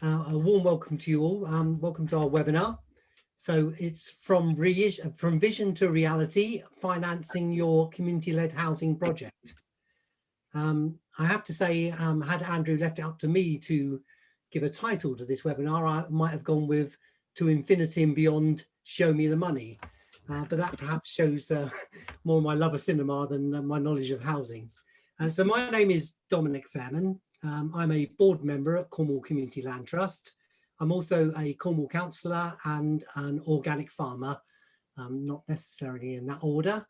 A warm welcome to you all. Welcome to our webinar. So it's from vision to reality, financing your community-led housing project. I have to say, had Andrew left it up to me to give a title to this webinar, I might have gone with "To Infinity and Beyond, Show Me the Money." But that perhaps shows more my love of cinema than my knowledge of housing. So my name is Dominic Fairman. I'm a board member at Cornwall Community Land Trust. I'm also a Cornwall councillor and an organic farmer, not necessarily in that order.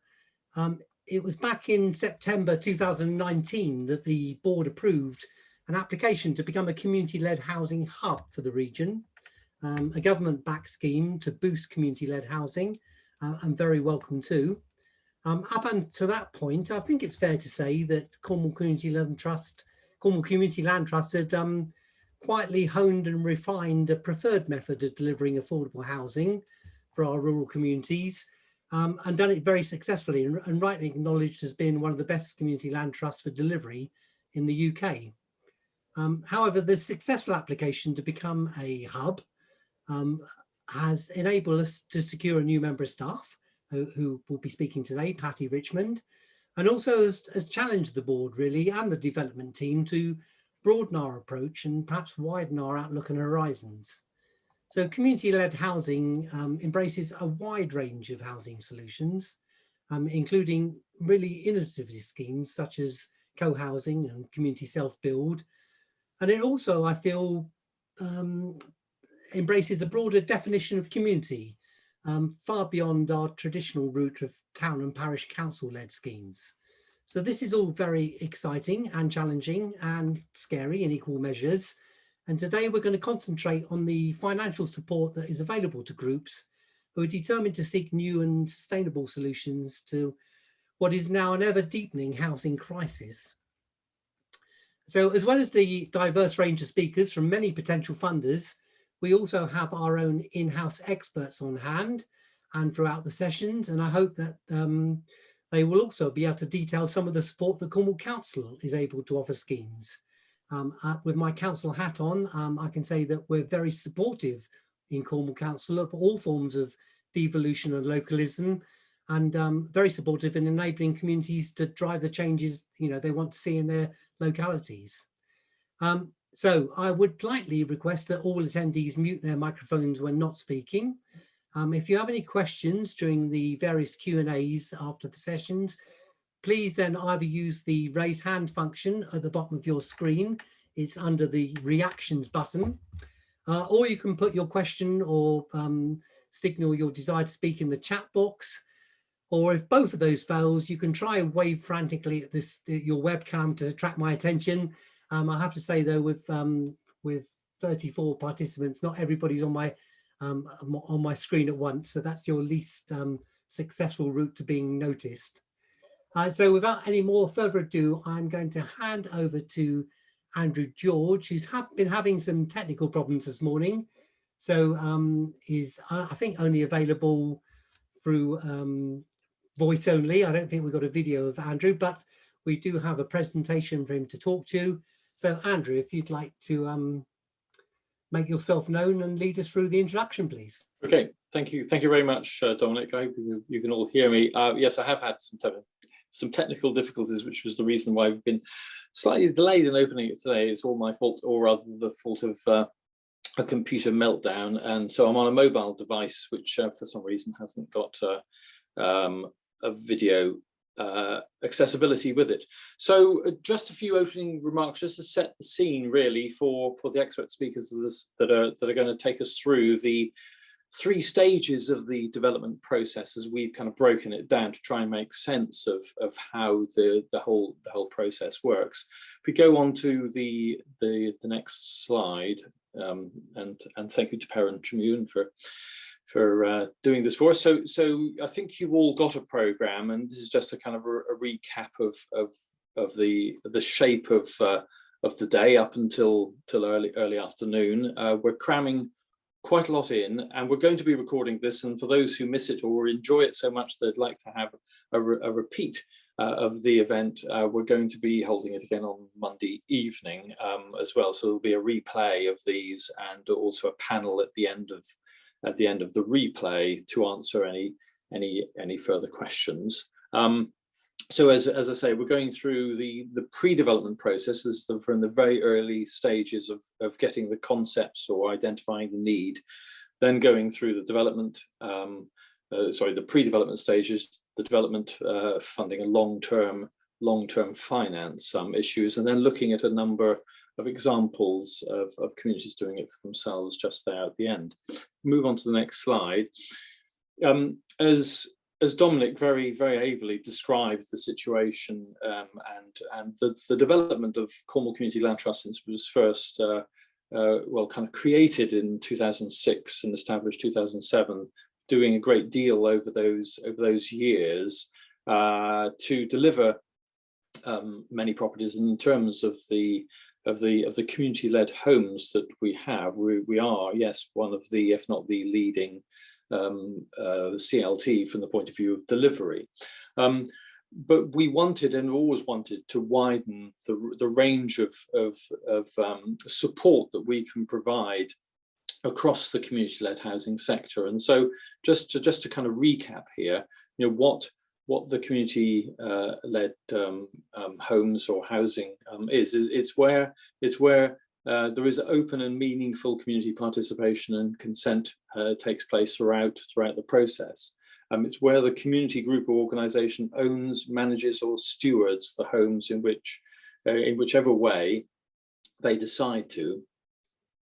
It was back in September 2019 that the board approved an application to become a community-led housing hub for the region, a government-backed scheme to boost community-led housing, and very welcome too. Up until that point, I think it's fair to say that Cornwall Community Land Trust had quietly honed and refined a preferred method of delivering affordable housing for our rural communities, and done it very successfully and rightly acknowledged as being one of the best community land trusts for delivery in the UK. However, the successful application to become a hub has enabled us to secure a new member of staff who will be speaking today, Patty Richmond, and also has challenged the board really and the development team to broaden our approach and perhaps widen our outlook and horizons. So community-led housing embraces a wide range of housing solutions, including really innovative schemes such as co-housing and community self-build. And it also, I feel, embraces a broader definition of community, far beyond our traditional route of town and parish council-led schemes. So this is all very exciting and challenging and scary in equal measures. And today we're going to concentrate on the financial support that is available to groups who are determined to seek new and sustainable solutions to what is now an ever deepening housing crisis. So as well as the diverse range of speakers from many potential funders, we also have our own in-house experts on hand and throughout the sessions. And I hope that they will also be able to detail some of the support that Cornwall Council is able to offer schemes. With my council hat on, I can say that we're very supportive in Cornwall Council of all forms of devolution and localism, and very supportive in enabling communities to drive the changes they want to see in their localities. So I would politely request that all attendees mute their microphones when not speaking. If you have any questions during the various Q&As after the sessions, please then either use the raise hand function at the bottom of your screen. It's under the reactions button, or you can put your question or signal your desire to speak in the chat box. Or if both of those fails, you can try and wave frantically at your webcam to attract my attention. I have to say though, with 34 participants, not everybody's on my screen at once, so that's your least successful route to being noticed. So without any more further ado, I'm going to hand over to Andrew George, who's been having some technical problems this morning. So is I think only available through voice only. I don't think we've got a video of Andrew, but we do have a presentation for him to talk to. So Andrew, if you'd like to make yourself known and lead us through the introduction, please. Okay, thank you very much, Dominic. I hope you can all hear me. Yes, I have had some technical difficulties, which was the reason why we've been slightly delayed in opening it today. It's all my fault, or rather the fault of a computer meltdown. And so I'm on a mobile device, which for some reason hasn't got a video accessibility with it. So just a few opening remarks, just to set the scene really for the expert speakers of this, that are going to take us through the 3 stages of the development process, as we've kind of broken it down to try and make sense of how the whole process works. If we go on to the next slide, and thank you to Perrin Tremune for doing this for us. So I think you've all got a program, and this is just a kind of a recap of the shape of the day up until early afternoon. We're cramming quite a lot in, and we're going to be recording this, and for those who miss it or enjoy it so much they'd like to have a repeat, of the event. We're going to be holding it again on Monday evening as well. So there'll be a replay of these and also a panel at the end of the replay to answer any further questions. So as I say, we're going through the pre-development process. This is from the very early stages of getting the concepts or identifying the need, then going through the development, the pre-development stages, the development funding and long-term finance issues, and then looking at a number of examples of communities doing it for themselves just there at the end. Move on to the next slide. As Dominic very ably described the situation and the development of Cornwall Community Land Trust since it was first kind of created in 2006 and established 2007, doing a great deal over those years to deliver many properties. In terms of the community-led homes that we have, we are, yes, one of the, if not the leading CLT from the point of view of delivery. But we wanted and always wanted to widen the range of support that we can provide across the community-led housing sector. And so just to kind of recap here, what the community-led homes or housing is. It's where there is open and meaningful community participation and consent takes place throughout the process. It's where the community group or organisation owns, manages or stewards the homes in whichever way they decide to.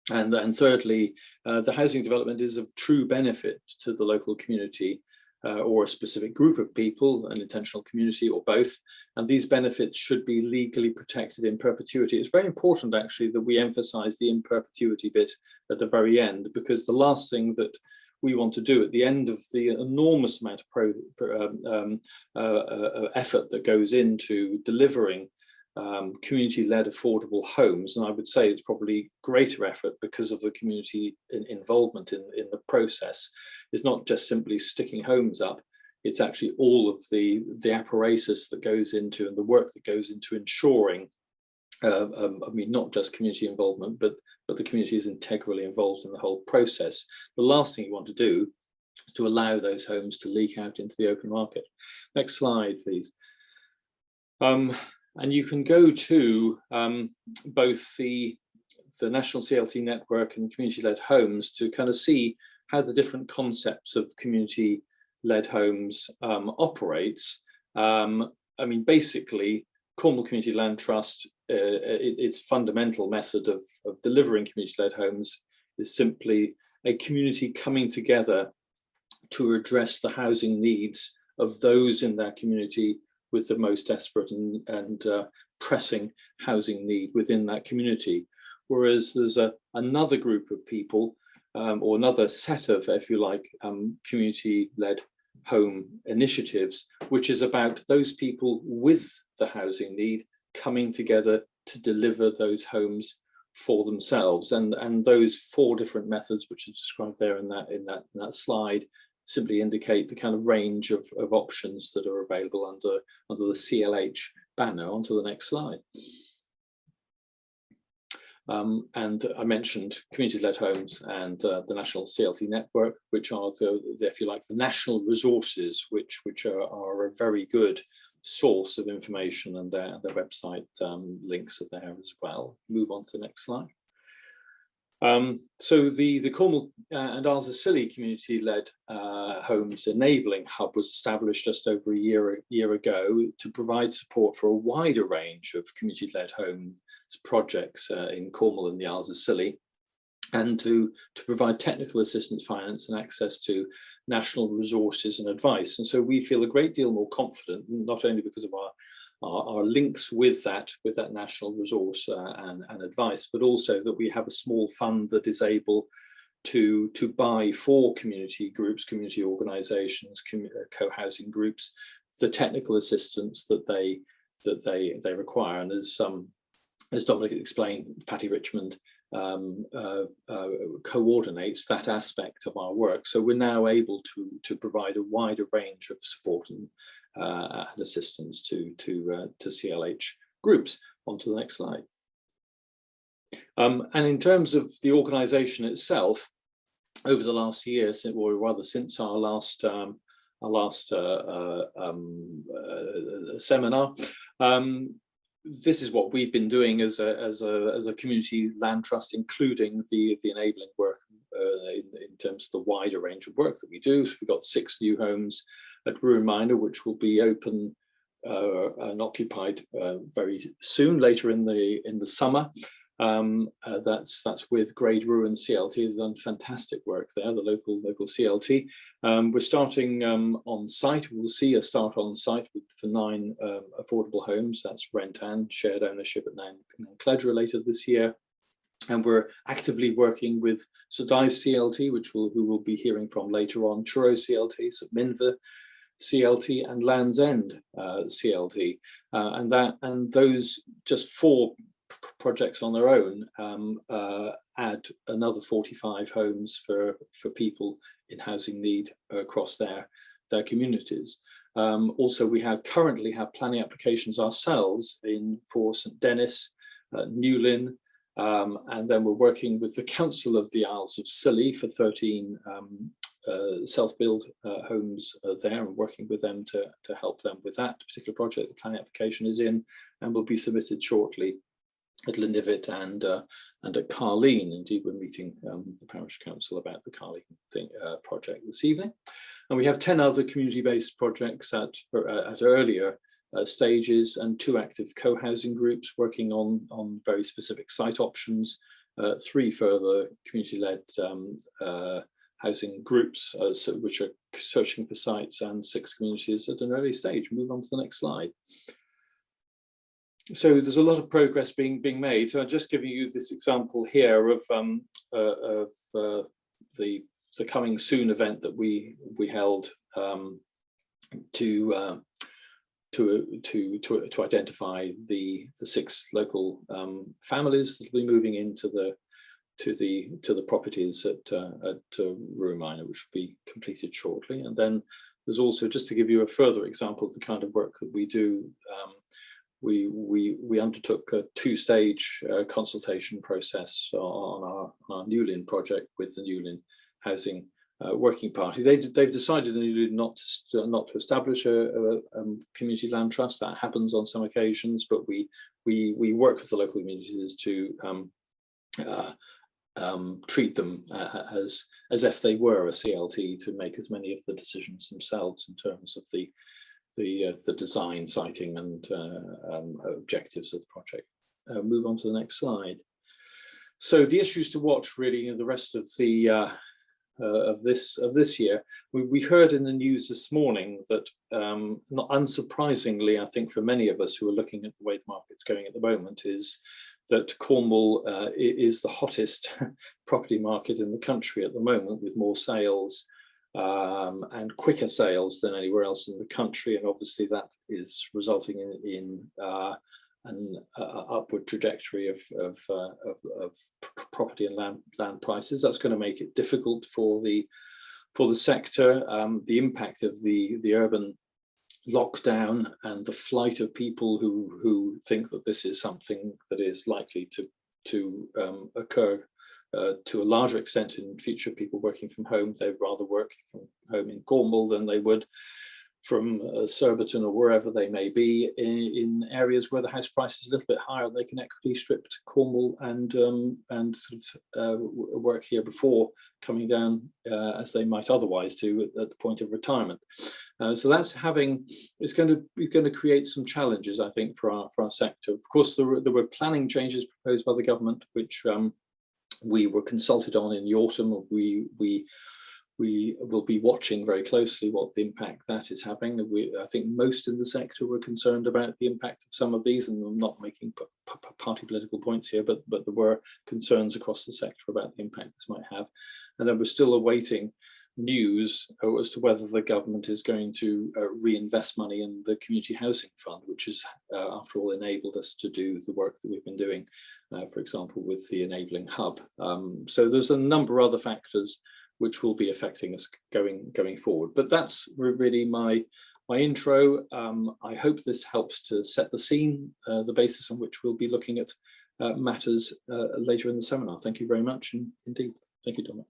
And thirdly, the housing development is of true benefit to the local community or a specific group of people, an intentional community or both, and these benefits should be legally protected in perpetuity. It's very important actually that we emphasise the in perpetuity bit at the very end, because the last thing that we want to do at the end of the enormous amount of effort that goes into delivering community-led affordable homes, and I would say it's probably greater effort because of the community involvement in the process. It's not just simply sticking homes up, it's actually all of the apparatus that goes into and the work that goes into ensuring, not just community involvement, but the community is integrally involved in the whole process. The last thing you want to do is to allow those homes to leak out into the open market. Next slide, please. And you can go to both the National CLT network and community-led homes to kind of see how the different concepts of community-led homes operates. Basically, Cornwall Community Land Trust, its fundamental method of delivering community-led homes is simply a community coming together to address the housing needs of those in their community with the most desperate and pressing housing need within that community. Whereas there's another group of people or another set of, if you like, community-led home initiatives, which is about those people with the housing need coming together to deliver those homes for themselves. And those four different methods, which are described there in that slide, simply indicate the kind of range of options that are available under the CLH banner. Onto the next slide. And I mentioned community-led homes and the National CLT network, which are if you like, the national resources, which are a very good source of information, and their website links are there as well. Move on to the next slide. So the Cornwall and Isles of Scilly community-led homes enabling hub was established just over a year ago to provide support for a wider range of community-led homes projects in Cornwall and the Isles of Scilly, and to provide technical assistance, finance and access to national resources and advice. And so we feel a great deal more confident, not only because of our links with that national resource and advice, but also that we have a small fund that is able to buy for community groups, community organisations, co-housing groups, the technical assistance that they require. And as Dominic explained, Patty Richmond coordinates that aspect of our work. So we're now able to provide a wider range of support and assistance to CLH groups. On to the next slide. And in terms of the organisation itself, over the last year, or rather since our last seminar, this is what we've been doing as a community land trust, including the enabling work in terms of the wider range of work that we do. So we've got 6 new homes at Ruin Minor, which will be open and occupied very soon, later in the summer. That's with Grade Ruin CLT. They've done fantastic work there, the local CLT. We're starting on site. We'll see a start on site for 9 affordable homes. That's rent and shared ownership at Cledra later this year. And we're actively working with St Ives CLT, who we'll be hearing from later on, Truro CLT, St Minver CLT, and Land's End CLT, and those just 4 projects on their own add another 45 homes for people in housing need across their communities. Also, we currently have planning applications ourselves for St Denis, Newlyn, and then we're working with the Council of the Isles of Scilly for 13 self-build homes there, and working with them to help them with that particular project. The planning application is in and will be submitted shortly at Llanivit and at Carleen. Indeed, we're meeting the Parish Council about the Carleen project this evening. And we have 10 other community-based projects at earlier stages, and 2 active co-housing groups working on very specific site options, 3 further community-led housing groups which are searching for sites, and 6 communities at an early stage. Move on to the next slide. So there's a lot of progress being made. So I'm just giving you this example here of the coming soon event that we held to identify the 6 local families that will be moving into the properties at Ruin Minor, which will be completed shortly. And then there's also, just to give you a further example of the kind of work that we do, we undertook a 2-stage consultation process on our Newlyn project with the Newlyn Housing Working Party. They've decided in Newlyn not to establish a community land trust. That happens on some occasions, but we work with the local communities to treat them as if they were a CLT, to make as many of the decisions themselves in terms of the design, siting, and objectives of the project. Move on to the next slide. So the issues to watch, really, in the rest of the of this year, we heard in the news this morning that, not unsurprisingly, I think for many of us who are looking at the way the market's going at the moment, is that Cornwall is the hottest property market in the country at the moment, with more sales and quicker sales than anywhere else in the country. And obviously that is resulting in an upward trajectory of property and land prices. That's going to make it difficult for the sector. The impact of the urban lockdown and the flight of people who think that this is something that is likely to occur to a larger extent in future. People working from home, they'd rather work from home in Cornwall than they would from Surbiton or wherever they may be, in areas where the house price is a little bit higher. They can equity strip to Cornwall and sort of work here before coming down as they might otherwise do at the point of retirement. So that's it's going to create some challenges, I think, for our sector. Of course, there were planning changes proposed by the government, which we were consulted on in the autumn. We will be watching very closely what the impact that is having. I think most in the sector were concerned about the impact of some of these, and I'm not making party political points here, but there were concerns across the sector about the impact this might have. And then we're still awaiting news as to whether the government is going to reinvest money in the Community Housing Fund, which has, after all, enabled us to do the work that we've been doing, for example, with the Enabling Hub. So there's a number of other factors which will be affecting us going forward. But that's really my my intro. I hope this helps to set the scene, the basis on which we'll be looking at matters later in the seminar. Thank you very much indeed. Thank you, Dominic.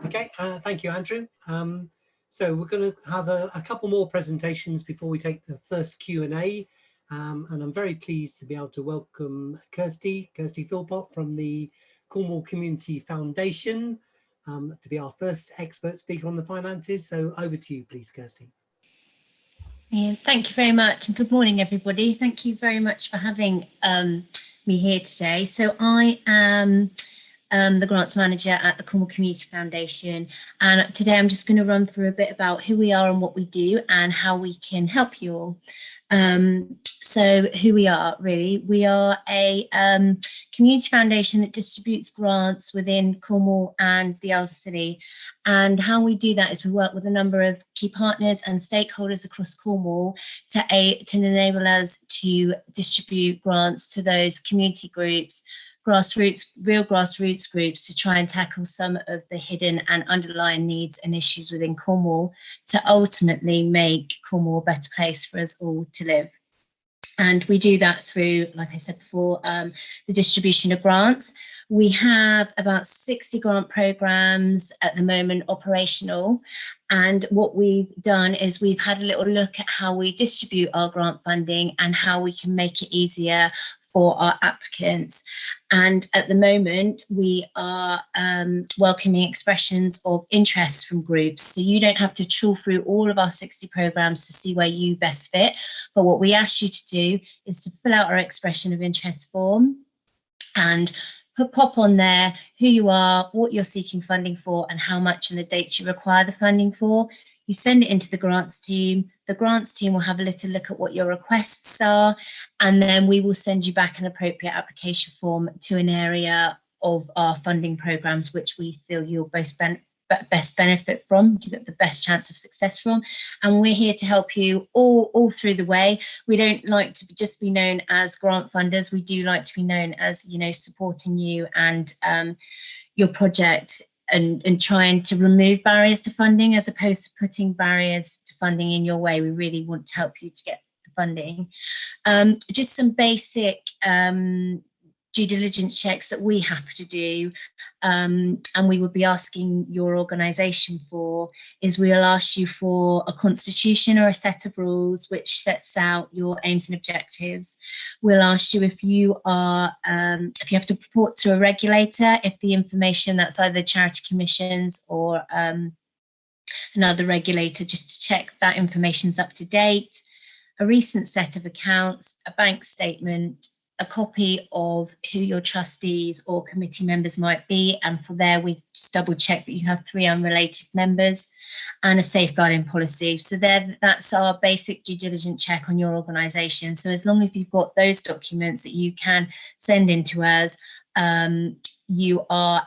Okay, thank you, Andrew. So we're going to have a couple more presentations before we take the first Q&A. And I'm very pleased to be able to welcome Kirsty Philpott from the Cornwall Community Foundation to be our first expert speaker on the finances. So over to you, please, Kirsty. Yeah, thank you very much, and good morning, everybody. Thank you very much for having me here today. So I am the grants manager at the Cornwall Community Foundation, and today I'm just going to run through a bit about who we are and what we do and how we can help you all. So who we are, really, we are a community foundation that distributes grants within Cornwall and the Isles of Scilly. And how we do that is we work with a number of key partners and stakeholders across Cornwall to enable us to distribute grants to those community groups, real grassroots groups, to try and tackle some of the hidden and underlying needs and issues within Cornwall to ultimately make Cornwall a better place for us all to live. And we do that through, like I said before, the distribution of grants. We have about 60 grant programs at the moment operational. And what we've done is we've had a little look at how we distribute our grant funding and how we can make it easier for our applicants. And at the moment, we are welcoming expressions of interest from groups. So you don't have to trawl through all of our 60 programs to see where you best fit. But what we ask you to do is to fill out our expression of interest form and pop on there who you are, what you're seeking funding for, and how much and the dates you require the funding for. You send it into the grants team. The grants team will have a little look at what your requests are, and then we will send you back an appropriate application form to an area of our funding programs which we feel you'll best benefit from, you get the best chance of success from. And we're here to help you all through the way. We don't like to just be known as grant funders. We do like to be known as, you know, supporting you and your project and trying to remove barriers to funding as opposed to putting barriers to funding in your way. We really want to help you to get the funding. Just some basic due diligence checks that we have to do, and we would be asking your organisation for, is we'll ask you for a constitution or a set of rules which sets out your aims and objectives. We'll ask you if you are, if you have to report to a regulator, if the information, that's either charity commissions or another regulator, just to check that information's up to date, a recent set of accounts, a bank statement, a copy of who your trustees or committee members might be, and for there we just double check that you have 3 unrelated members, and a safeguarding policy. So that's our basic due diligence check on your organisation. So as long as you've got those documents that you can send in to us, you are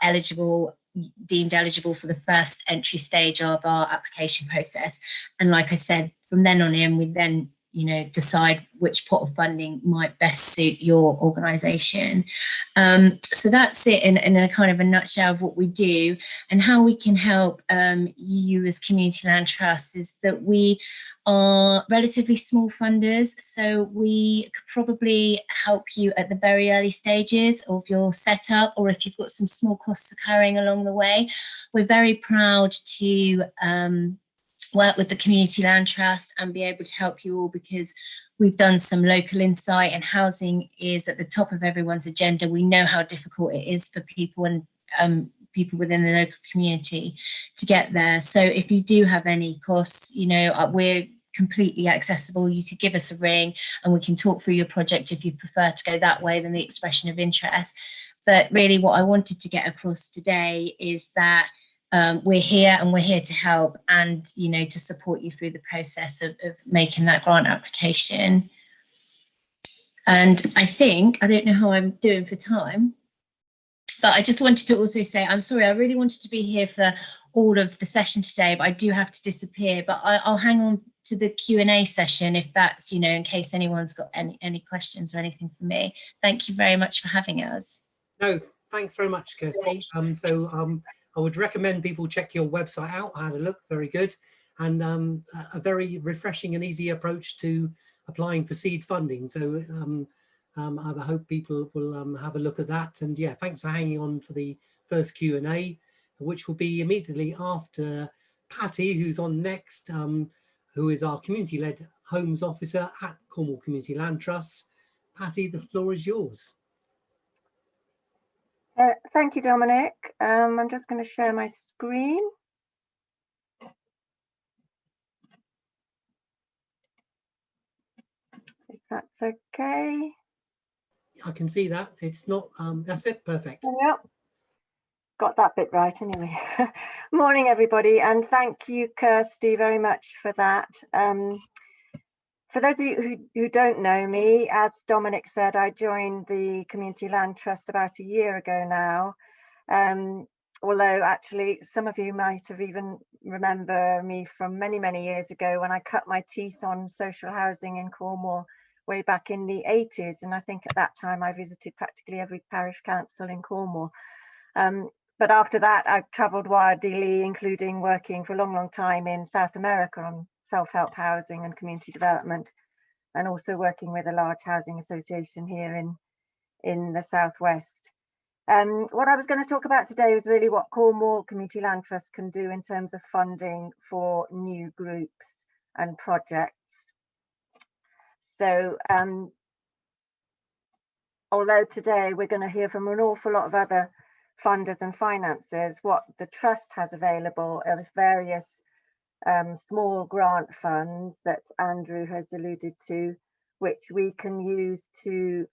deemed eligible for the first entry stage of our application process. And like I said, from then on in, we then, you know, decide which pot of funding might best suit your organisation. So that's it in a kind of a nutshell of what we do. And how we can help you as Community Land Trust is that we are relatively small funders, so we could probably help you at the very early stages of your setup, or if you've got some small costs occurring along the way. We're very proud to work with the Community Land Trust and be able to help you all, because we've done some local insight, and housing is at the top of everyone's agenda. We know how difficult it is for people and people within the local community to get there. So if you do have any costs, you know, we're completely accessible. You could give us a ring and we can talk through your project if you prefer to go that way than the expression of interest. But really what I wanted to get across today is that we're here and we're here to help, and, you know, to support you through the process of making that grant application. And I don't know how I'm doing for time, but I just wanted to also say, I'm sorry, I really wanted to be here for all of the session today, but I do have to disappear. But I'll hang on to the Q&A session if that's, you know, in case anyone's got any questions or anything for me. Thank you very much for having us. No, thanks very much, Kirsty. I would recommend people check your website out. I had a look, very good. and a very refreshing and easy approach to applying for seed funding. So I hope people will have a look at that. And yeah, thanks for hanging on for the first Q&A, which will be immediately after Patty, who's on next, who is our community-led homes officer at Cornwall Community Land Trust. Patty, the floor is yours. Thank you, Dominic. I'm just going to share my screen. If that's okay. I can see that. It's not, that's it, perfect. Yep. Got that bit right anyway. Morning, everybody, and thank you, Kirsty, very much for that. For those of you who don't know me, as Dominic said, I joined the Community Land Trust about a year ago now. Although actually some of you might have even remember me from many, many years ago when I cut my teeth on social housing in Cornwall way back in the 80s. And I think at that time I visited practically every parish council in Cornwall. But after that, I've travelled widely, including working for a long, long time in South America on self-help housing and community development, and also working with a large housing association here in the Southwest. What I was going to talk about today is really what Cornwall Community Land Trust can do in terms of funding for new groups and projects. So although today we're going to hear from an awful lot of other funders and financiers, what the trust has available are various small grant funds that Andrew has alluded to, which we can use to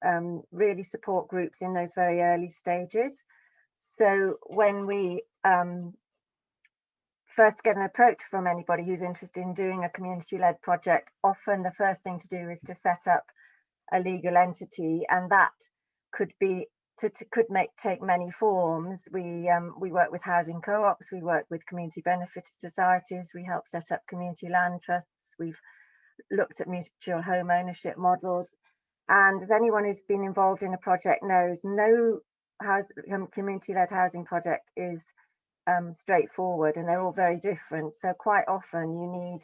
really support groups in those very early stages. So when we first get an approach from anybody who's interested in doing a community-led project, often the first thing to do is to set up a legal entity, and that could be take many forms. We work with housing co-ops, we work with community benefit societies, we help set up community land trusts, we've looked at mutual home ownership models, and as anyone who's been involved in a project knows, no community-led housing project is straightforward, and they're all very different. So quite often you need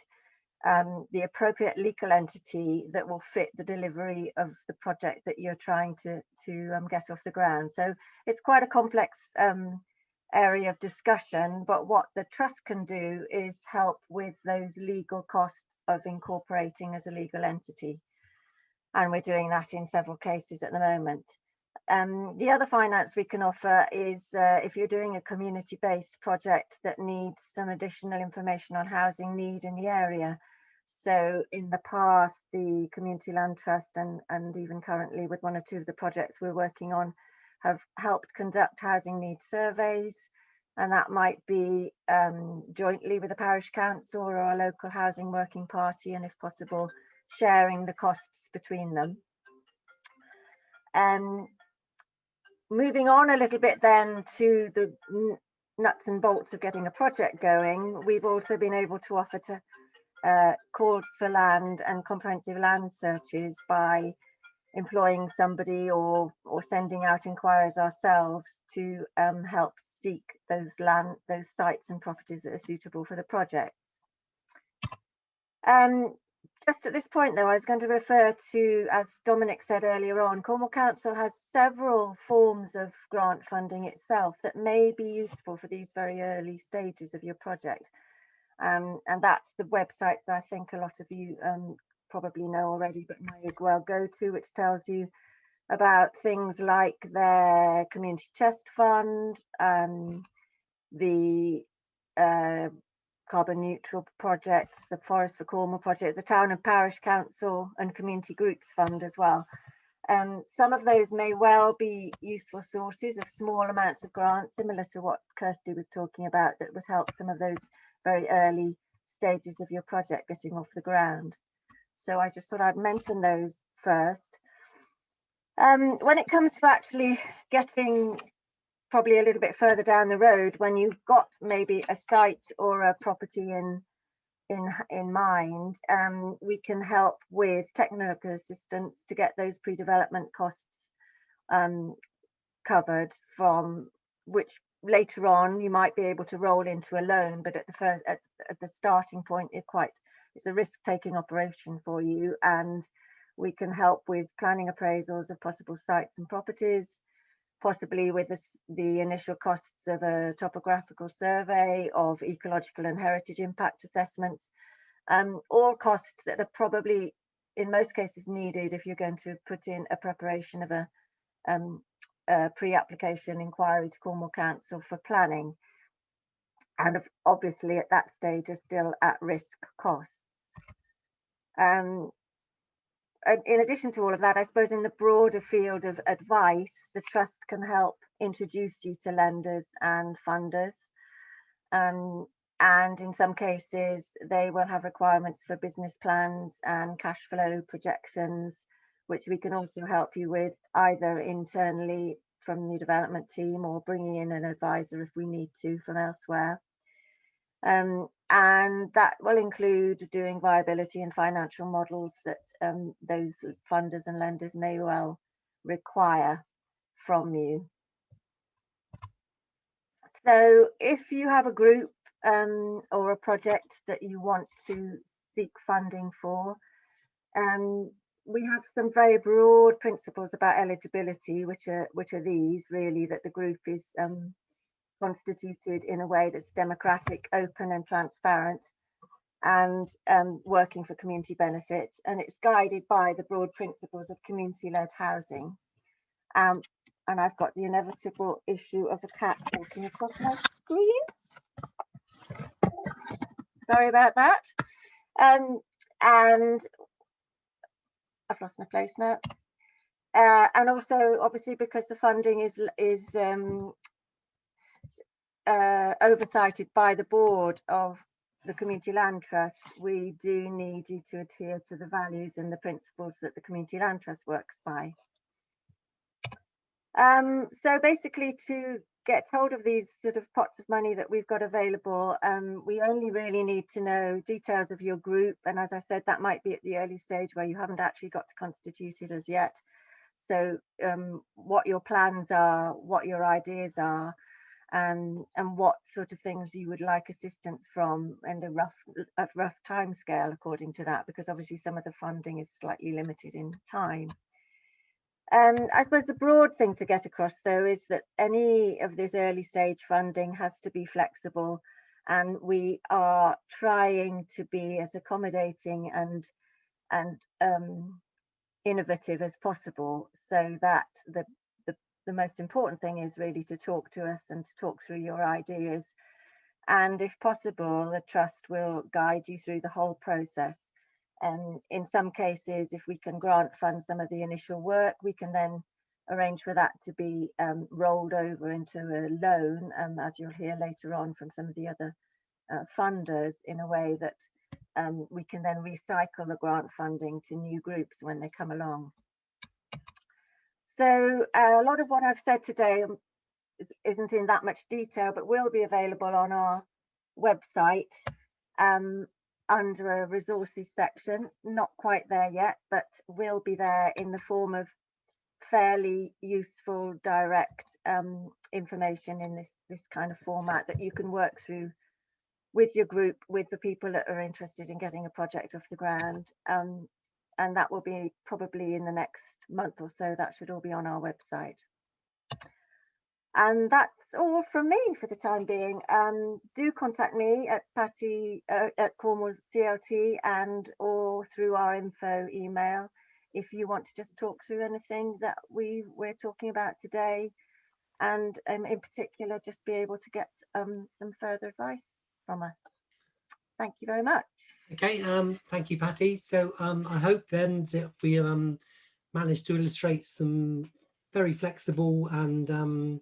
the appropriate legal entity that will fit the delivery of the project that you're trying to get off the ground. So it's quite a complex area of discussion, but what the trust can do is help with those legal costs of incorporating as a legal entity. And we're doing that in several cases at the moment. The other finance we can offer is if you're doing a community-based project that needs some additional information on housing need in the area. So in the past, the Community Land Trust and even currently with one or two of the projects we're working on have helped conduct housing needs surveys, and that might be jointly with a parish council or a local housing working party, and if possible, sharing the costs between them. Moving on a little bit then to the nuts and bolts of getting a project going, we've also been able to offer to calls for land and comprehensive land searches by employing somebody or sending out inquiries ourselves to help seek those sites and properties that are suitable for the projects. Just at this point though, I was going to refer to, as Dominic said earlier on, Cornwall Council has several forms of grant funding itself that may be useful for these very early stages of your project. And that's the website that I think a lot of you probably know already, but may well go to, which tells you about things like their community chest fund, the carbon neutral projects, the Forest for Cornwall project, the Town and Parish Council and Community Groups Fund as well. Some of those may well be useful sources of small amounts of grants, similar to what Kirsty was talking about, that would help some of those very early stages of your project getting off the ground. So I just thought I'd mention those first. When it comes to actually getting probably a little bit further down the road, when you've got maybe a site or a property in mind, we can help with technical assistance to get those pre-development costs covered, from which later on you might be able to roll into a loan, but at the starting point it's a risk-taking operation for you, and we can help with planning appraisals of possible sites and properties, possibly with the initial costs of a topographical survey, of ecological and heritage impact assessments, all costs that are probably in most cases needed if you're going to put in a preparation of a pre-application inquiry to Cornwall Council for planning, and obviously at that stage are still at risk costs. In addition to all of that, I suppose in the broader field of advice, the Trust can help introduce you to lenders and funders. And in some cases, they will have requirements for business plans and cash flow projections, which we can also help you with either internally from the development team or bringing in an advisor if we need to from elsewhere. And that will include doing viability and financial models that those funders and lenders may well require from you. So if you have a group or a project that you want to seek funding for, we have some very broad principles about eligibility, which are these really, that the group is constituted in a way that's democratic, open and transparent, and working for community benefit, and it's guided by the broad principles of community-led housing. And I've got the inevitable issue of a cat walking across my screen. Sorry about that. And I've lost my place now. And also, obviously, because the funding is oversighted by the board of the Community Land Trust, we do need you to adhere to the values and the principles that the Community Land Trust works by. So basically, to get hold of these sort of pots of money that we've got available, we only really need to know details of your group, and as I said, that might be at the early stage where you haven't actually got to constitute it as yet. So what your plans are, what your ideas are, and what sort of things you would like assistance from, and a rough time scale according to that, because obviously some of the funding is slightly limited in time. I suppose the broad thing to get across though is that any of this early stage funding has to be flexible, and we are trying to be as accommodating and innovative as possible, so that the most important thing is really to talk to us and to talk through your ideas, and if possible the Trust will guide you through the whole process. And in some cases, if we can grant fund some of the initial work, we can then arrange for that to be rolled over into a loan, as you'll hear later on from some of the other funders, in a way that we can then recycle the grant funding to new groups when they come along. So a lot of what I've said today isn't in that much detail, but will be available on our website under a resources section. Not quite there yet, but will be there in the form of fairly useful, direct information in this kind of format that you can work through with your group, with the people that are interested in getting a project off the ground. And that will be probably in the next month or so. That should all be on our website. And that's all from me for the time being. Do contact me at Patty at Cornwall CLT and or through our info email if you want to just talk through anything that we're talking about today, and in particular just be able to get some further advice from us. Thank you very much. Okay, thank you, Patty. So I hope then that we managed to illustrate some very flexible and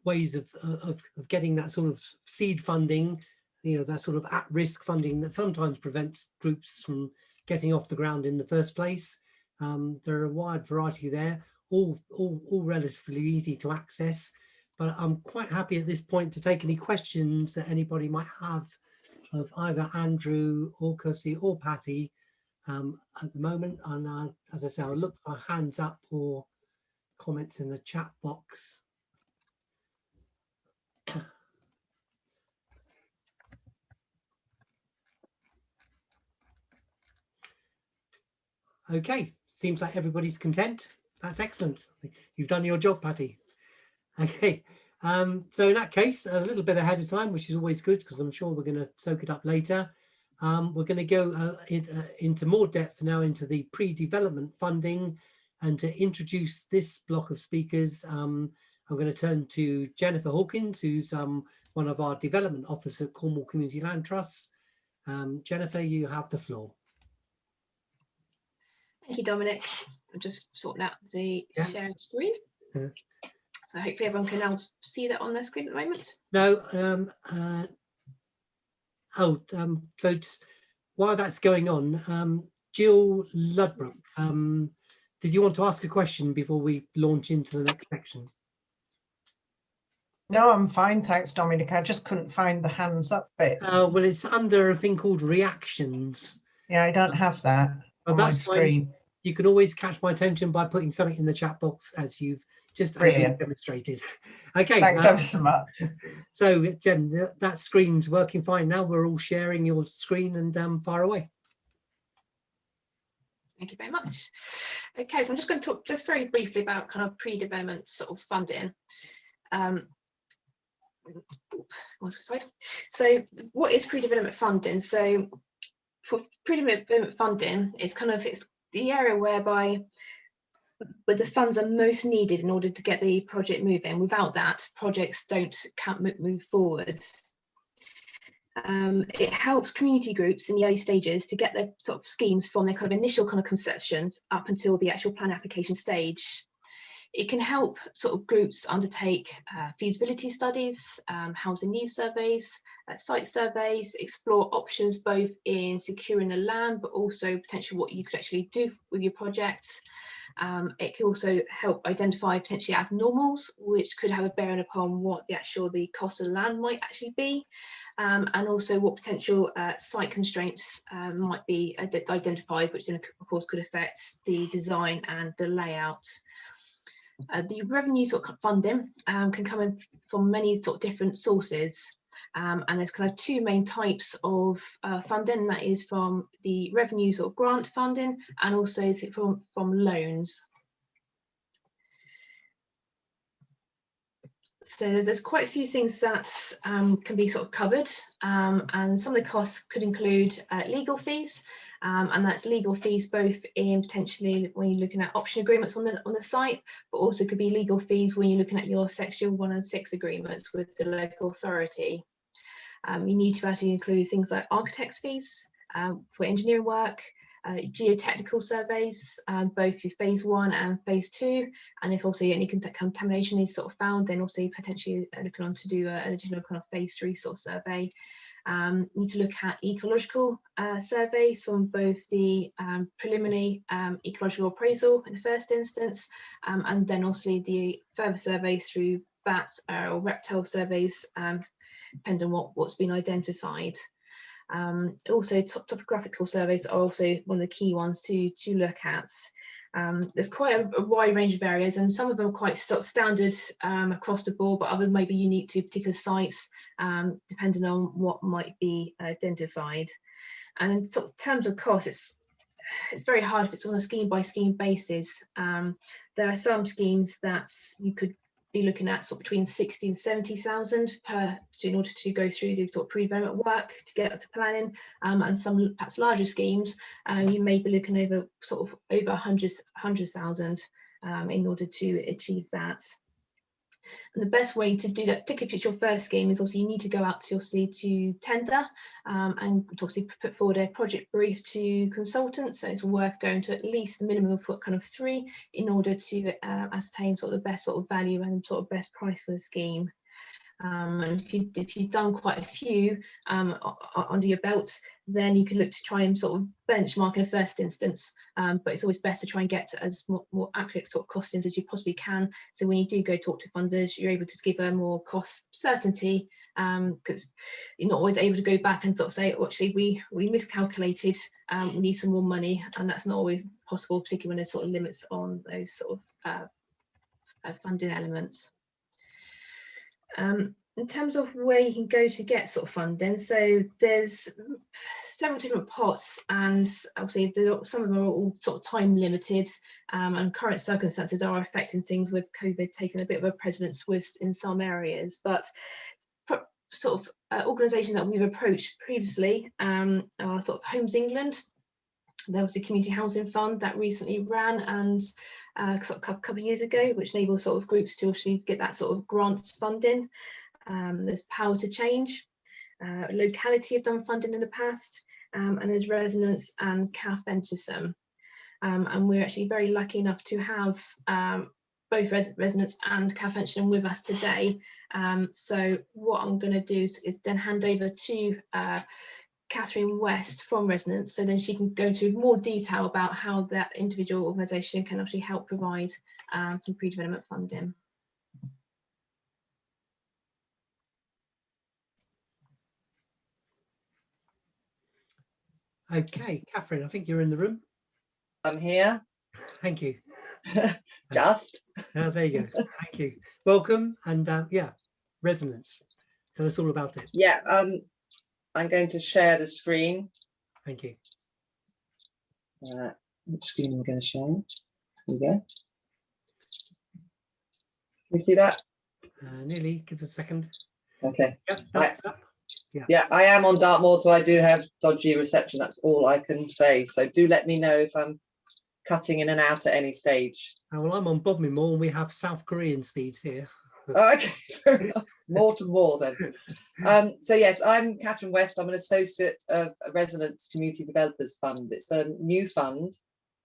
ways of getting that sort of seed funding, that sort of at-risk funding that sometimes prevents groups from getting off the ground in the first place. There are a wide variety there, all relatively easy to access. But I'm quite happy at this point to take any questions that anybody might have of either Andrew or Kirsty or Patty at the moment. And as I say, I'll look for hands up or comments in the chat box. Okay, seems like everybody's content. That's excellent. You've done your job, Patty. Okay, so in that case, a little bit ahead of time, which is always good because I'm sure we're going to soak it up later. We're going to go into more depth now into the pre-development funding, and to introduce this block of speakers, I'm going to turn to Jennifer Hawkins, who's one of our development officers at Cornwall Community Land Trust. Jennifer, you have the floor. Thank you, Dominic. I'm just sorting out the sharing screen. Yeah. So hopefully everyone can now see that on their screen at the moment. No, so while that's going on, Jill Ludbrook, did you want to ask a question before we launch into the next section? No, I'm fine, thanks, Dominic. I just couldn't find the hands up bit. Well, it's under a thing called reactions. Yeah, I don't have that But on my that's fine. screen. You can always catch my attention by putting something in the chat box, as you've just Brilliant. demonstrated. Okay. Thanks ever so much. So, Jen, that screen's working fine now. We're all sharing your screen, and fire away. Thank you very much. Okay, so I'm just going to talk just very briefly about kind of pre-development sort of funding. So what is pre-development funding? So for pre-development funding, it's the area where the funds are most needed in order to get the project moving. Without that, projects can't move forward. It helps community groups in the early stages to get their sort of schemes from their kind of initial kind of conceptions up until the actual plan application stage. It can help sort of groups undertake feasibility studies, housing needs surveys, site surveys, explore options both in securing the land, but also potentially what you could actually do with your projects. It can also help identify potentially abnormals, which could have a bearing upon what the cost of the land might actually be, and also what potential site constraints might be identified, which then of course could affect the design and the layout. The revenue sort of funding can come in from many sort of different sources, and there's kind of two main types of funding. That is from the revenue sort of grant funding, and also from loans. So there's quite a few things that can be sort of covered, and some of the costs could include legal fees. And that's legal fees both in potentially when you're looking at option agreements on the site, but also could be legal fees when you're looking at your section 1 and 6 agreements with the local authority. You need to actually include things like architect's fees for engineering work, geotechnical surveys, both for phase 1 and phase 2, and if also any contamination is sort of found, then also potentially looking on to do an additional kind of phase 3 sort of survey. Need to look at ecological surveys from both the preliminary ecological appraisal in the first instance, and then also the further surveys through bats or reptile surveys, depending on what's been identified. Also topographical surveys are also one of the key ones to look at. There's quite a wide range of areas, and some of them are quite sort of standard across the board, but others may be unique to particular sites, depending on what might be identified. And in sort of terms of cost, it's very hard if it's on a scheme by scheme basis. There are some schemes that you could be looking at sort of between 60 and 70,000 in order to go through the sort of pre-development work to get up to planning, and some perhaps larger schemes you may be looking over 100,000 in order to achieve that. And the best way to do that, particularly if it's your first scheme, is also you need to go out to tender, and obviously put forward a project brief to consultants. So it's worth going to at least the minimum of kind of 3 in order to ascertain sort of the best sort of value and sort of best price for the scheme. And if you've done quite a few under your belt, then you can look to try and sort of benchmark in the first instance, but it's always best to try and get as more accurate sort of costings as you possibly can, so when you do go talk to funders, you're able to give a more cost certainty, because you're not always able to go back and sort of say, oh, actually we miscalculated, we need some more money, and that's not always possible, particularly when there's sort of limits on those sort of funding elements. in terms of where you can go to get sort of funding, so there's several different pots, and obviously some of them are all sort of time limited, and current circumstances are affecting things with COVID taking a bit of a precedence in some areas. But sort of organisations that we've approached previously are sort of Homes England. There was a community housing fund that recently ran and sort of a couple of years ago, which enables sort of groups to actually get that sort of grants funding. There's Power to Change. Locality have done funding in the past, and there's Resonance and CAF Venturesome. And we're actually very lucky enough to have both Resonance and CAF Venturesome with us today. So what I'm going to do is then hand over to Catherine West from Resonance, so then she can go into more detail about how that individual organisation can actually help provide some pre-development funding. Okay, Catherine, I think you're in the room. I'm here. Thank you. Just. There you go. Thank you. Welcome. And yeah, Resonance. Tell us all about it. Yeah, I'm going to share the screen. Thank you. Which screen am I going to share? There we go. You see that? Nearly. Give us a second. Okay. Yep, that's up. Yeah, I am on Dartmoor, so I do have dodgy reception. That's all I can say. So do let me know if I'm cutting in and out at any stage. Well, I'm on Bodmin Moor and we have South Korean speeds here. Oh, okay, fair enough. More to more then. So yes, I'm Catherine West. I'm an associate of Resonance Community Developers Fund. It's a new fund,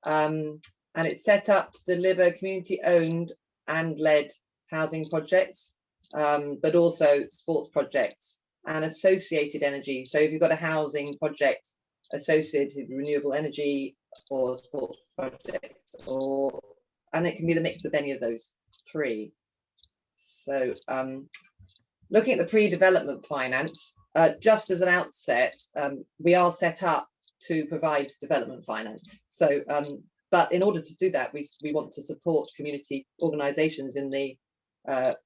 and it's set up to deliver community-owned and led housing projects, but also sports projects and associated energy. So if you've got a housing project associated with renewable energy or sports project, and it can be the mix of any of those three. So looking at the pre-development finance, just as an outset, we are set up to provide development finance. So, but in order to do that, we want to support community organisations in the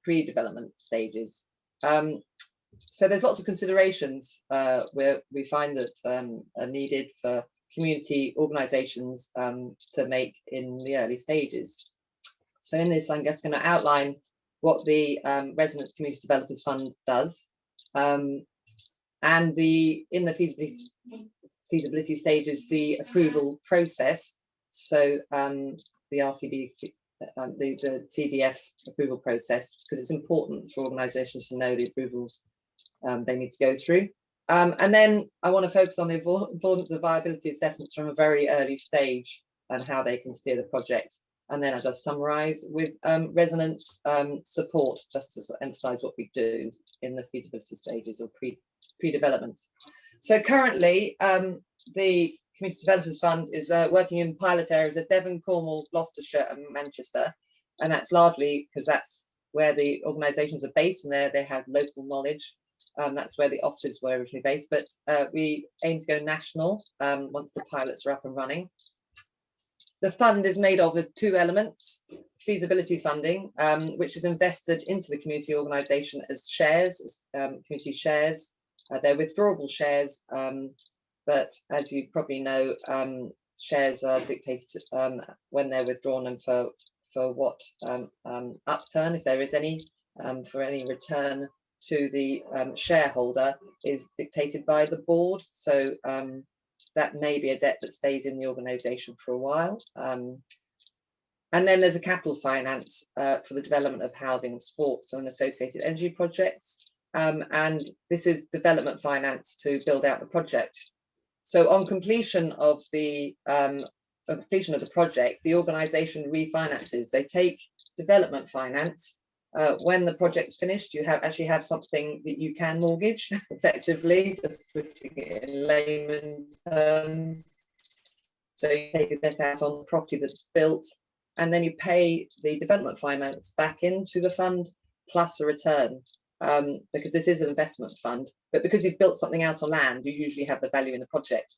pre-development stages. So there's lots of considerations where we find that are needed for community organisations to make in the early stages. So in this, I'm just going to outline what the Resonance Community Developers Fund does, and in the feasibility stages, the approval process. So the RCB, the CDF approval process, because it's important for organisations to know the approvals they need to go through. And then I want to focus on the importance of viability assessments from a very early stage and how they can steer the project. And then I just summarise with Resonance support, just to sort of emphasise what we do in the feasibility stages or pre-development. So currently, the Community Developers Fund is working in pilot areas of Devon, Cornwall, Gloucestershire and Manchester. And that's largely because that's where the organisations are based, and there they have local knowledge. That's where the offices were originally based, but we aim to go national once the pilots are up and running. The fund is made of two elements: feasibility funding, which is invested into the community organisation as shares, community shares. They're withdrawable shares, but as you probably know, shares are dictated when they're withdrawn and for what upturn, if there is any, for any return to the shareholder is dictated by the board. So that may be a debt that stays in the organisation for a while. And then there's a capital finance for the development of housing and sports and associated energy projects. And this is development finance to build out the project. So on completion of the project, the organisation refinances. They take development finance. When the project's finished, you actually have something that you can mortgage effectively, just putting it in layman terms. So you take a debt out on the property that's built, and then you pay the development finance back into the fund plus a return, because this is an investment fund. But because you've built something out on land, you usually have the value in the project.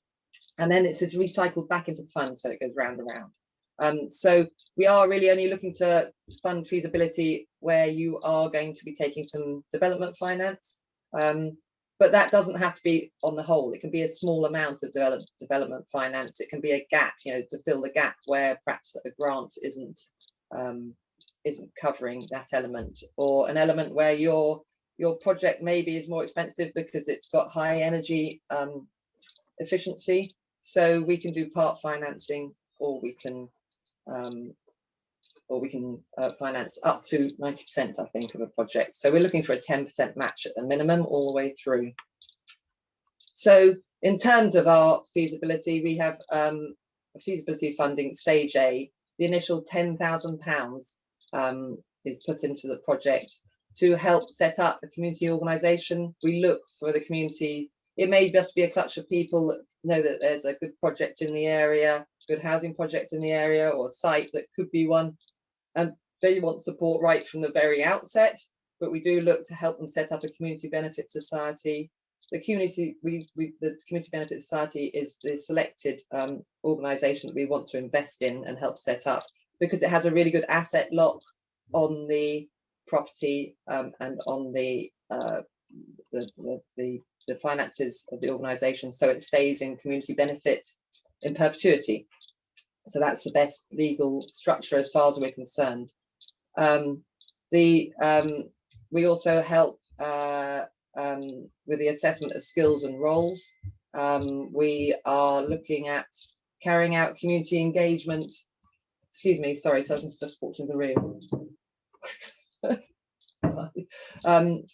And then it's recycled back into the fund, so it goes round and round. So we are really only looking to fund feasibility where you are going to be taking some development finance. But that doesn't have to be on the whole. It can be a small amount of development finance. It can be a gap, you know, to fill the gap where perhaps a grant isn't covering that element, or an element where your project maybe is more expensive because it's got high energy efficiency. So we can do part financing, or we can finance up to 90%, I think, of a project. So we're looking for a 10% match at the minimum all the way through. So in terms of our feasibility, we have a feasibility funding stage A. The initial £10,000 is put into the project to help set up a community organisation. We look for the community. It may just be a clutch of people that know that there's a good project in the area, good housing project in the area, or a site that could be one. And they want support right from the very outset, but we do look to help them set up a community benefit society. The community benefit society is the selected organisation that we want to invest in and help set up, because it has a really good asset lock on the property and on the finances of the organisation, so it stays in community benefit in perpetuity. So that's the best legal structure as far as we're concerned. We also help with the assessment of skills and roles. We are looking at carrying out community engagement. Excuse me, sorry, so I just walked in the room.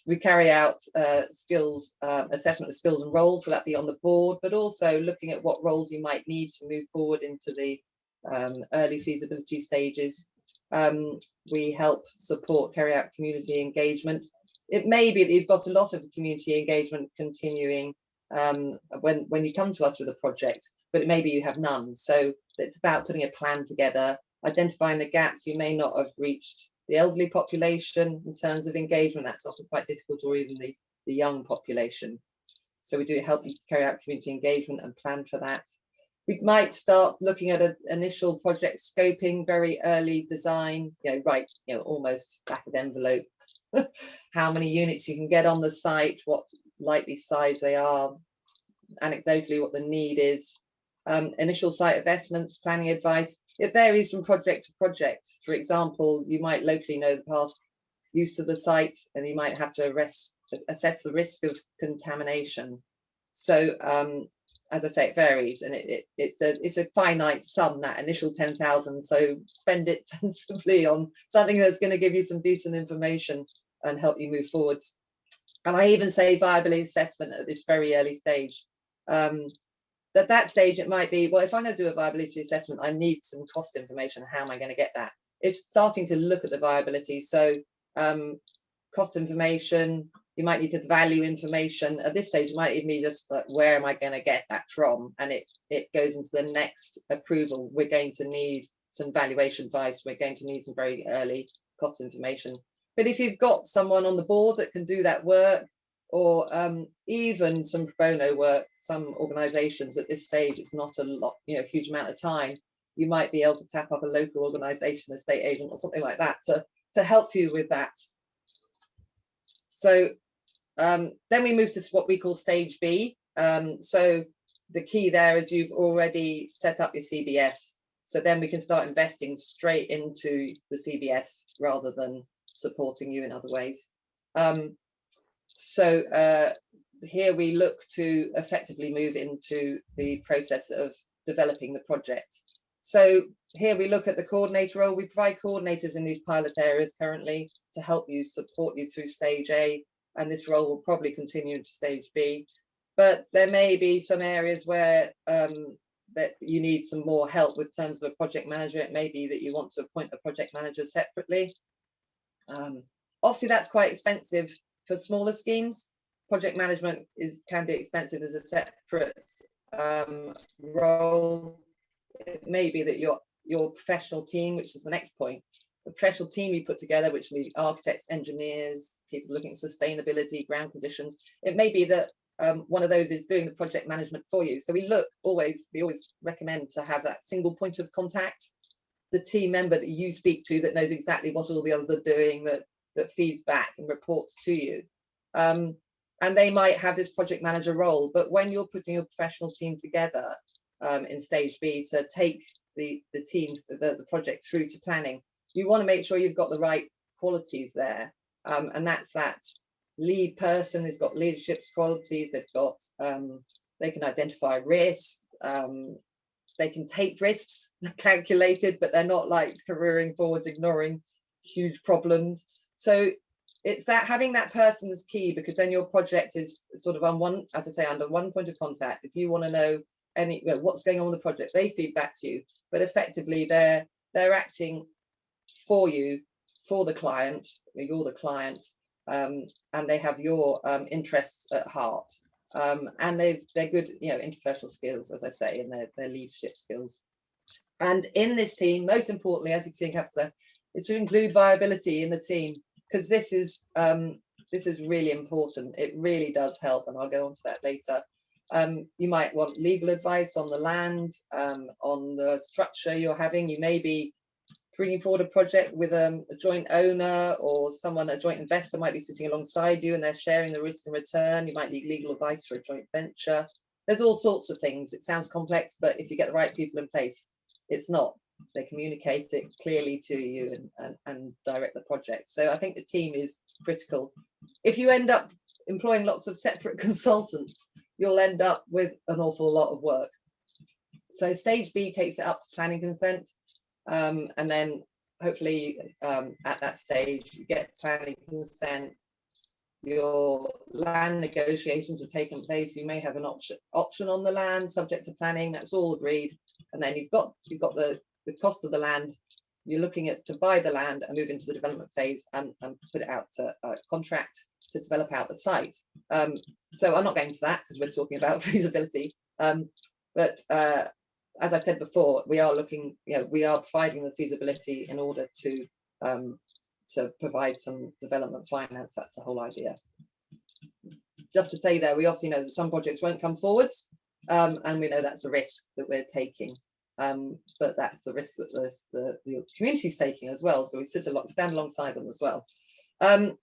We carry out assessment of skills and roles, so that be on the board, but also looking at what roles you might need to move forward into the early feasibility stages. We help support, carry out community engagement. It may be that you've got a lot of community engagement continuing when you come to us with a project, but it may be you have none. So it's about putting a plan together, identifying the gaps. You may not have reached the elderly population in terms of engagement. That's often quite difficult, or even the young population. So we do help you carry out community engagement and plan for that. We might start looking at an initial project scoping, very early design, almost back of envelope, how many units you can get on the site, what likely size they are, anecdotally what the need is, initial site investments, planning advice. It varies from project to project. For example, you might locally know the past use of the site, and you might have to assess the risk of contamination. So as I say, it varies, and it's a finite sum, that initial 10,000. So spend it sensibly on something that's going to give you some decent information and help you move forwards. And I even say viability assessment at this very early stage. At that stage, it might be, well, if I'm going to do a viability assessment, I need some cost information. How am I going to get that? It's starting to look at the viability. So cost information, you might need to value information. At this stage, it might even be just like, where am I going to get that from? And it goes into the next approval. We're going to need some valuation advice. We're going to need some very early cost information. But if you've got someone on the board that can do that work, or even some pro bono work, some organisations at this stage, it's not a lot, huge amount of time. You might be able to tap up a local organisation, a state agent or something like that to help you with that. So then we move to what we call stage B. So the key there is you've already set up your CBS. So then we can start investing straight into the CBS rather than supporting you in other ways. So here we look to effectively move into the process of developing the project. So here we look at the coordinator role. We provide coordinators in these pilot areas currently to help you, support you through stage A, and this role will probably continue into stage B. But there may be some areas where that you need some more help with terms of a project manager. It may be that you want to appoint a project manager separately. Obviously, that's quite expensive for smaller schemes. Project management can be expensive as a separate role. It may be that your professional team, which is the next point, the professional team you put together, which may be architects, engineers, people looking at sustainability, ground conditions. It may be that one of those is doing the project management for you. So we always recommend to have that single point of contact. the team member that you speak to that knows exactly what all the others are doing, that feeds back and reports to you. And they might have this project manager role, but when you're putting your professional team together in stage B to take the project through to planning, you want to make sure you've got the right qualities there. And that's that lead person who's got leadership qualities. They've got, they can identify risk. They can take risks, calculated, but they're not like careering forwards, ignoring huge problems. So it's that having that person is key, because then your project is sort of on one, as I say, under one point of contact. If you want to know what's going on with the project, they feed back to you, but effectively they're acting for you, for the client. You're the client, and they have your interests at heart. And they're good, interpersonal skills, as I say, and their leadership skills. And in this team, most importantly, as you can see in capital, is to include viability in the team, because this is really important. It really does help, and I'll go on to that later. You might want legal advice on the land, on the structure you're having. You may be bringing forward a project with a joint owner, or a joint investor might be sitting alongside you and they're sharing the risk and return. You might need legal advice for a joint venture. There's all sorts of things. It sounds complex, but if you get the right people in place, it's not. They communicate it clearly to you and direct the project. So I think the team is critical. If you end up employing lots of separate consultants, you'll end up with an awful lot of work. So stage B takes it up to planning consent. And then hopefully at that stage you get planning consent, your land negotiations have taken place, you may have an option on the land subject to planning, that's all agreed, and then you've got the cost of the land. You're looking at to buy the land and move into the development phase and put it out to contract to develop out the site. So I'm not going to that because we're talking about feasibility, but as I said before, we are looking, we are providing the feasibility in order to provide some development finance. That's the whole idea. Just to say there, we obviously know that some projects won't come forwards, and we know that's a risk that we're taking, but that's the risk that the community is taking as well. So we stand alongside them as well.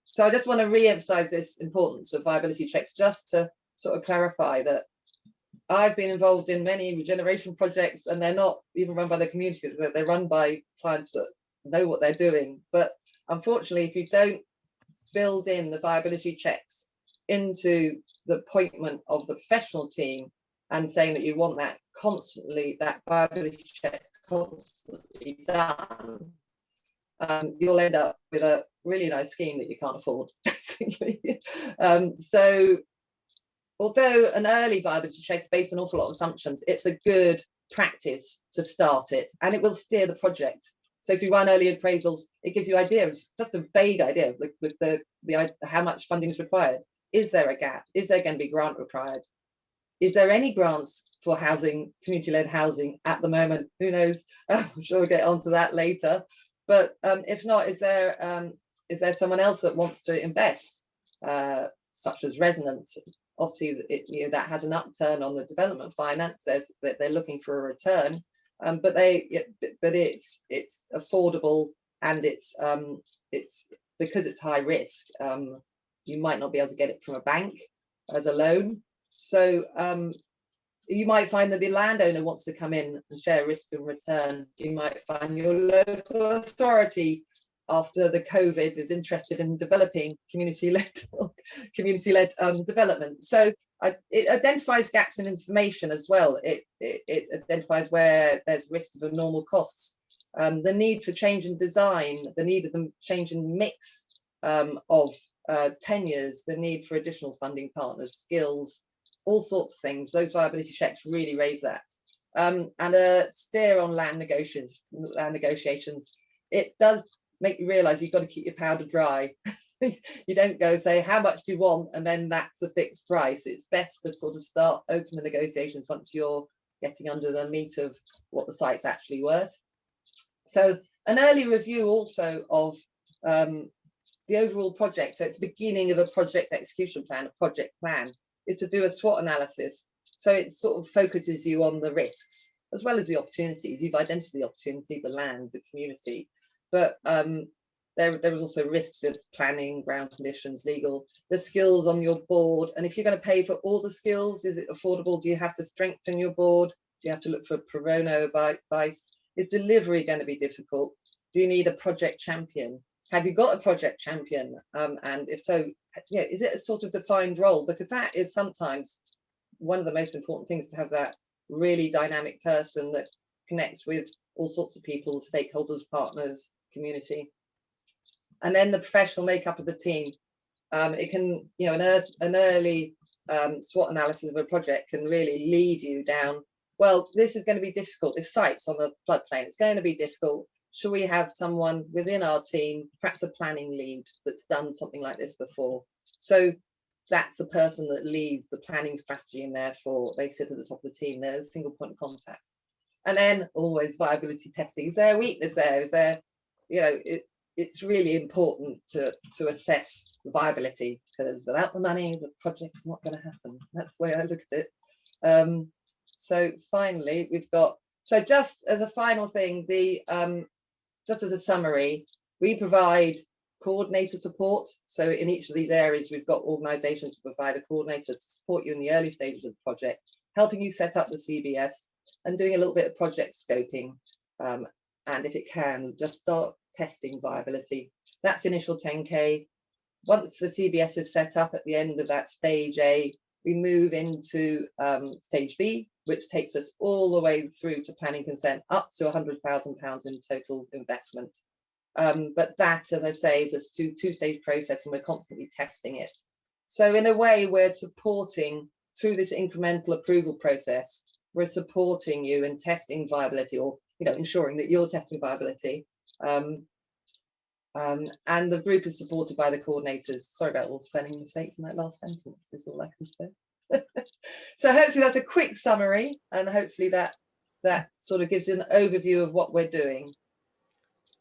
So I just want to re-emphasize this importance of viability checks, just to sort of clarify that I've been involved in many regeneration projects, and they're not even run by the community. They're run by clients that know what they're doing. But unfortunately, if you don't build in the viability checks into the appointment of the professional team, and saying that you want that constantly, that viability check constantly done, you'll end up with a really nice scheme that you can't afford. So although an early viability check is based on an awful lot of assumptions, it's a good practice to start it, and it will steer the project. So if you run early appraisals, it gives you ideas, just a vague idea of the how much funding is required. Is there a gap? Is there going to be grant required? Is there any grants for housing, community-led housing at the moment? Who knows? I'm sure we'll get onto that later. But if not, is there someone else that wants to invest, such as Resonance? Obviously, that has an upturn on the development finance. They're looking for a return, but it's affordable, and it's because it's high risk. You might not be able to get it from a bank as a loan. So you might find that the landowner wants to come in and share risk and return. You might find your local authority, after the COVID, is interested in developing community-led development. So it identifies gaps in information as well. It identifies where there's risk of abnormal costs, the need for change in design, the need of the change in mix of tenures, the need for additional funding partners, skills, all sorts of things. Those viability checks really raise that. And a steer on land negotiations. It does make you realise you've got to keep your powder dry. You don't go say, how much do you want? And then that's the fixed price. It's best to sort of start open the negotiations once you're getting under the meat of what the site's actually worth. So an early review also of the overall project. So it's the beginning of a project execution plan, a project plan, is to do a SWOT analysis. So it sort of focuses you on the risks as well as the opportunities. You've identified the opportunity, the land, the community, but there was also risks of planning, ground conditions, legal, the skills on your board. And if you're going to pay for all the skills, is it affordable? Do you have to strengthen your board? Do you have to look for pro bono advice? Is delivery going to be difficult? Do you need a project champion? Have you got a project champion? And if so, yeah, is it a sort of defined role? Because that is sometimes one of the most important things, to have that really dynamic person that connects with all sorts of people, stakeholders, partners, community. And then the professional makeup of the team. It can, you know, an early SWOT analysis of a project can really lead you down, well, this is going to be difficult. This site's on the floodplain. It's going to be difficult. Should we have someone within our team, perhaps a planning lead, that's done something like this before? So that's the person that leads the planning strategy, and therefore they sit at the top of the team. There's a single point of contact. And then always viability testing. Is there a weakness there? Is there, you know, it's really important to assess viability, because without the money, the project's not going to happen. That's the way I look at it. So finally, we've got, so just as a final thing, just as a summary, we provide coordinator support. So in each of these areas, we've got organisations to provide a coordinator to support you in the early stages of the project, helping you set up the CBS and doing a little bit of project scoping. And if it can, just start testing viability. That's initial 10K. Once the CBS is set up, at the end of that stage A, we move into stage B, which takes us all the way through to planning consent, up to £100,000 in total investment. But that, as I say, is a two-stage process, and we're constantly testing it. So in a way, we're supporting, through this incremental approval process, we're supporting you in testing viability, or, you know, ensuring that you're testing viability. And the group is supported by the coordinators. Sorry about all the spelling mistakes in that last sentence, is all I can say. So hopefully that's a quick summary, and hopefully that sort of gives you an overview of what we're doing.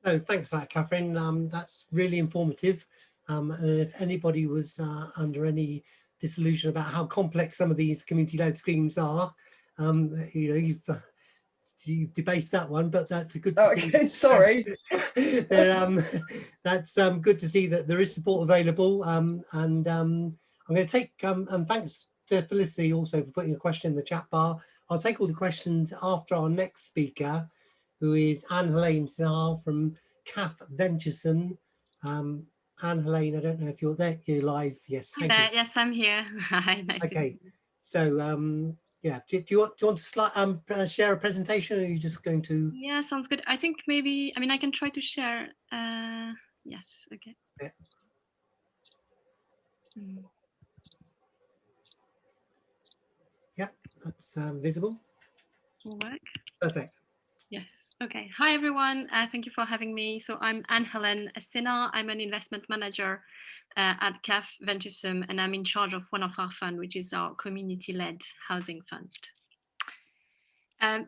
Oh, thanks for that, Catherine. That's really informative. And if anybody was under any disillusion about how complex some of these community-led schemes are, you know, you've debased that one, but that's good to see. Okay, sorry. That's good to see that there is support available. And I'm going to take, and thanks to Felicity also for putting a question in the chat bar. I'll take all the questions after our next speaker, who is Anne-Helene Sinal from CAF Venturesome. Anne-Helene, I don't know if you're there, you're live. Yes, thank you. Yes, I'm here. Hi, nice to see you. So yeah, do you want to share a presentation, or are you just going to? Yeah, sounds good. I think maybe, I mean, I can try to share. Yes, okay. Yeah. Yeah, that's visible. Will work. Perfect. Yes. Okay. Hi, everyone. Thank you for having me. So I'm Anne-Helene Sinal. I'm an investment manager at CAF Venturesome, and I'm in charge of one of our funds, which is our community-led housing fund.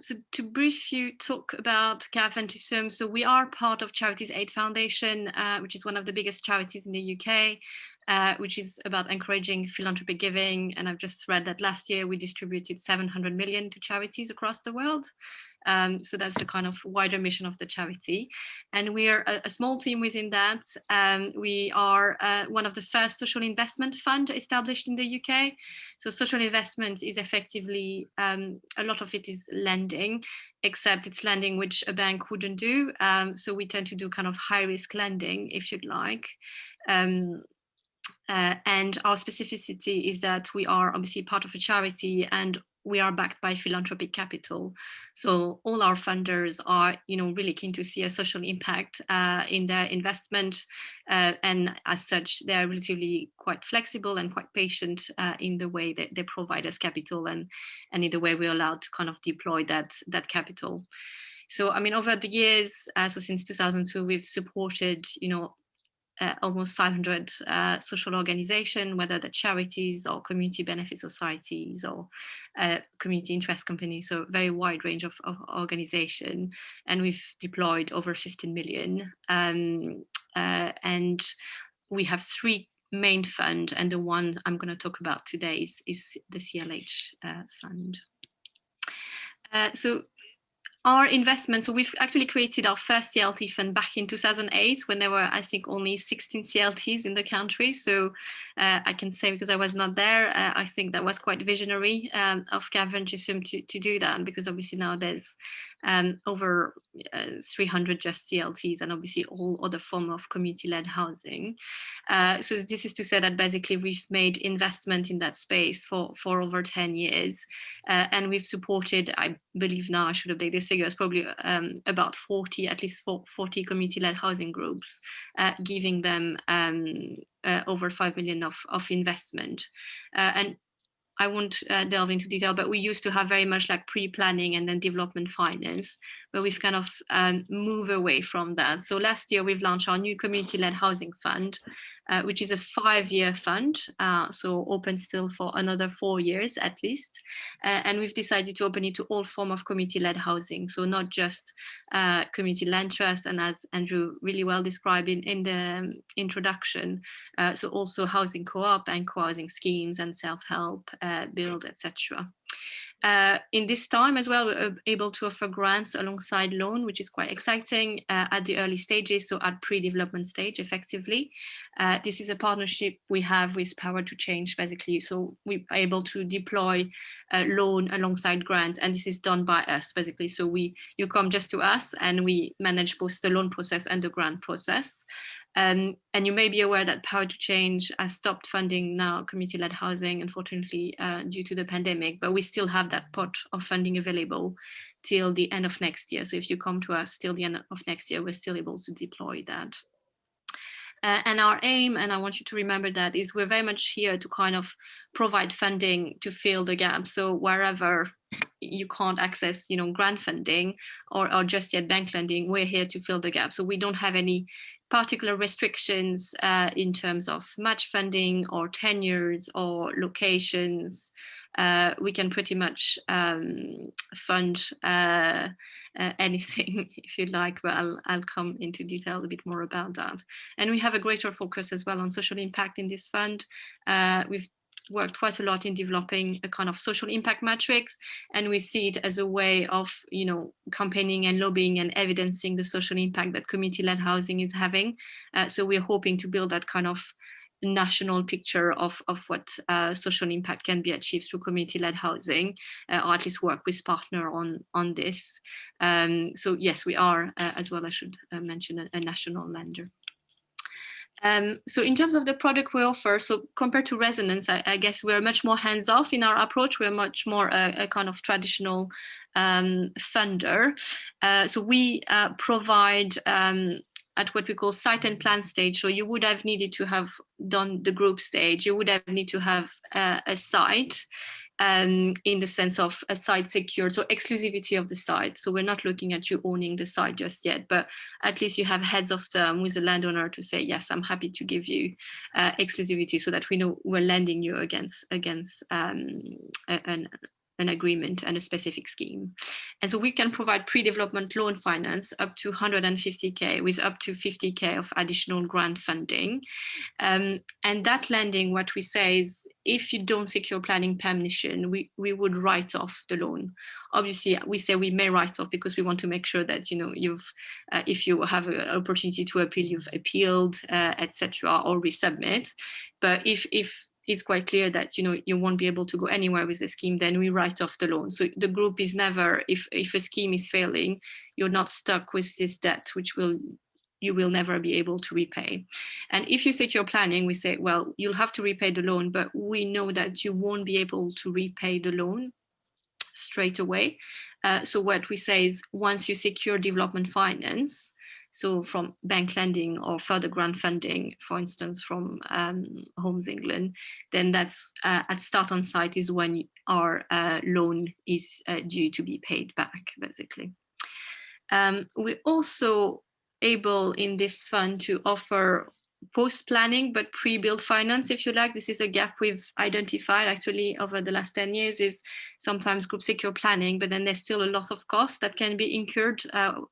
So to brief you, talk about CAF Venturesome. So we are part of Charities Aid Foundation, which is one of the biggest charities in the UK, which is about encouraging philanthropic giving. And I've just read that last year we distributed 700 million to charities across the world. So that's the kind of wider mission of the charity. And we are a small team within that. We are one of the first social investment fund established in the UK. So social investment is effectively, a lot of it is lending, except it's lending which a bank wouldn't do. So we tend to do kind of high risk lending, if you'd like. And our specificity is that we are obviously part of a charity, and we are backed by philanthropic capital. So all our funders are, you know, really keen to see a social impact in their investment. And as such, they're relatively quite flexible and quite patient in the way that they provide us capital, and in the way we're allowed to kind of deploy that capital. So, I mean, over the years, so since 2002, we've supported, you know, almost 500 social organizations, whether they're charities or community benefit societies or community interest companies, so a very wide range of organizations. And we've deployed over 15 million. And we have three main funds, and the one I'm going to talk about today is the CLH fund. So our investment, so we've actually created our first CLT fund back in 2008 when there were, I think, only 16 CLTs in the country. So I can say, because I was not there, I think that was quite visionary of CAF Venture to do that, because obviously now there's over 300 just CLTs and obviously all other form of community-led housing. So this is to say that basically we've made investment in that space for over 10 years. And we've supported, I believe now, I should update this figure, it's probably about 40, at least 40 community-led housing groups, giving them over 5 million of investment. And I won't delve into detail, but we used to have very much like pre-planning and then development finance, but we've kind of moved away from that. So last year we've launched our new community-led housing fund, which is a 5-year fund, so open still for another 4 years at least. And we've decided to open it to all form of community-led housing, so not just community land trust, and as Andrew really well described in the introduction, so also housing co-op and co-housing schemes and self-help, build, etc. In this time as well, we're able to offer grants alongside loan, which is quite exciting at the early stages, so at pre-development stage effectively. This is a partnership we have with Power to Change, basically. So we're able to deploy a loan alongside grant, and this is done by us, basically. So you come just to us and we manage both the loan process and the grant process. And you may be aware that Power to Change has stopped funding now community-led housing, unfortunately, due to the pandemic, but we still have that pot of funding available till the end of next year. So if you come to us till the end of next year, we're still able to deploy that. And our aim, and I want you to remember that, is we're very much here to kind of provide funding to fill the gap. So wherever you can't access, grant funding or just yet bank lending, we're here to fill the gap. So we don't have any particular restrictions in terms of match funding or tenures or locations. We can pretty much fund anything if you'd like, but I'll come into detail a bit more about that. And we have a greater focus as well on social impact in this fund. We've worked quite a lot in developing a kind of social impact matrix, and we see it as a way of campaigning and lobbying and evidencing the social impact that community-led housing is having. So we're hoping to build that kind of national picture of what social impact can be achieved through community-led housing, or at least work with partner on this. So yes, we are as well, I should mention, a national lender. So in terms of the product we offer, so compared to Resonance, I guess we're much more hands-off in our approach. We're much more a kind of traditional funder. So we provide at what we call site and plan stage. So you would have needed to have done the group stage. You would have needed to have a site in the sense of a site secured, so exclusivity of the site. So we're not looking at you owning the site just yet, but at least you have heads of term with the landowner to say, yes, I'm happy to give you exclusivity, so that we know we're lending you against an agreement and a specific scheme. And so we can provide pre-development loan finance up to 150K with up to 50K of additional grant funding. And that lending, what we say is, if you don't secure planning permission, we would write off the loan. Obviously, we say we may write off because we want to make sure that, if you have an opportunity to appeal, you've appealed, etc., or resubmit. But if it's quite clear that you won't be able to go anywhere with the scheme, then we write off the loan. So the group is never, if a scheme is failing, you're not stuck with this debt, which you will never be able to repay. And if you secure planning, we say, well, you'll have to repay the loan, but we know that you won't be able to repay the loan straight away. So what we say is, once you secure development finance, so from bank lending or further grant funding, for instance, from Homes England, then that's at start on site is when our loan is due to be paid back, basically. We're also able in this fund to offer post-planning but pre-build finance, if you like. This is a gap we've identified actually over the last 10 years, is sometimes group secure planning, but then there's still a lot of costs that can be incurred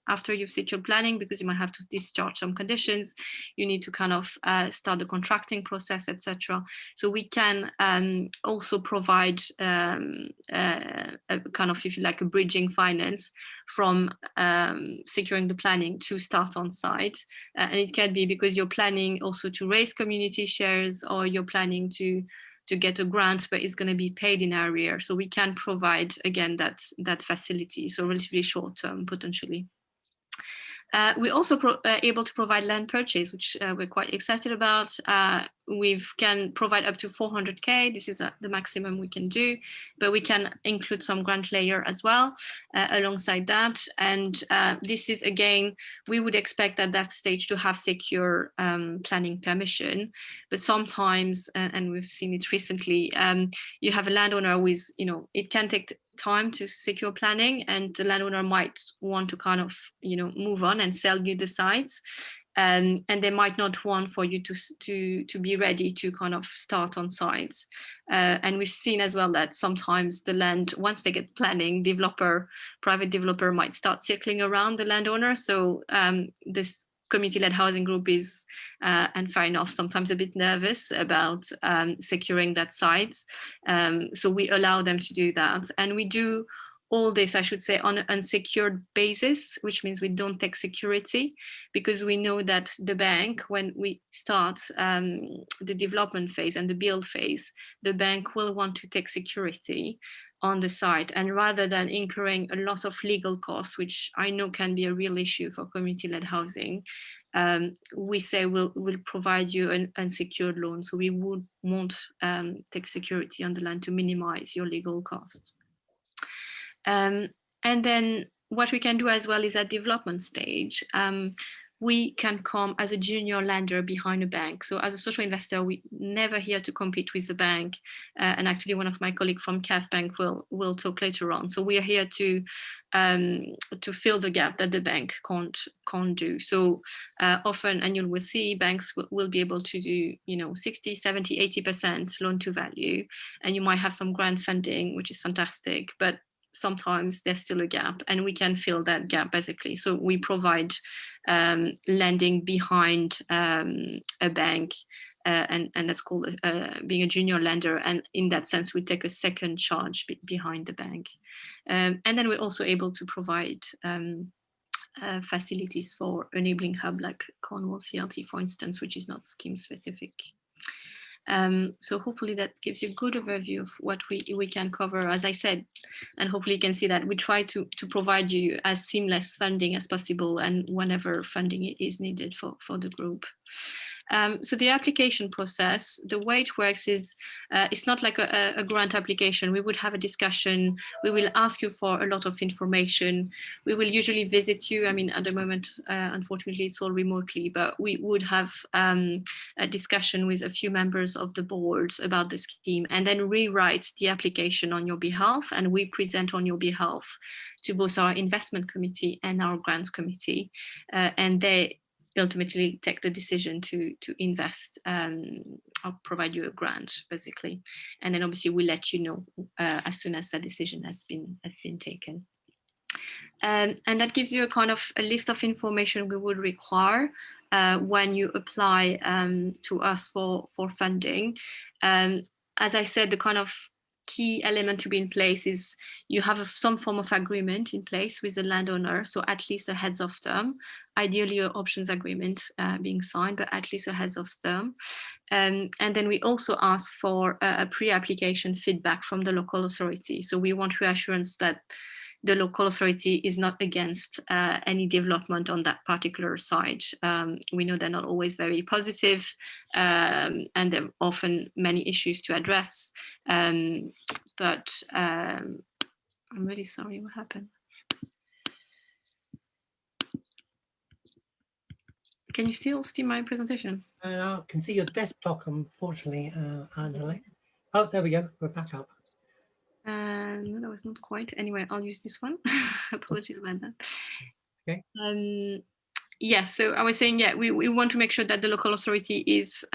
after you've secured planning, because you might have to discharge some conditions, you need to kind of start the contracting process, etc. So we can also provide a kind of, if you like, a bridging finance from securing the planning to start on site. And it can be because you're planning also to raise community shares, or you're planning to get a grant, but it's going to be paid in arrear. So we can provide, again, that facility, so relatively short term potentially. We're also able to provide land purchase, which we're quite excited about. We can provide up to 400K. This is the maximum we can do, but we can include some grant layer as well alongside that. And this is, again, we would expect at that stage to have secure planning permission. But sometimes, and we've seen it recently, you have a landowner with, it can take time to secure planning, and the landowner might want to kind of, move on and sell you the sites. And they might not want for you to be ready to kind of start on sites. And we've seen as well that sometimes the land, once they get planning, private developer might start circling around the landowner. So this community-led housing group is, and fair enough, sometimes a bit nervous about securing that site. So we allow them to do that. And we do all this, I should say, on an unsecured basis, which means we don't take security, because we know that the bank, when we start the development phase and the build phase, the bank will want to take security on the site. And rather than incurring a lot of legal costs, which I know can be a real issue for community-led housing, we say we'll provide you an unsecured loan. So we won't take security on the land to minimize your legal costs. And then what we can do as well is at development stage, we can come as a junior lender behind a bank. So as a social investor, we never here to compete with the bank. And actually one of my colleagues from CAF Bank will talk later on. So we are here to fill the gap that the bank can't do. So often, and you will see, banks will be able to do 60, 70, 80% loan to value. And you might have some grant funding, which is fantastic, but sometimes there's still a gap, and we can fill that gap basically. So we provide lending behind a bank, and that's called being a junior lender. And in that sense, we take a second charge behind the bank. And then we're also able to provide facilities for enabling hub like Cornwall CLT, for instance, which is not scheme specific. So hopefully that gives you a good overview of what we can cover, as I said, and hopefully you can see that we try to provide you as seamless funding as possible, and whenever funding is needed for the group. So the application process, the way it works is, it's not like a grant application. We would have a discussion. We will ask you for a lot of information. We will usually visit you. I mean, at the moment, unfortunately, it's all remotely, but we would have a discussion with a few members of the board about the scheme, and then rewrite the application on your behalf. And we present on your behalf to both our investment committee and our grants committee. And they ultimately take the decision to invest or provide you a grant, basically. And then obviously we'll let you know as soon as that decision has been taken. And that gives you a kind of a list of information we would require when you apply to us for funding. As I said, the kind of key element to be in place is you have some form of agreement in place with the landowner, so at least a heads of term, ideally an options agreement being signed, but at least a heads of term. And then we also ask for a pre-application feedback from the local authority. So we want reassurance that the local authority is not against any development on that particular site. We know they're not always very positive, and there are often many issues to address. But I'm really sorry, what happened? Can you still see my presentation? I can see your desktop, unfortunately, Angela. Oh, there we go. We're back up. No, that was not quite. Anyway, I'll use this one. Apologies about that. Okay. Yes, so I was saying, yeah, we want to make sure that the local authority is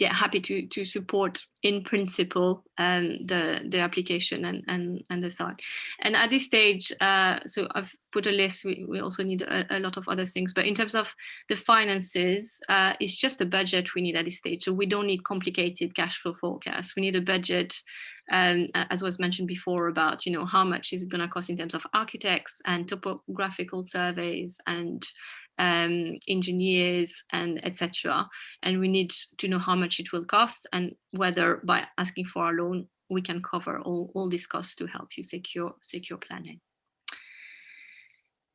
happy to support in principle the application and the site. And at this stage, so I've put a list. We also need a lot of other things, but in terms of the finances, it's just a budget we need at this stage. So we don't need complicated cash flow forecasts. We need a budget, as was mentioned before, about how much is it going to cost in terms of architects and topographical surveys and engineers and etc. And we need to know how much it will cost and whether by asking for a loan we can cover all these costs to help you secure planning.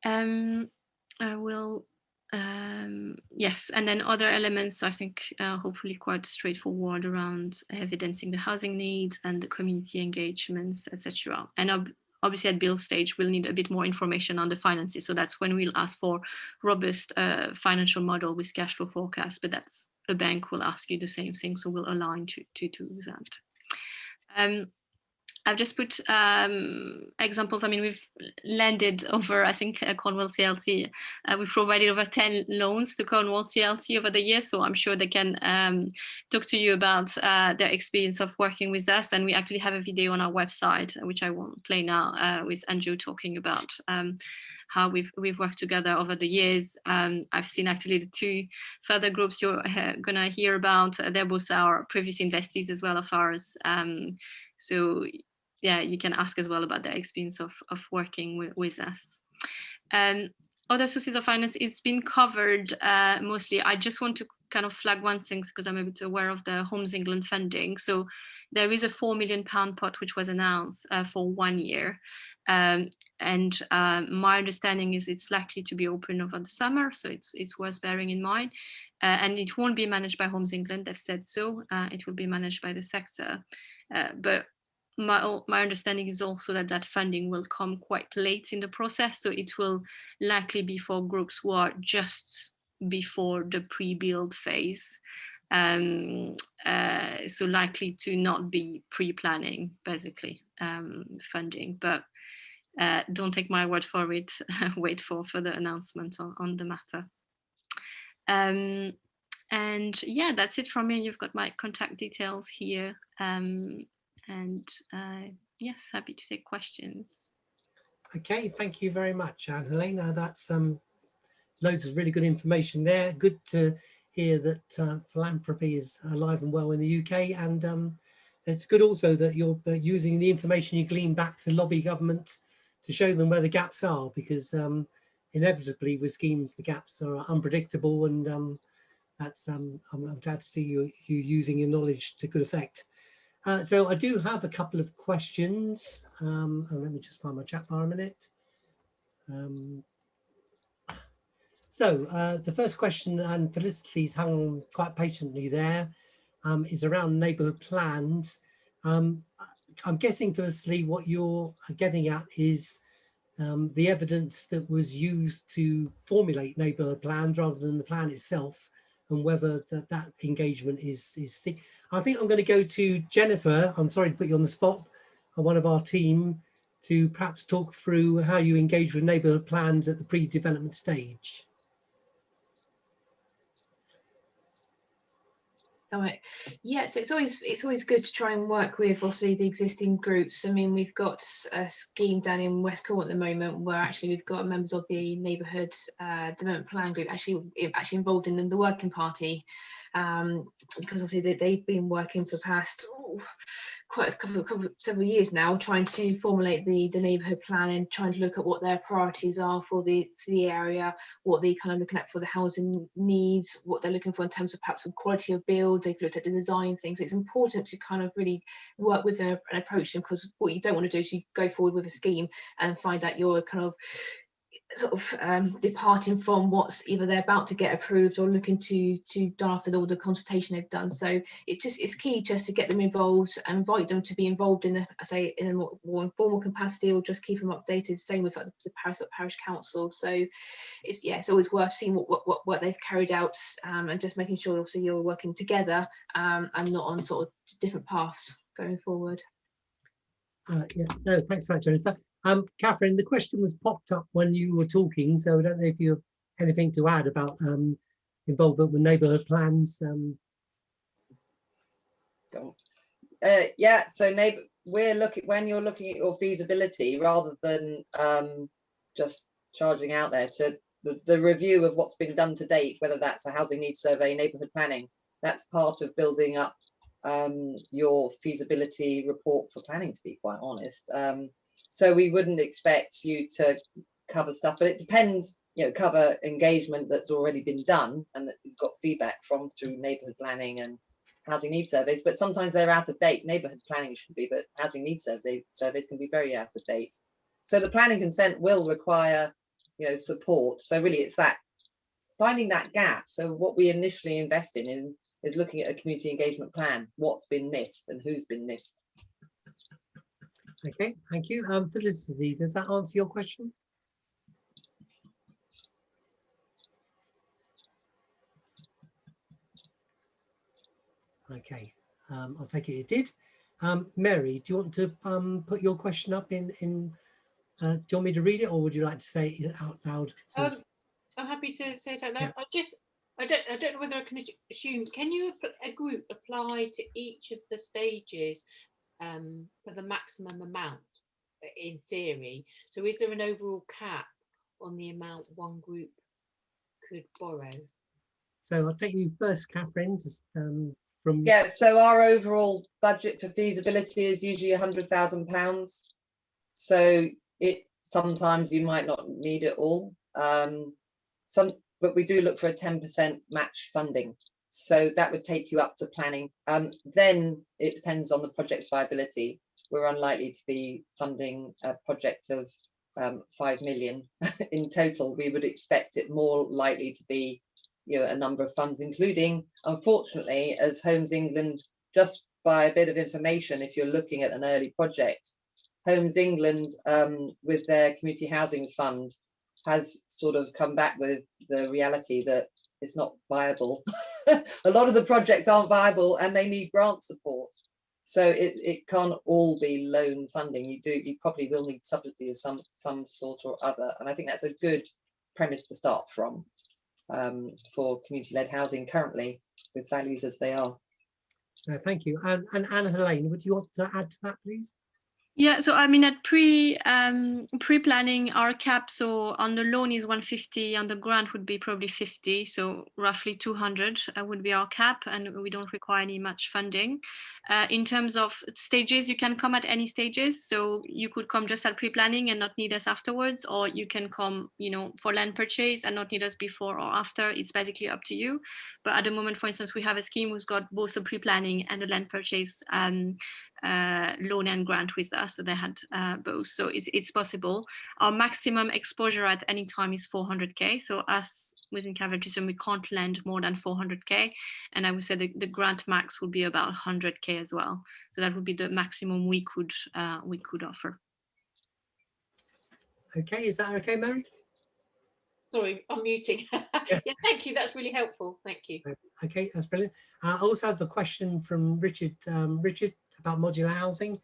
I will yes, and then other elements I think hopefully quite straightforward around evidencing the housing needs and the community engagements, etc. And obviously at build stage, we'll need a bit more information on the finances. So that's when we'll ask for robust financial model with cash flow forecast, but that's a bank will ask you the same thing. So we'll align to do that. I've just put examples. I mean, we've lended over, I think, Cornwall CLT. We've provided over 10 loans to Cornwall CLT over the years, so I'm sure they can talk to you about their experience of working with us. And we actually have a video on our website, which I won't play now, with Andrew talking about how we've worked together over the years. I've seen actually the two further groups you're gonna hear about. They're both our previous investees as well of ours. So yeah, you can ask as well about their experience of working with us. Other sources of finance, it's been covered mostly. I just want to kind of flag one thing because I'm a bit aware of the Homes England funding. So there is a £4 million pot which was announced for 1 year. And my understanding is it's likely to be open over the summer, so it's worth bearing in mind. And it won't be managed by Homes England, they've said so. It will be managed by the sector. But my understanding is also that funding will come quite late in the process, so it will likely be for groups who are just before the pre-build phase, so likely to not be pre-planning basically funding, but don't take my word for it. Wait for further announcements on the matter. And yeah, that's it from me. You've got my contact details here. And yes, happy to take questions. Okay, thank you very much, Helena. That's loads of really good information there. Good to hear that philanthropy is alive and well in the UK, and it's good also that you're using the information you glean back to lobby government to show them where the gaps are, because inevitably with schemes the gaps are unpredictable, and that's I'm glad to see you using your knowledge to good effect. So I do have a couple of questions. And let me just find my chat bar a minute. So the first question, and Felicity's hung on quite patiently there, is around neighbourhood plans. I'm guessing, Felicity, what you're getting at is the evidence that was used to formulate neighbourhood plans rather than the plan itself, and whether that engagement is. I think I'm going to go to Jennifer. I'm sorry to put you on the spot, one of our team, to perhaps talk through how you engage with neighbourhood plans at the pre-development stage. Yeah, so it's always good to try and work with obviously the existing groups. I mean, we've got a scheme down in West Cornwall at the moment where actually we've got members of the neighbourhood development plan group actually involved in the working party, because obviously they've been working for the past several years now, trying to formulate the neighbourhood plan and trying to look at what their priorities are for the area, what they're kind of looking at for the housing needs, what they're looking for in terms of perhaps quality of build. They've looked at the design things. It's important to kind of really work with them and approach them, because what you don't want to do is you go forward with a scheme and find that you're kind of sort of departing from what's either they're about to get approved or looking to done after all the consultation they've done. So it's key just to get them involved and invite them to be involved in in a more informal capacity, or just keep them updated. Same with like the parish council. So it's always worth seeing what they've carried out, and just making sure obviously you're working together and not on sort of different paths going forward. Yeah, no, thanks for that, Jennifer. Catherine, the question was popped up when you were talking, so I don't know if you're anything to add about involvement with neighbourhood plans? Yeah, so we're looking, when you're looking at your feasibility, rather than just charging out there, to the review of what's been done to date, whether that's a housing needs survey, neighbourhood planning, that's part of building up your feasibility report for planning, to be quite honest. So we wouldn't expect you to cover stuff, but it depends, you know, cover engagement that's already been done and that you've got feedback from through neighbourhood planning and housing needs surveys, but sometimes they're out of date. Neighbourhood planning should be, but housing needs surveys can be very out of date. So the planning consent will require, you know, support. So really it's that, finding that gap. So what we initially invest in is looking at a community engagement plan, what's been missed and who's been missed. Okay, thank you. Felicity, does that answer your question? Okay, I'll take it it did. Mary, do you want to put your question up in do you want me to read it, or would you like to say it out loud? I'm happy to say it out loud. Yeah. I don't know whether I can assume, can you, a group, apply to each of the stages for the maximum amount in theory? So is there an overall cap on the amount one group could borrow? So I'll take you first, Catherine, just from... Yeah, so our overall budget for feasibility is usually £100,000. So sometimes you might not need it all. But we do look for a 10% match funding. So that would take you up to planning. Then it depends on the project's viability. We're unlikely to be funding a project of 5 million in total. We would expect it more likely to be, you know, a number of funds, including, unfortunately, as Homes England, just by a bit of information, if you're looking at an early project, Homes England with their community housing fund has sort of come back with the reality that it's not viable. A lot of the projects aren't viable and they need grant support. So it can't all be loan funding. You probably will need subsidy of some sort or other. And I think that's a good premise to start from for community-led housing currently, with values as they are. Thank you. And Anne-Helene, would you want to add to that, please? Yeah, so I mean, at pre-planning, our cap, so on the loan is 150, on the grant would be probably 50, so roughly 200 would be our cap, and we don't require any much funding. In terms of stages, you can come at any stages, so you could come just at pre-planning and not need us afterwards, or you can come, you know, for land purchase and not need us before or after. It's basically up to you. But at the moment, for instance, we have a scheme who's got both a pre-planning and a land purchase loan and grant with us, so they had both, so it's possible. Our maximum exposure at any time is 400k, so us within Cavendish, we can't lend more than 400k, and I would say the grant max would be about 100k as well, so that would be the maximum we could offer. Okay, is that okay, Mary? Sorry, I'm muting. Yeah, thank you, that's really helpful, thank you. Okay, that's brilliant. I also have a question from Richard. Richard, about modular housing. Do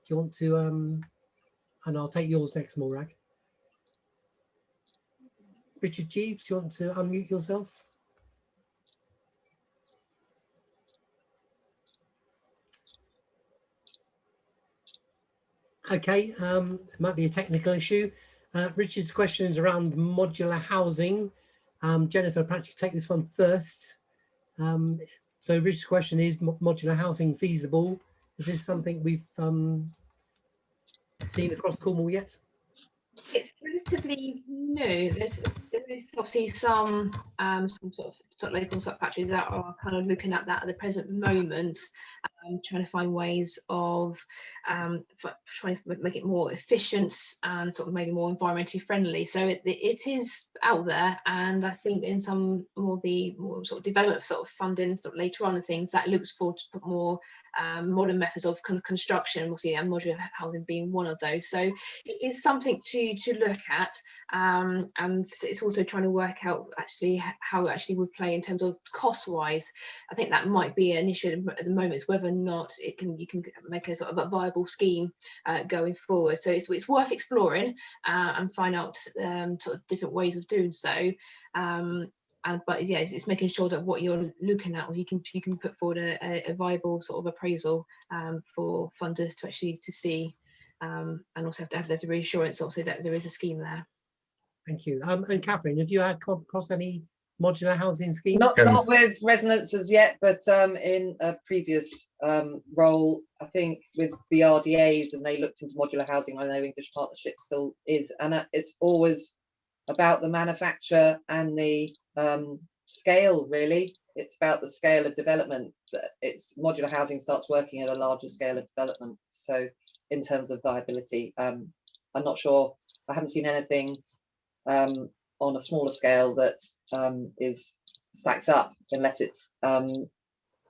you want to, and I'll take yours next, Morag. Richard Jeeves, do you want to unmute yourself? Okay, it might be a technical issue. Richard's question is around modular housing. Jennifer, perhaps you take this one first. So Richard's question is, modular housing feasible? Is this something we've seen across Cornwall yet? It's relatively new. There's obviously some sort of local sort of factories that are kind of looking at that at the present moment, trying to find ways of trying to make it more efficient and sort of maybe more environmentally friendly. So it is out there, and I think in some more sort of development sort of funding sort of later on and things that looks forward to put more modern methods of construction, obviously, and modular housing being one of those. So it is something to look at, and it's also trying to work out actually how it actually would play in terms of cost wise. I think that might be an issue at the moment, is whether or not you can make a sort of a viable scheme going forward. So it's worth exploring and find out sort of different ways of doing so. But yeah, it's making sure that what you're looking at, or you can put forward a viable sort of appraisal for funders to actually see, and also have the reassurance obviously that there is a scheme there. Thank you. And Catherine, have you had come across any modular housing schemes? Not with resonance as yet, but in a previous role, I think with the RDAs, and they looked into modular housing. I know English Partnership still is, and it's always about the manufacture and the scale, really. It's about the scale of development. It's modular housing starts working at a larger scale of development. So in terms of viability, I'm not sure. I haven't seen anything on a smaller scale that stacks up, unless it's a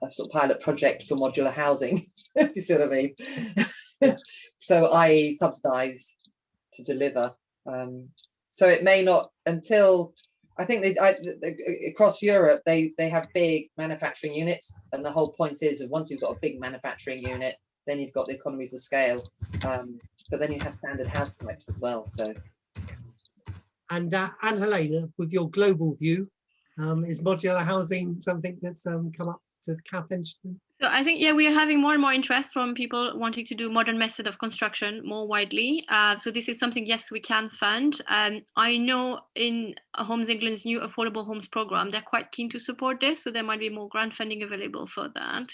sort of pilot project for modular housing. You see what I mean? So i.e. subsidised to deliver. So it may not, until I think across Europe they have big manufacturing units, and the whole point is that once you've got a big manufacturing unit, then you've got the economies of scale, but then you have standard house types as well. So, and Helena, with your global view, is modular housing something that's come up to Cavendish? So I think, yeah, we are having more and more interest from people wanting to do modern method of construction more widely. So this is something, yes, we can fund. I know in Homes England's new affordable homes program, they're quite keen to support this. So there might be more grant funding available for that.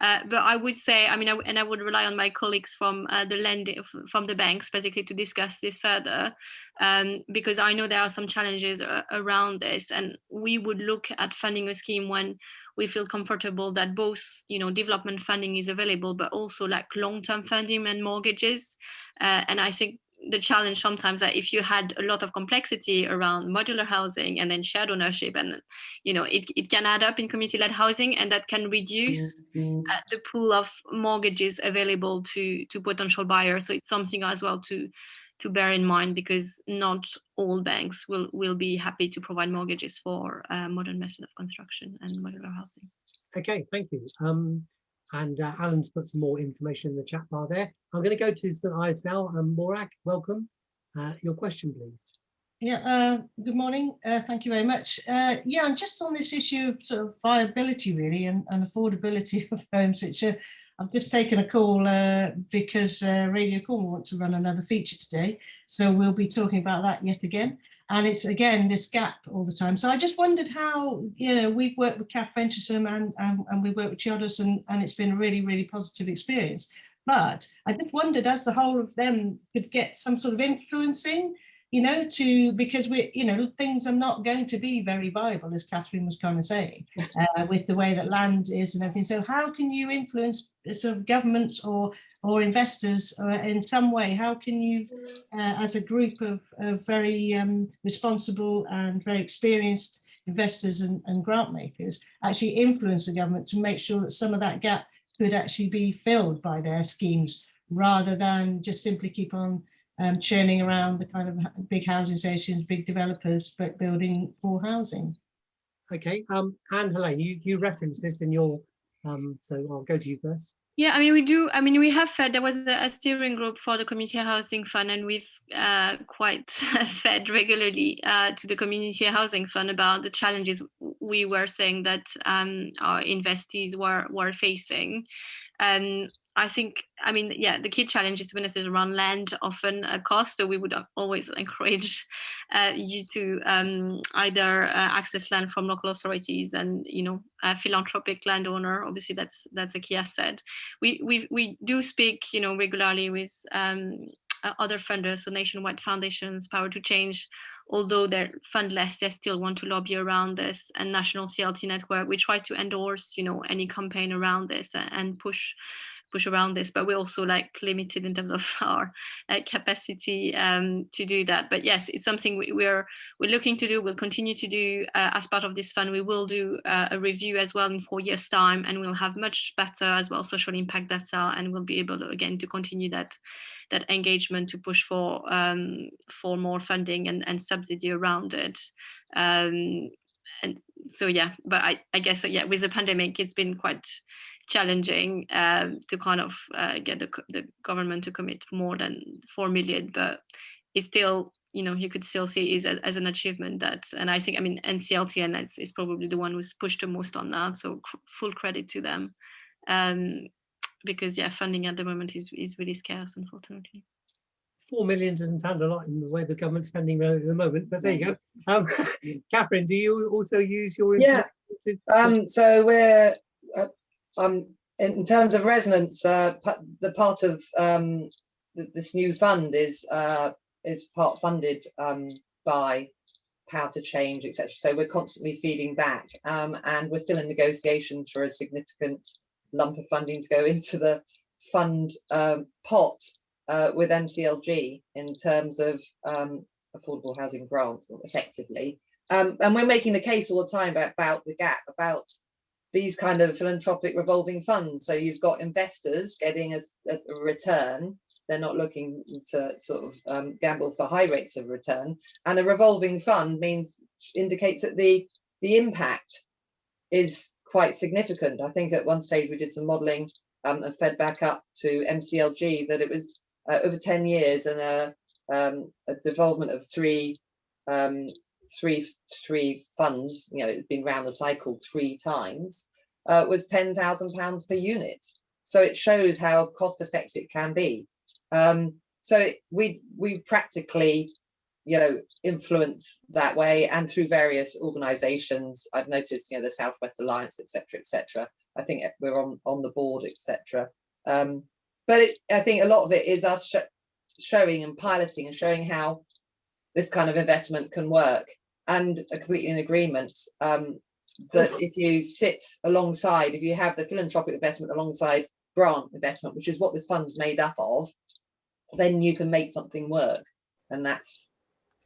But I would say, I mean, I would rely on my colleagues from the banks, basically, to discuss this further, because I know there are some challenges around this, and we would look at funding a scheme when we feel comfortable that both, development funding is available, but also like long-term funding and mortgages. And I think the challenge sometimes that if you had a lot of complexity around modular housing and then shared ownership, and it can add up in community-led housing, and that can reduce the pool of mortgages available to potential buyers. So it's something as well to bear in mind, because not all banks will be happy to provide mortgages for modern method of construction and modular housing. Okay, thank you. And Alan's put some more information in the chat bar there. I'm going to go to St Ives now. Morag, welcome. Your question, please. Yeah, good morning. Thank you very much. Yeah, and just on this issue of sort of viability, really, and affordability of homes, which I've just taken a call because Radio Cornwall want to run another feature today. So we'll be talking about that yet again. And it's, again, this gap all the time. So I just wondered how, we've worked with Cath Venturesome and we worked with Chiodos, and it's been a really, really positive experience. But I just wondered, as the whole of them could get some sort of influencing, because things are not going to be very viable, as Catherine was kind of saying, with the way that land is and everything. So how can you influence sort of governments or investors in some way? How can you, as a group of very responsible and very experienced investors and grant makers, actually influence the government to make sure that some of that gap could actually be filled by their schemes, rather than just simply keep on churning around the kind of big housing associations, big developers, but building poor housing? Okay, and Helene, you referenced this in your, so I'll go to you first. Yeah, I mean, we do. I mean, we have fed, there was a steering group for the Community Housing Fund, and we've quite fed regularly to the Community Housing Fund about the challenges we were saying that our investees were facing. I think, I mean, yeah, the key challenge is, to be honest, is around land, often a cost. So we would always encourage you to either access land from local authorities and, a philanthropic landowner. Obviously, that's a key asset. We do speak, regularly with other funders, so nationwide foundations, Power to Change, although they're fundless, they still want to lobby around this. And National CLT Network, we try to endorse, you know, any campaign around this and push around this, but we're also like limited in terms of our capacity to do that. But yes, it's something we're looking to do. We'll continue to do as part of this fund. We will do a review as well in 4 years' time, and we'll have much better as well social impact data, and we'll be able to again to continue that engagement to push for more funding and subsidy around it. And so yeah, but I guess yeah, with the pandemic, it's been quite challenging to kind of get the government to commit more than 4 million, but it's still, you know, you could still see it as an achievement. That, and I think, I mean, NCLTN is probably the one who's pushed the most on that, so full credit to them, because yeah, funding at the moment is really scarce, unfortunately. 4 million doesn't sound a lot in the way the government's spending at the moment, but there you go. Catherine, do you also use your so we're in terms of resonance, the part of this new fund is part funded by Power to Change, etc. So we're constantly feeding back, and we're still in negotiations for a significant lump of funding to go into the fund pot with MCLG in terms of affordable housing grants, effectively. And we're making the case all the time about the gap, about these kind of philanthropic revolving funds. So you've got investors getting a return. They're not looking to sort of gamble for high rates of return. And a revolving fund indicates that the impact is quite significant. I think at one stage we did some modelling and fed back up to MCLG that it was over 10 years and a devolvement of three funds, you know, it's been round the cycle 3 times, was £10,000 per unit. So it shows how cost effective it can be. So we practically, you know, influence that way, and through various organisations. I've noticed, you know, the Southwest Alliance, etc. I think we're on the board, etc. But I think a lot of it is us showing and piloting and showing how this kind of investment can work, and completely in agreement that if you sit alongside, if you have the philanthropic investment alongside grant investment, which is what this fund's made up of, then you can make something work. And that's,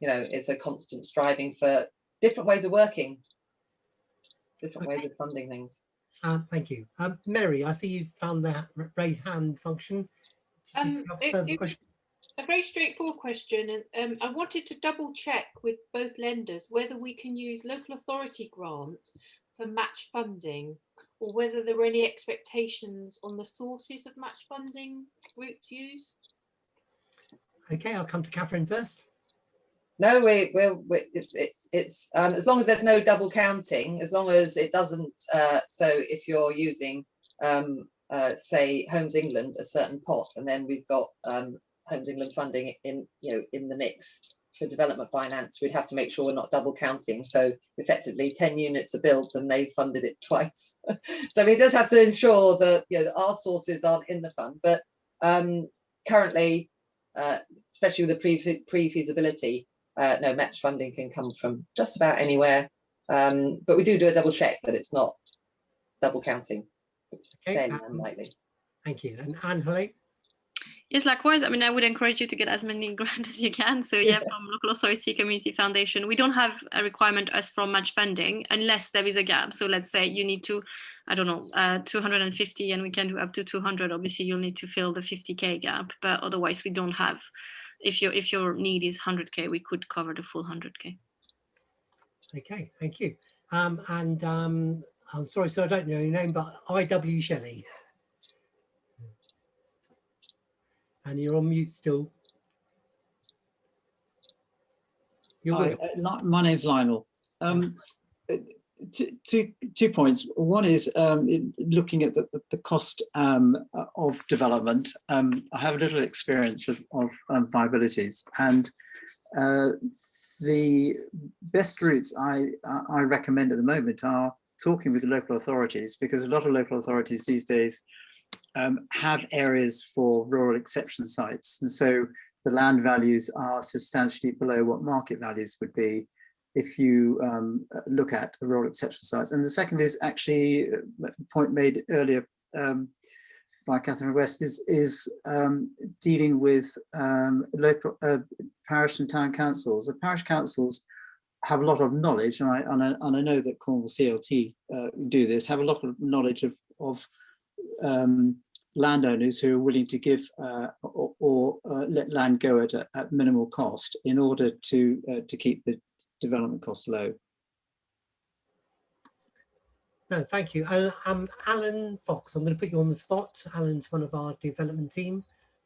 you know, it's a constant striving for different ways of working, different ways of funding things. Thank you. Mary, I see you've found the raise hand function. A very straightforward question, and I wanted to double check with both lenders whether we can use local authority grant for match funding, or whether there were any expectations on the sources of match funding groups used. Okay, I'll come to Catherine first. No, it's as long as there's no double counting, as long as it doesn't. So if you're using, say, Homes England, a certain pot, and then we've got Homes England funding in the mix for development finance, we'd have to make sure we're not double counting. So effectively 10 units are built and they funded it twice. So it does have to ensure that, you know, our sources aren't in the fund. But currently, especially with the pre-feasibility, no, match funding can come from just about anywhere. But we do a double check that it's not double counting. It's fairly unlikely. Thank you. And Anne-Helene? Yes, likewise. I mean, I would encourage you to get as many grants as you can. So yeah, from local authority, community foundation, we don't have a requirement as from match funding unless there is a gap. So let's say you need to, I don't know, 250, and we can do up to 200. Obviously, you'll need to fill the 50K gap, but otherwise we don't have. If your need is 100K, we could cover the full 100K. Okay, thank you. I'm sorry, so I don't know your name, but I.W. Shelley. And you're on mute still. Hi, my name's Lionel. Two points. One is looking at the cost of development. I have a little experience of viabilities, and the best routes I recommend at the moment are talking with the local authorities, because a lot of local authorities these days have areas for rural exception sites, and so the land values are substantially below what market values would be if you look at rural exception sites. And the second is actually a point made earlier by Catherine West, is dealing with local parish and town councils. The parish councils have a lot of knowledge, and I know that Cornwall CLT do this, have a lot of knowledge of landowners who are willing to give or let land go at minimal cost in order to keep the development costs low. No, thank you. Alan Fox, I'm going to put you on the spot. Alan's one of our development team,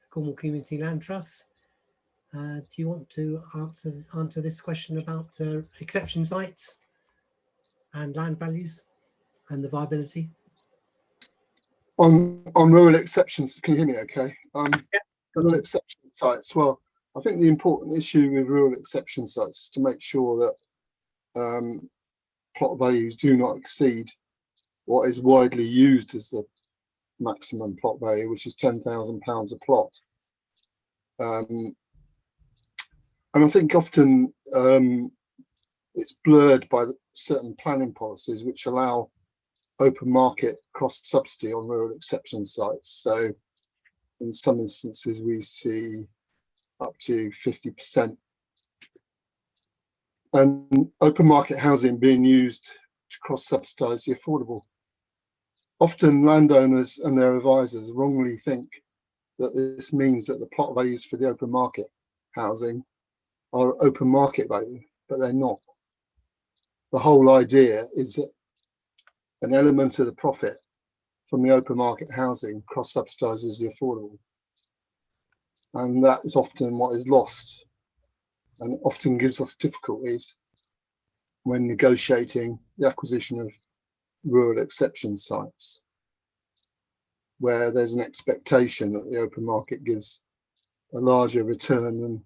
Cornwall Community Land Trust. Do you want to answer this question about exception sites and land values and the viability? On rural exceptions, can you hear me okay? Yeah, rural exception sites, well, I think the important issue with rural exception sites is to make sure that plot values do not exceed what is widely used as the maximum plot value, which is £10,000 a plot. And I think often it's blurred by certain planning policies which allow open market cost subsidy on rural exception sites. So in some instances we see up to 50%. And open market housing being used to cross subsidise the affordable. Often landowners and their advisors wrongly think that this means that the plot values for the open market housing are open market value, but they're not. The whole idea is that an element of the profit from the open market housing cross subsidises the affordable. And that is often what is lost, and it often gives us difficulties when negotiating the acquisition of rural exception sites, where there's an expectation that the open market gives a larger return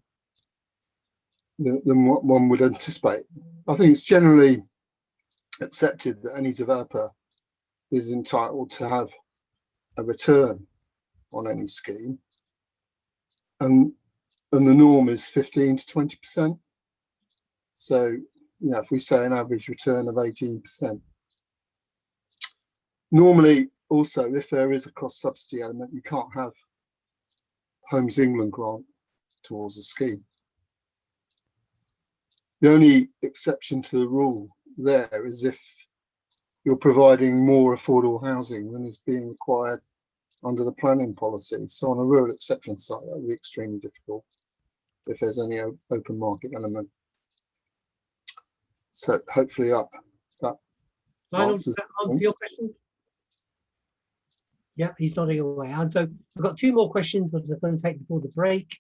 than what one would anticipate. I think it's generally accepted that any developer is entitled to have a return on any scheme, and the norm is 15 to 20%. So, if we say an average return of 18%. Normally, also, if there is a cross subsidy element, you can't have Homes England grant towards the scheme. The only exception to the rule there is if you're providing more affordable housing than is being required under the planning policy. So on a rural exception site, that would be extremely difficult if there's any open market element. So hopefully that answers your question. Yeah, he's nodding away. And so I've got two more questions that I'm going to take before the break.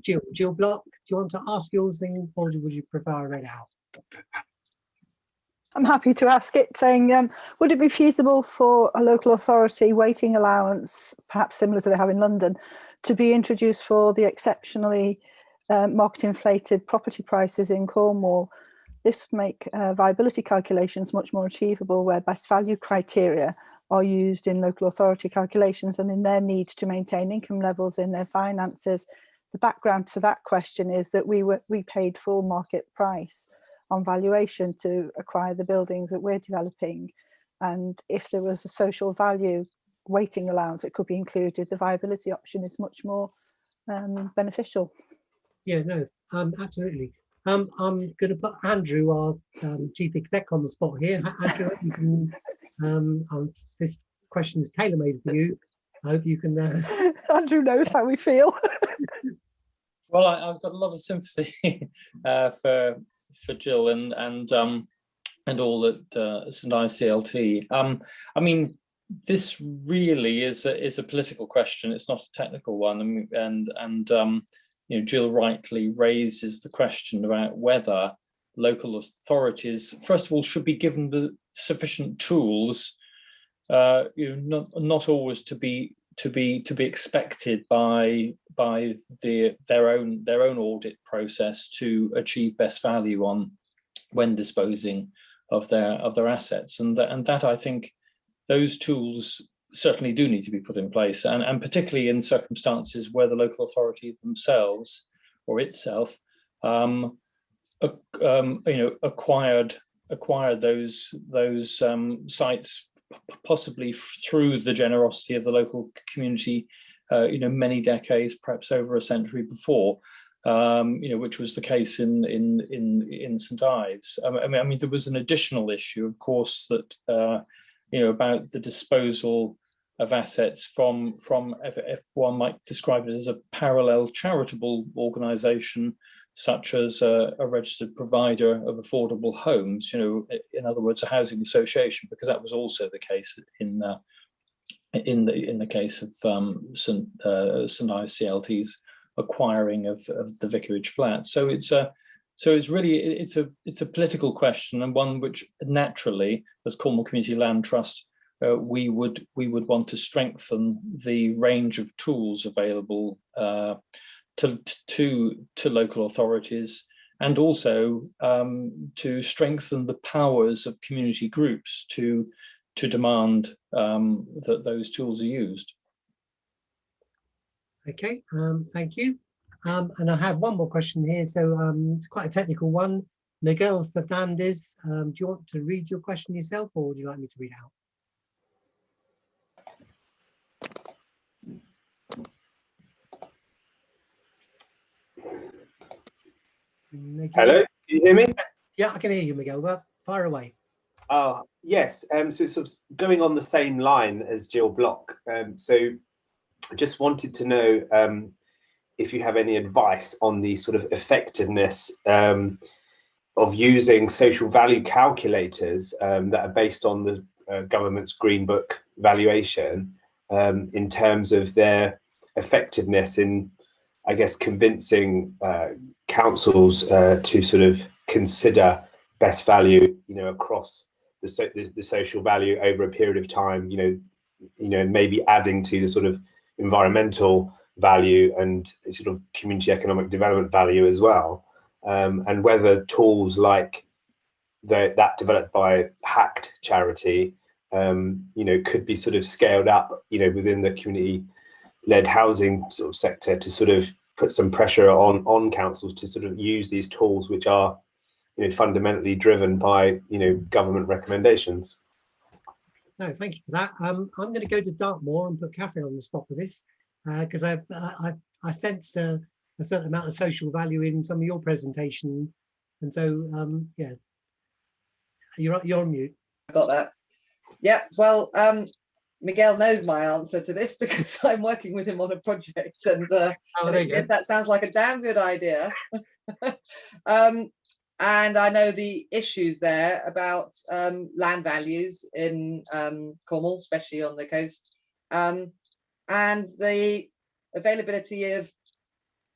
Jill Block, do you want to ask yours thing, or would you prefer I read out? I'm happy to ask it, saying, would it be feasible for a local authority waiting allowance, perhaps similar to they have in London, to be introduced for the exceptionally market inflated property prices in Cornwall? This would make viability calculations much more achievable, where best value criteria are used in local authority calculations and in their need to maintain income levels in their finances. The background to that question is that we paid full market price on valuation to acquire the buildings that we're developing, and if there was a social value weighting allowance, it could be included. The viability option is much more beneficial. Yeah, no, absolutely. I'm going to put Andrew, our chief exec, on the spot here. Andrew, you can, this question is tailor-made for you. I hope you can. Andrew knows how we feel. Well, I've got a lot of sympathy for Jill and all at St Ives CLT. I mean, this really is a political question. It's not a technical one, and Jill rightly raises the question about whether local authorities, first of all, should be given the sufficient tools, not always to be expected by their own audit process to achieve best value when disposing of their assets, and that I think those tools certainly do need to be put in place, and particularly in circumstances where the local authority themselves or itself acquired those sites possibly through the generosity of the local community, many decades, perhaps over a century before, which was the case in St Ives. I mean, there was an additional issue, of course, that about the disposal of assets from if one might describe it as a parallel charitable organisation, such as a registered provider of affordable homes, in other words, a housing association, because that was also the case in the case of St Ives CLT's acquiring of the vicarage flat. So it's really a political question, and one which naturally, as Cornwall Community Land Trust, we would want to strengthen the range of tools available to local authorities, and also to strengthen the powers of community groups to demand that those tools are used. Okay, thank you. And I have one more question here, so it's quite a technical one. Miguel Fernandez, do you want to read your question yourself, or would you like me to read it out? Miguel? Hello, can you hear me? Yeah, I can hear you, Miguel. Well, fire away. Oh, yes. So it's sort of going on the same line as Jill Block. So I just wanted to know if you have any advice on the sort of effectiveness of using social value calculators that are based on the government's Green Book valuation in terms of their effectiveness in, I guess, convincing councils to sort of consider best value, across the social value over a period of time, maybe adding to the sort of environmental value and sort of community economic development value as well, and whether tools like that developed by Hacked charity, could be sort of scaled up, within the community-led housing sort of sector to sort of put some pressure on councils to sort of use these tools, which are, fundamentally driven by, government recommendations. No, thank you for that. I'm going to go to Dartmoor and put Catherine on the spot for this, because I sensed a certain amount of social value in some of your presentation, and so yeah, you're on mute. Got that. Yeah. Well, Miguel knows my answer to this because I'm working with him on a project, and that sounds like a damn good idea. And I know the issues there about land values in Cornwall, especially on the coast, and the availability of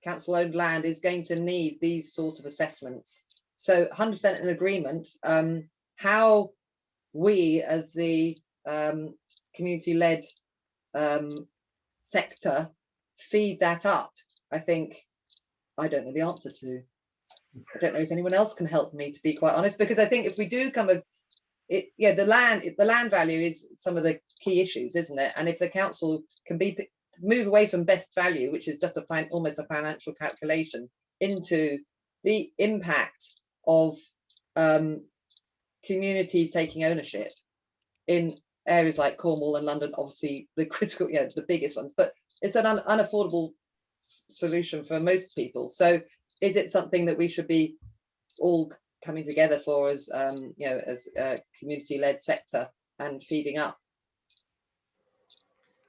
council-owned land is going to need these sort of assessments. So 100% in agreement. How we as the community-led sector feed that up, I think I don't know the answer to. I don't know if anyone else can help me, to be quite honest, because I think if we do the land value is some of the key issues, isn't it? And if the council can move away from best value, which is just almost a financial calculation, into the impact of communities taking ownership in areas like Cornwall and London, obviously the critical, the biggest ones, but it's an unaffordable solution for most people. So is it something that we should be all coming together for as as a community-led sector and feeding up?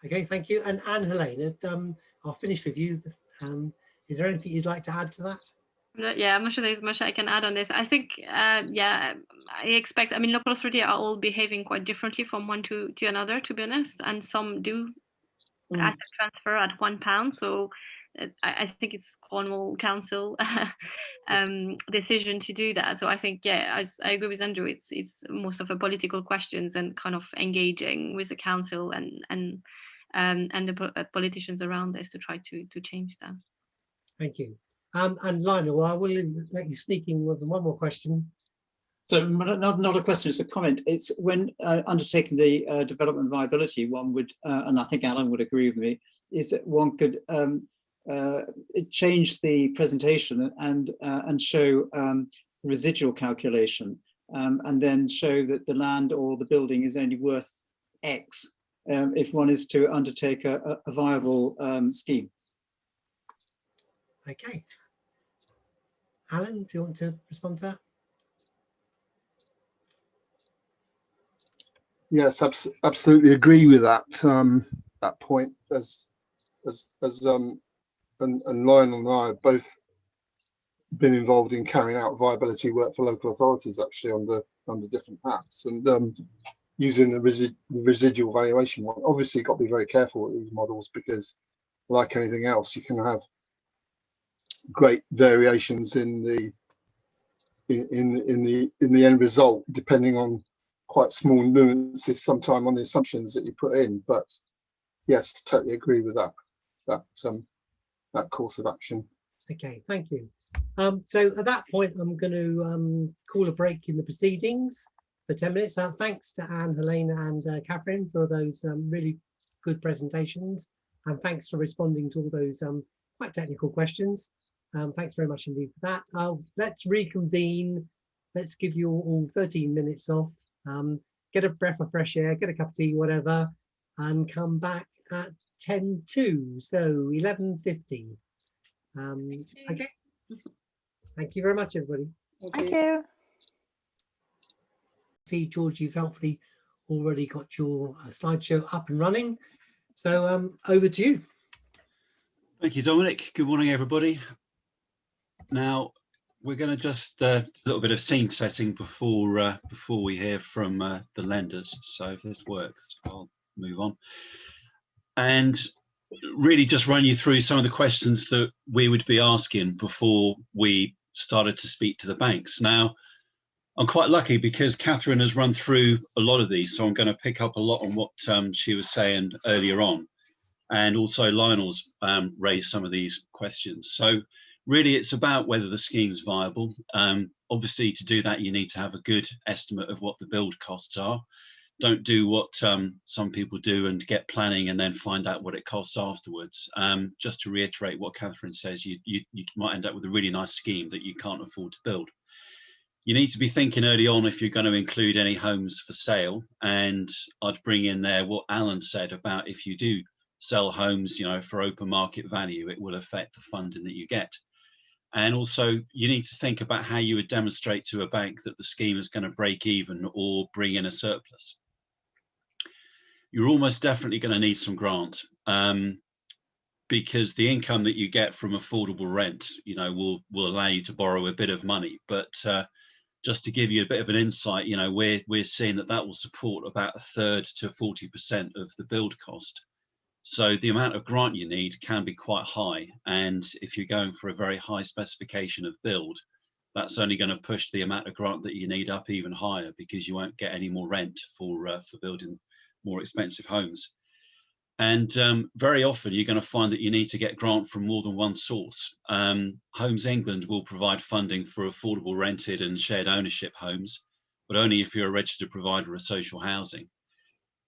Okay, thank you. And Anne-Helene, I'll finish with you. Is there anything you'd like to add to that? Yeah, I'm not sure there's much I can add on this. I think, I expect, local authority are all behaving quite differently from one to another, to be honest, and some do asset transfer at £1. So I think it's Cornwall Council decision to do that. So I think, I agree with Andrew. It's most of a political questions and kind of engaging with the council and the politicians around this to try to change that. Thank you. And Lionel, I will let you sneak in with one more question. So not a question, it's a comment. It's when undertaking the development viability, one would, and I think Alan would agree with me, is that one could change the presentation and show residual calculation, and then show that the land or the building is only worth X if one is to undertake a viable scheme. Okay. Alan, do you want to respond to that? Yes, absolutely agree with that that point. As and Lionel and I have both been involved in carrying out viability work for local authorities, actually under different hats, and using the residual valuation one. Obviously, got to be very careful with these models because, like anything else, you can have great variations in the end result, depending on quite small nuances sometimes on the assumptions that you put in. But yes, totally agree with that course of action. Okay, thank you. So at that point, I'm going to call a break in the proceedings for 10 minutes. Thanks to Anne, Helena and Catherine for those really good presentations, and thanks for responding to all those quite technical questions. Thanks very much indeed for that. Let's reconvene. Let's give you all 13 minutes off. Get a breath of fresh air, get a cup of tea, whatever, and come back at 10:02, so 11:50. Okay. Thank you very much, everybody. Thank you. See, George, you've helpfully already got your slideshow up and running. So over to you. Thank you, Dominic. Good morning, everybody. Now, we're going to just a little bit of scene setting before we hear from the lenders. So if this works, I'll move on. And really just run you through some of the questions that we would be asking before we started to speak to the banks. Now, I'm quite lucky because Catherine has run through a lot of these, so I'm going to pick up a lot on what she was saying earlier on. And also Lionel's raised some of these questions. So really it's about whether the scheme's viable. Obviously to do that, you need to have a good estimate of what the build costs are. Don't do what some people do and get planning and then find out what it costs afterwards. Just to reiterate what Catherine says, you might end up with a really nice scheme that you can't afford to build. You need to be thinking early on if you're going to include any homes for sale. And I'd bring in there what Alan said about if you do sell homes, for open market value, it will affect the funding that you get. And also you need to think about how you would demonstrate to a bank that the scheme is going to break even or bring in a surplus. You're almost definitely going to need some grant because the income that you get from affordable rent, will allow you to borrow a bit of money. But just to give you a bit of an insight, we're seeing that will support about 1/3 to 40% of the build cost. So the amount of grant you need can be quite high. And if you're going for a very high specification of build, that's only going to push the amount of grant that you need up even higher because you won't get any more rent for building more expensive homes. And very often you're going to find that you need to get grant from more than one source. Homes England will provide funding for affordable rented and shared ownership homes, but only if you're a registered provider of social housing.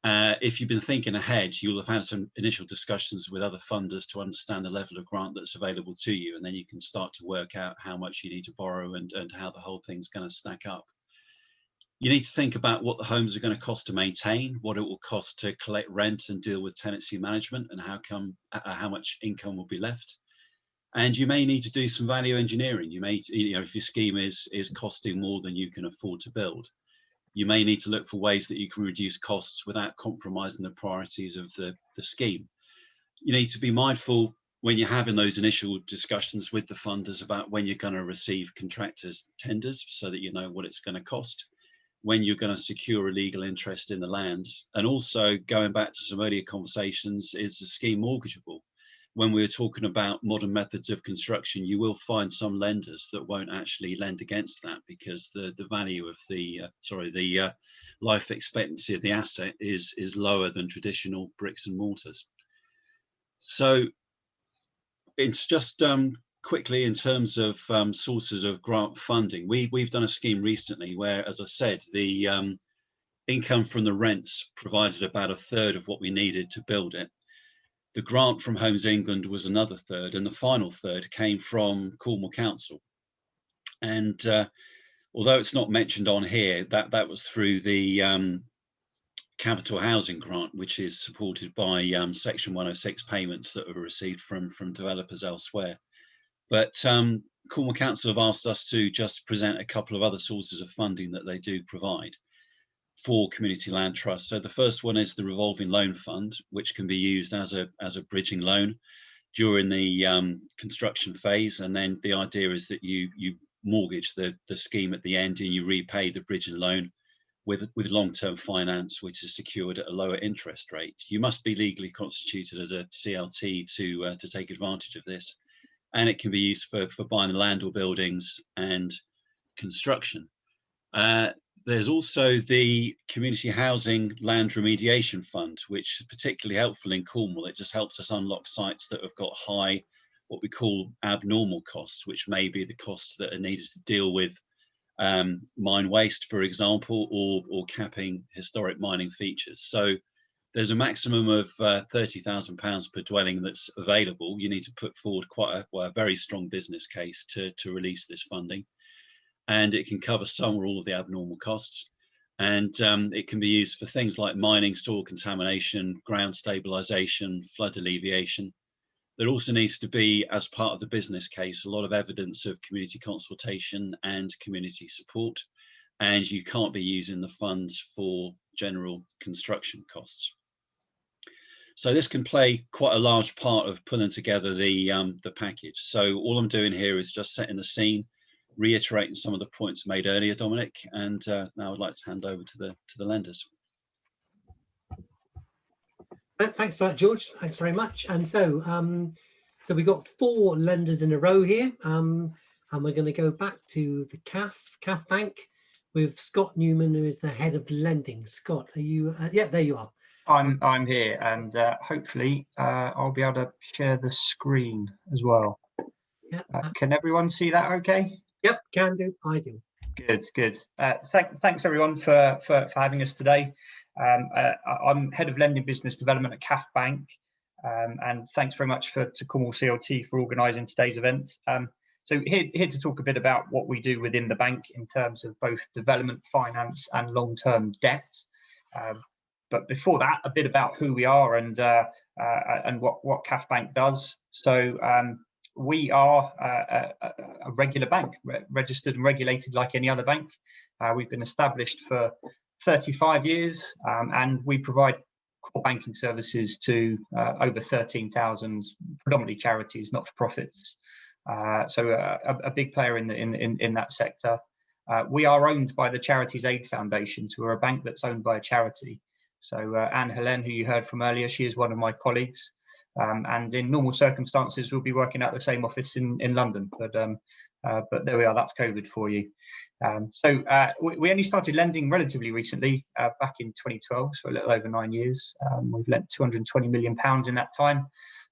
If you've been thinking ahead, you'll have had some initial discussions with other funders to understand the level of grant that's available to you, and then you can start to work out how much you need to borrow and how the whole thing's going to stack up. You need to think about what the homes are going to cost to maintain, what it will cost to collect rent and deal with tenancy management, and how much income will be left. And you may need to do some value engineering. You may, if your scheme is costing more than you can afford to build, you may need to look for ways that you can reduce costs without compromising the priorities of the scheme. You need to be mindful when you're having those initial discussions with the funders about when you're going to receive contractors' tenders so that you know what it's going to cost, when you're going to secure a legal interest in the land. And also going back to some earlier conversations, is the scheme mortgageable? When we're talking about modern methods of construction, you will find some lenders that won't actually lend against that because the value of the life expectancy of the asset is lower than traditional bricks and mortars. So it's just quickly, in terms of sources of grant funding, we've done a scheme recently where, as I said, the income from the rents provided about a third of what we needed to build it. The grant from Homes England was another third, and the final third came from Cornwall Council. And although it's not mentioned on here, that was through the capital housing grant, which is supported by Section 106 payments that were received from developers elsewhere. But Cornwall Council have asked us to just present a couple of other sources of funding that they do provide for community land trusts. So the first one is the revolving loan fund, which can be used as a bridging loan during the construction phase, and then the idea is that you mortgage the scheme at the end and you repay the bridging loan with long-term finance, which is secured at a lower interest rate. You must be legally constituted as a CLT to take advantage of this, and it can be used for buying land or buildings and construction. There's also the Community Housing Land Remediation Fund, which is particularly helpful in Cornwall. It just helps us unlock sites that have got high, what we call abnormal costs, which may be the costs that are needed to deal with mine waste, for example, or capping historic mining features. So there's a maximum of £30,000 per dwelling that's available. You need to put forward quite a very strong business case to release this funding. And it can cover some or all of the abnormal costs. And it can be used for things like mining, soil contamination, ground stabilisation, flood alleviation. There also needs to be, as part of the business case, a lot of evidence of community consultation and community support. And you can't be using the funds for general construction costs. So this can play quite a large part of pulling together the package. So all I'm doing here is just setting the scene, reiterating some of the points made earlier, Dominic, and now I'd like to hand over to the lenders. Thanks for that, George. Thanks very much. And so, so we've got 4 lenders in a row here, and we're going to go back to the CAF Bank with Scott Newman, who is the head of lending. Scott, are you? Yeah, there you are. I'm here, and hopefully I'll be able to share the screen as well. Yeah. Can everyone see that okay? Yep, can do. I do. Good. Thanks everyone for having us today. I'm head of lending business development at CAF Bank, and thanks very much to Cornwall CLT for organising today's event. So here to talk a bit about what we do within the bank in terms of both development finance and long-term debt. But before that, a bit about who we are and what CAF Bank does. So we are a regular bank, registered and regulated like any other bank. We've been established for 35 years, and we provide core banking services to over 13,000 predominantly charities, not-for-profits. So a big player in that sector. We are owned by the Charities Aid Foundation, so we're a bank that's owned by a charity. So Anne Helene, who you heard from earlier, she is one of my colleagues. And in normal circumstances, we'll be working out the same office in London. But there we are, that's COVID for you. So we only started lending relatively recently, back in 2012, so a little over 9 years. We've lent £220 million in that time.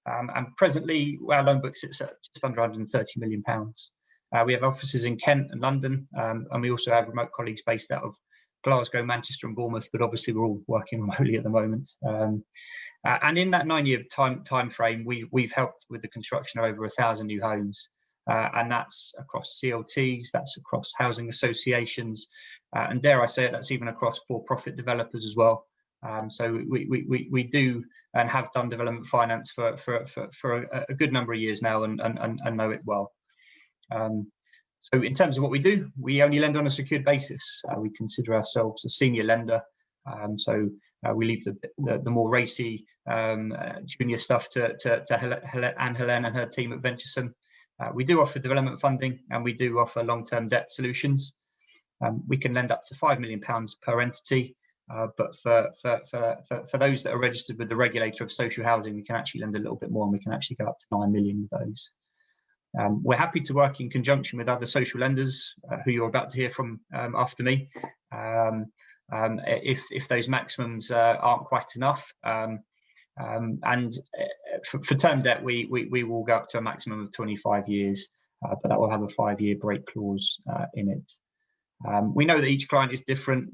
And presently, our loan book sits at just under £130 million. We have offices in Kent and London, and we also have remote colleagues based out of Glasgow, Manchester and Bournemouth, but obviously we're all working remotely at the moment. And in that 9-year time frame, we've helped with the construction of over 1,000 new homes, and that's across CLTs, that's across housing associations, and dare I say it, that's even across for-profit developers as well. So we do and have done development finance for a good number of years now, and know it well. So in terms of what we do, we only lend on a secured basis. We consider ourselves a senior lender. So we leave the more racy junior stuff to Anne Helene and her team at Venturesome. We do offer development funding, and we do offer long-term debt solutions. We can lend up to £5 million per entity, but for those that are registered with the regulator of social housing, we can actually lend a little bit more, and we can actually go up to 9 million with those. We're happy to work in conjunction with other social lenders who you're about to hear from after me. If those maximums aren't quite enough, And for term debt, we will go up to a maximum of 25 years, but that will have a 5-year break clause in it. We know that each client is different.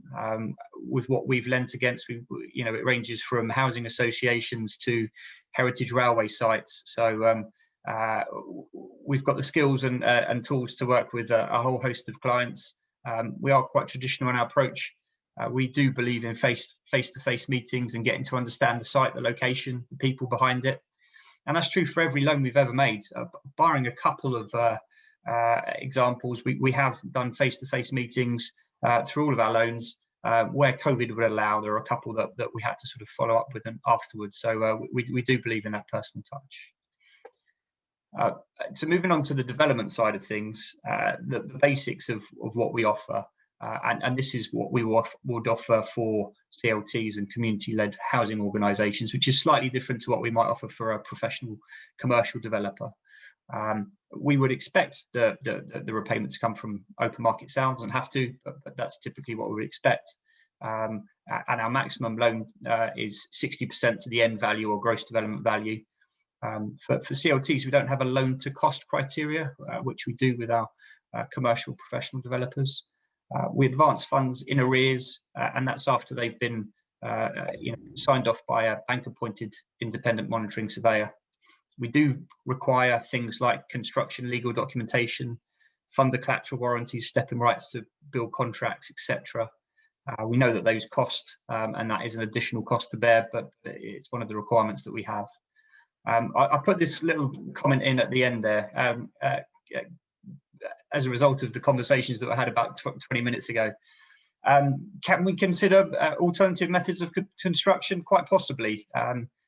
With what we've lent against, it ranges from housing associations to heritage railway sites. So we've got the skills and tools to work with a whole host of clients. We are quite traditional in our approach. We do believe in face-to-face meetings and getting to understand the site, the location, the people behind it. And that's true for every loan we've ever made. Barring a couple of examples, we have done face-to-face meetings through all of our loans. Where COVID would allow, there are a couple that we had to sort of follow up with them afterwards. So we do believe in that personal touch. So moving on to the development side of things, the basics of what we offer, and this is what we would offer for CLTs and community-led housing organisations, which is slightly different to what we might offer for a professional commercial developer. We would expect the repayment to come from open market sales, and have to, but that's typically what we would expect. And our maximum loan is 60% to the end value or gross development value. But for CLTs, we don't have a loan to cost criteria, which we do with our commercial professional developers. We advance funds in arrears, and that's after they've been signed off by a bank-appointed independent monitoring surveyor. We do require things like construction legal documentation, funder collateral warranties, stepping rights to build contracts, etc. We know that those cost, and that is an additional cost to bear, but it's one of the requirements that we have. I put this little comment in at the end there as a result of the conversations that I had about 20 minutes ago. Can we consider alternative methods of construction? Quite possibly.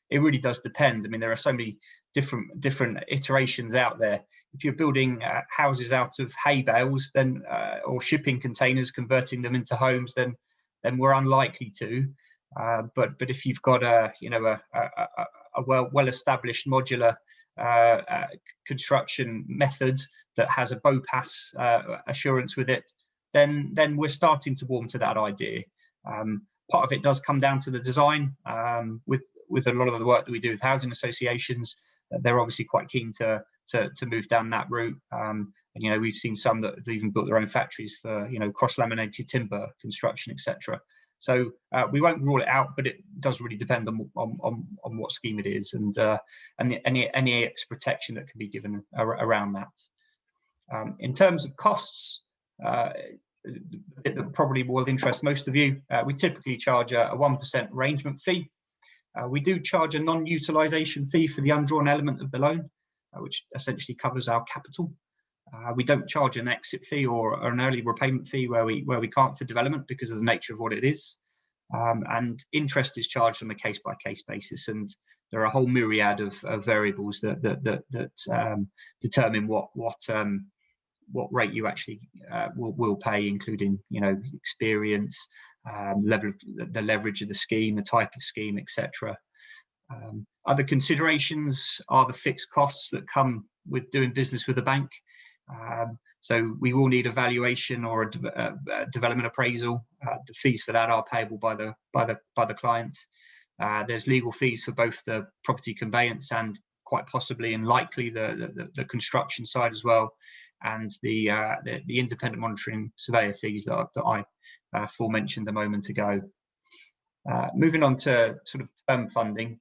It really does depend. I mean, there are so many different iterations out there. If you're building houses out of hay bales, then or shipping containers, converting them into homes, then we're unlikely to. But if you've got a well-established modular construction method that has a BOPAS assurance with it, then we're starting to warm to that idea. Part of it does come down to the design. With a lot of the work that we do with housing associations, they're obviously quite keen to move down that route. And we've seen some that have even built their own factories for cross-laminated timber construction, etc. So we won't rule it out, but it does really depend on what scheme it is, and any extra protection that can be given around that. In terms of costs, that probably will interest most of you. We typically charge a 1% arrangement fee. We do charge a non-utilisation fee for the undrawn element of the loan, which essentially covers our capital. We don't charge an exit fee or an early repayment fee where we can't for development because of the nature of what it is. And interest is charged on a case-by-case basis, and there are a whole myriad of variables that determine what rate you actually will pay, including experience, the leverage of the scheme, the type of scheme, etc. Other considerations are the fixed costs that come with doing business with a bank. So we will need a valuation or a development appraisal. The fees for that are payable by the client. There's legal fees for both the property conveyance and quite possibly and likely the construction side as well, and the independent monitoring surveyor fees that I aforementioned a moment ago. Moving on to sort of term funding,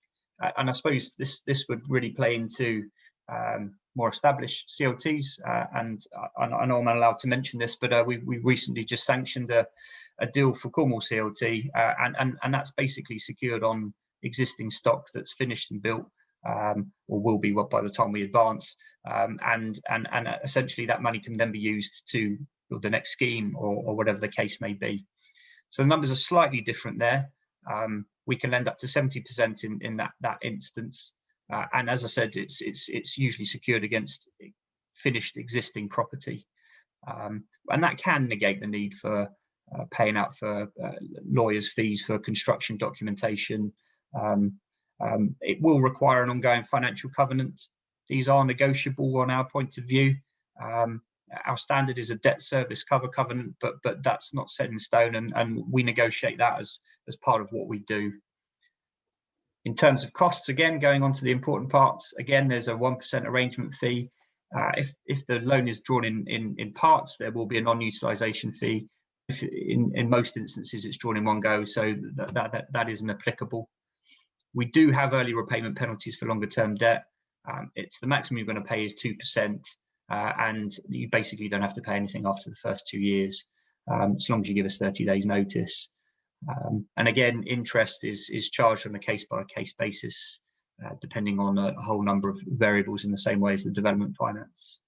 and I suppose this would really play into more established CLTs, and I know I'm not allowed to mention this, but we recently just sanctioned a deal for Cornwall CLT, and that's basically secured on existing stock that's finished and built, or will be by the time we advance, and essentially that money can then be used to build the next scheme or whatever the case may be. So the numbers are slightly different there. We can lend up to 70% in that instance. And as I said, it's usually secured against finished existing property, and that can negate the need for paying out for lawyers' fees for construction documentation. It will require an ongoing financial covenant. These are negotiable on our point of view. Our standard is a debt service cover covenant, but that's not set in stone, and we negotiate that as part of what we do. In terms of costs, again, going on to the important parts, again, there's a 1% arrangement fee. If the loan is drawn in parts, there will be a non-utilisation fee. If in most instances, it's drawn in one go, so that isn't applicable. We do have early repayment penalties for longer term debt. It's the maximum you're going to pay is 2%, and you basically don't have to pay anything after the first 2 years, as long as you give us 30 days notice. And again, interest is charged on a case-by-case basis, depending on a whole number of variables in the same way as the development finance.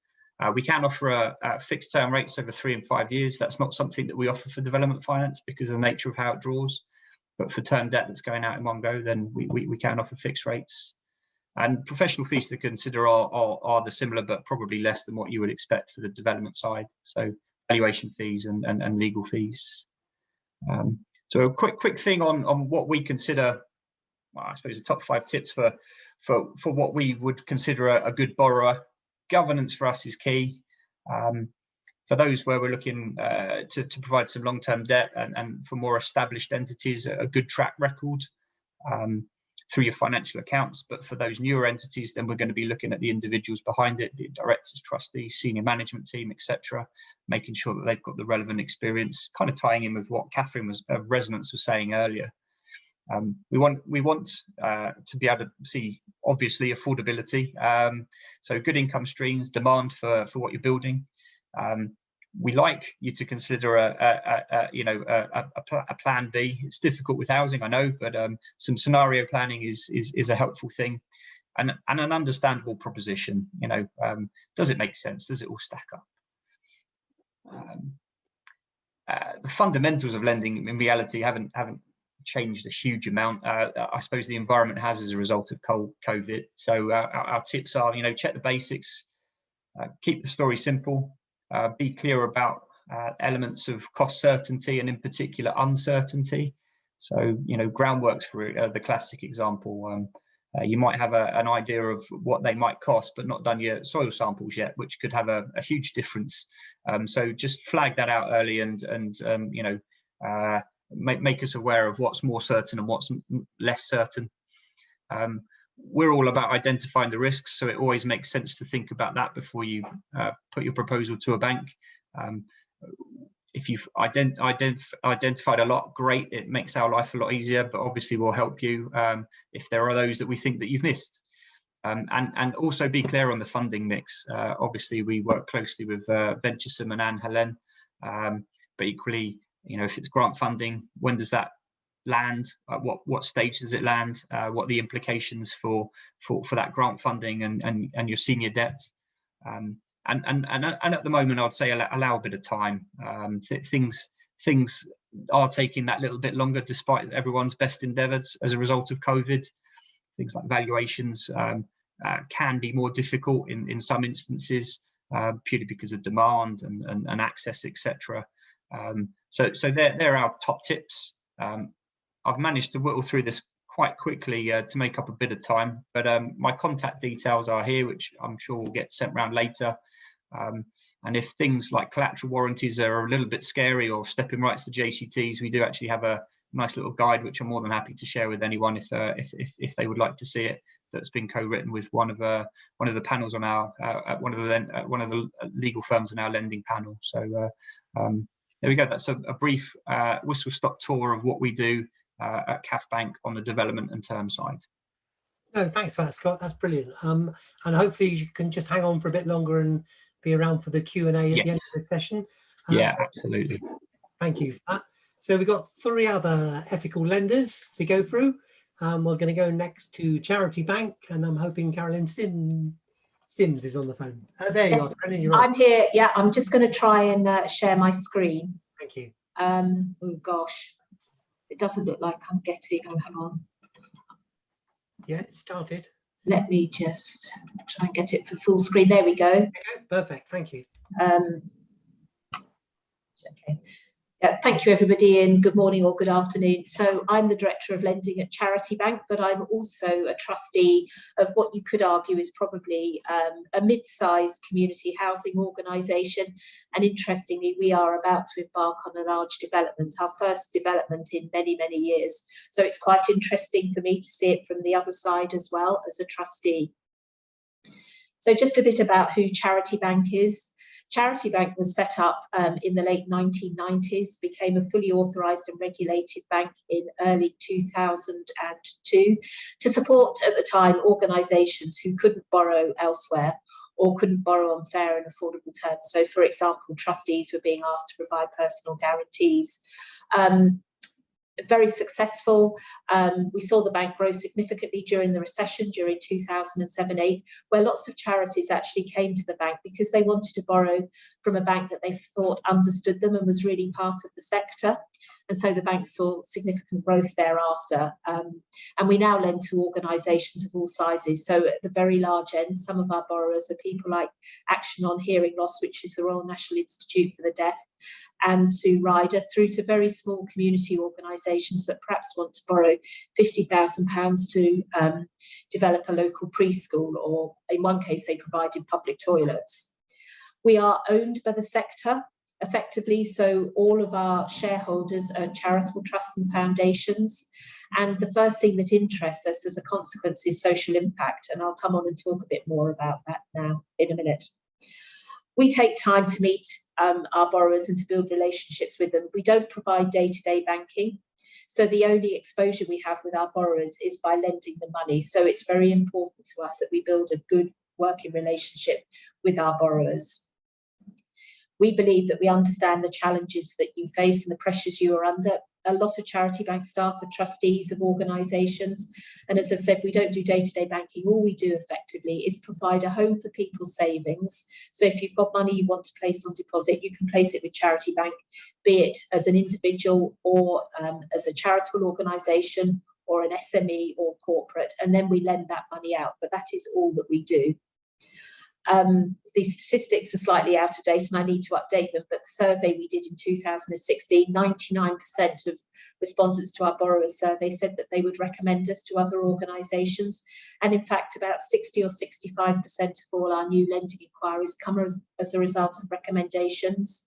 We can offer a fixed term rates over 3 and 5 years. That's not something that we offer for development finance because of the nature of how it draws. But for term debt that's going out in one go, then we can offer fixed rates. And professional fees to consider are the similar, but probably less than what you would expect for the development side. So valuation fees and legal fees. So a quick thing on what we consider, well, I suppose the top 5 tips for what we would consider a good borrower. Governance for us is key. For those where we're looking to provide some long-term debt and for more established entities, a good track record through your financial accounts. But for those newer entities, then we're going to be looking at the individuals behind it, the directors, trustees, senior management team, etc., making sure that they've got the relevant experience, kind of tying in with what Catherine Resonance was saying earlier. We want to be able to see, obviously, affordability. So good income streams, demand for what you're building. We like you to consider a plan B. It's difficult with housing, I know, but some scenario planning is a helpful thing, and an understandable proposition. Does it make sense? Does it all stack up? The fundamentals of lending in reality haven't changed a huge amount. I suppose the environment has as a result of COVID. So our tips are, check the basics, keep the story simple. Be clear about elements of cost certainty and in particular uncertainty. So, groundworks for the classic example. You might have an idea of what they might cost, but not done your soil samples yet, which could have a huge difference. So just flag that out early and make us aware of what's more certain and what's less certain. We're all about identifying the risks, so it always makes sense to think about that before you put your proposal to a bank. If you've identified a lot, great, it makes our life a lot easier, but obviously we'll help you if there are those that we think that you've missed. And also be clear on the funding mix. Obviously we work closely with Venturesome and Anne Helen, but equally, if it's grant funding, when does that land? What stage does it land? What are the implications for that grant funding and your senior debt? And at the moment, I'd say allow a bit of time. Things are taking that little bit longer, despite everyone's best endeavours as a result of COVID. Things like valuations can be more difficult in some instances, purely because of demand and access, etc. So they're our top tips. I've managed to whittle through this quite quickly to make up a bit of time, but my contact details are here, which I'm sure will get sent around later. And if things like collateral warranties are a little bit scary, or stepping rights to JCTs, we do actually have a nice little guide, which I'm more than happy to share with anyone if they would like to see it. That's been co-written with one of the panels on our one of the legal firms on our lending panel. So there we go. That's a brief whistle-stop tour of what we do at CAF Bank on the development and term side. No, thanks for that, Scott. That's brilliant. And hopefully you can just hang on for a bit longer and be around for the Q&A at the end of the session. Yeah, so absolutely. Thank you for that. So we've got 3 other ethical lenders to go through. We're going to go next to Charity Bank, and I'm hoping Carolyn Sims is on the phone. There you are. Carolyn, you're on. I'm here. Yeah, I'm just going to try and share my screen. Thank you. Oh gosh, it doesn't look like I'm getting. Oh, hang on. Yeah, it started. Let me just try and get it for full screen. There we go. Okay, perfect. Thank you. Okay. Yeah, thank you everybody, and good morning or good afternoon. So I'm the Director of Lending at Charity Bank, but I'm also a trustee of what you could argue is probably a mid-sized community housing organisation. And interestingly, we are about to embark on a large development, our first development in many, many years. So it's quite interesting for me to see it from the other side as well as a trustee. So just a bit about who Charity Bank is. Charity Bank was set up in the late 1990s, became a fully authorised and regulated bank in early 2002 to support, at the time, organisations who couldn't borrow elsewhere or couldn't borrow on fair and affordable terms. So, for example, trustees were being asked to provide personal guarantees. Very successful. We saw the bank grow significantly during the recession during 2007-8, where lots of charities actually came to the bank because they wanted to borrow from a bank that they thought understood them and was really part of the sector. And so the bank saw significant growth thereafter. And we now lend to organisations of all sizes. So at the very large end, some of our borrowers are people like Action on Hearing Loss, which is the Royal National Institute for the Deaf, and Sue Ryder, through to very small community organisations that perhaps want to borrow £50,000 to develop a local preschool, or in one case they provided public toilets. We are owned by the sector effectively, so all of our shareholders are charitable trusts and foundations. And the first thing that interests us as a consequence is social impact, and I'll come on and talk a bit more about that now in a minute. We take time to meet our borrowers and to build relationships with them. We don't provide day-to-day banking, so the only exposure we have with our borrowers is by lending them money. So it's very important to us that we build a good working relationship with our borrowers. We believe that we understand the challenges that you face and the pressures you are under. A lot of Charity Bank staff are trustees of organisations. And as I said, we don't do day-to-day banking. All we do effectively is provide a home for people's savings. So if you've got money you want to place on deposit, you can place it with Charity Bank, be it as an individual or as a charitable organisation or an SME or corporate. And then we lend that money out. But that is all that we do. These statistics are slightly out of date and I need to update them, but the survey we did in 2016, 99% of respondents to our borrowers survey said that they would recommend us to other organisations. And in fact, about 60 or 65% of all our new lending inquiries come as a result of recommendations.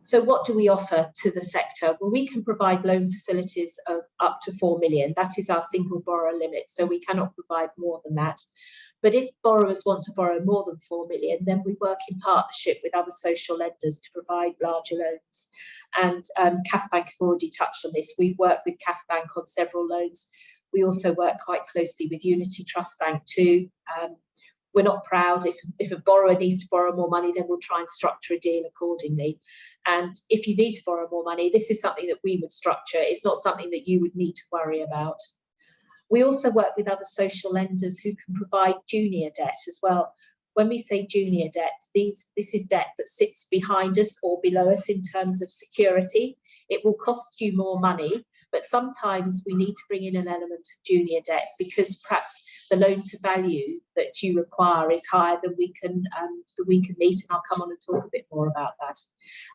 So what do we offer to the sector? Well, we can provide loan facilities of up to 4 million. That is our single borrower limit, so we cannot provide more than that. But if borrowers want to borrow more than 4 million, then we work in partnership with other social lenders to provide larger loans. And CAF Bank have already touched on this. We've worked with CAF Bank on several loans. We also work quite closely with Unity Trust Bank too. We're not proud. If a borrower needs to borrow more money, then we'll try and structure a deal accordingly. And if you need to borrow more money, this is something that we would structure. It's not something that you would need to worry about. We also work with other social lenders who can provide junior debt as well. When we say junior debt, this is debt that sits behind us or below us in terms of security. It will cost you more money, but sometimes we need to bring in an element of junior debt because perhaps the loan to value that you require is higher than we can meet, and I'll come on and talk a bit more about that.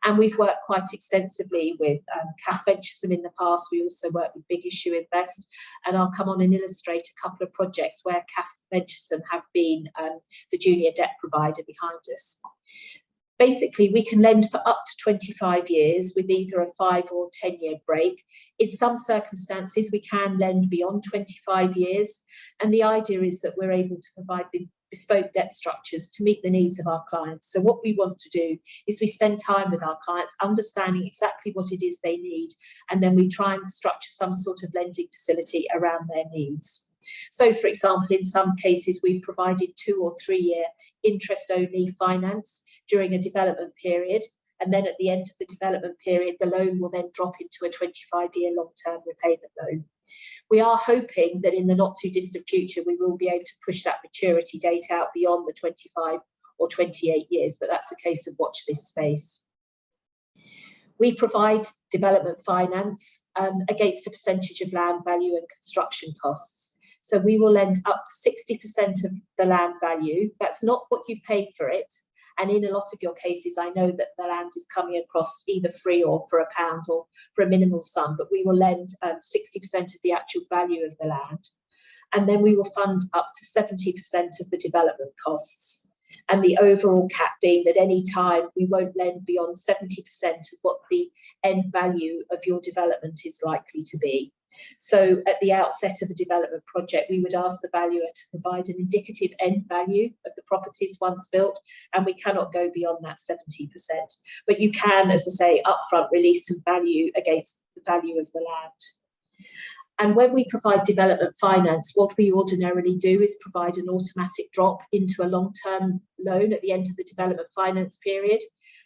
And we've worked quite extensively with CAF Venturesome in the past. We also work with Big Issue Invest, and I'll come on and illustrate a couple of projects where CAF Venturesome have been the junior debt provider behind us. Basically, we can lend for up to 25 years with either a 5 or 10-year break. In some circumstances, we can lend beyond 25 years. And the idea is that we're able to provide bespoke debt structures to meet the needs of our clients. So what we want to do is we spend time with our clients, understanding exactly what it is they need, and then we try and structure some sort of lending facility around their needs. So, for example, in some cases, we've provided 2 or 3 year interest-only finance during a development period, and then at the end of the development period, the loan will then drop into a 25-year long-term repayment loan. We are hoping that in the not-too-distant future, we will be able to push that maturity date out beyond the 25 or 28 years, but that's a case of watch this space. We provide development finance against a percentage of land value and construction costs. So we will lend up to 60% of the land value. That's not what you've paid for it. And in a lot of your cases, I know that the land is coming across either free or for £1 or for a minimal sum, but we will lend 60% of the actual value of the land. And then we will fund up to 70% of the development costs. And the overall cap being that any time we won't lend beyond 70% of what the end value of your development is likely to be. So at the outset of a development project, we would ask the valuer to provide an indicative end value of the properties once built, and we cannot go beyond that 70%. But you can, as I say, upfront release some value against the value of the land. And when we provide development finance, what we ordinarily do is provide an automatic drop into a long-term loan at the end of the development finance period.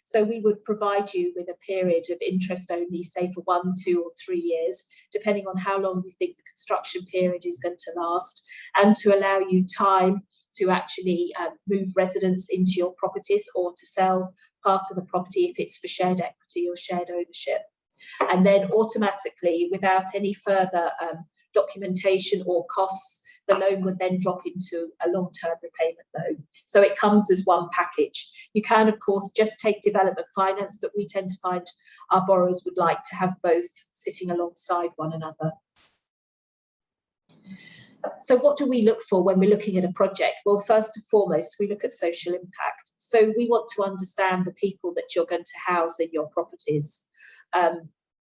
So we would provide you with a period of interest only, say for 1, 2 or 3 years, depending on how long we think the construction period is going to last, and to allow you time to actually move residents into your properties or to sell part of the property if it's for shared equity or shared ownership. And then automatically, without any further documentation or costs, the loan would then drop into a long-term repayment loan. So it comes as one package. You can, of course, just take development finance, but we tend to find our borrowers would like to have both sitting alongside one another. So what do we look for when we're looking at a project? Well, first and foremost, we look at social impact. So we want to understand the people that you're going to house in your properties.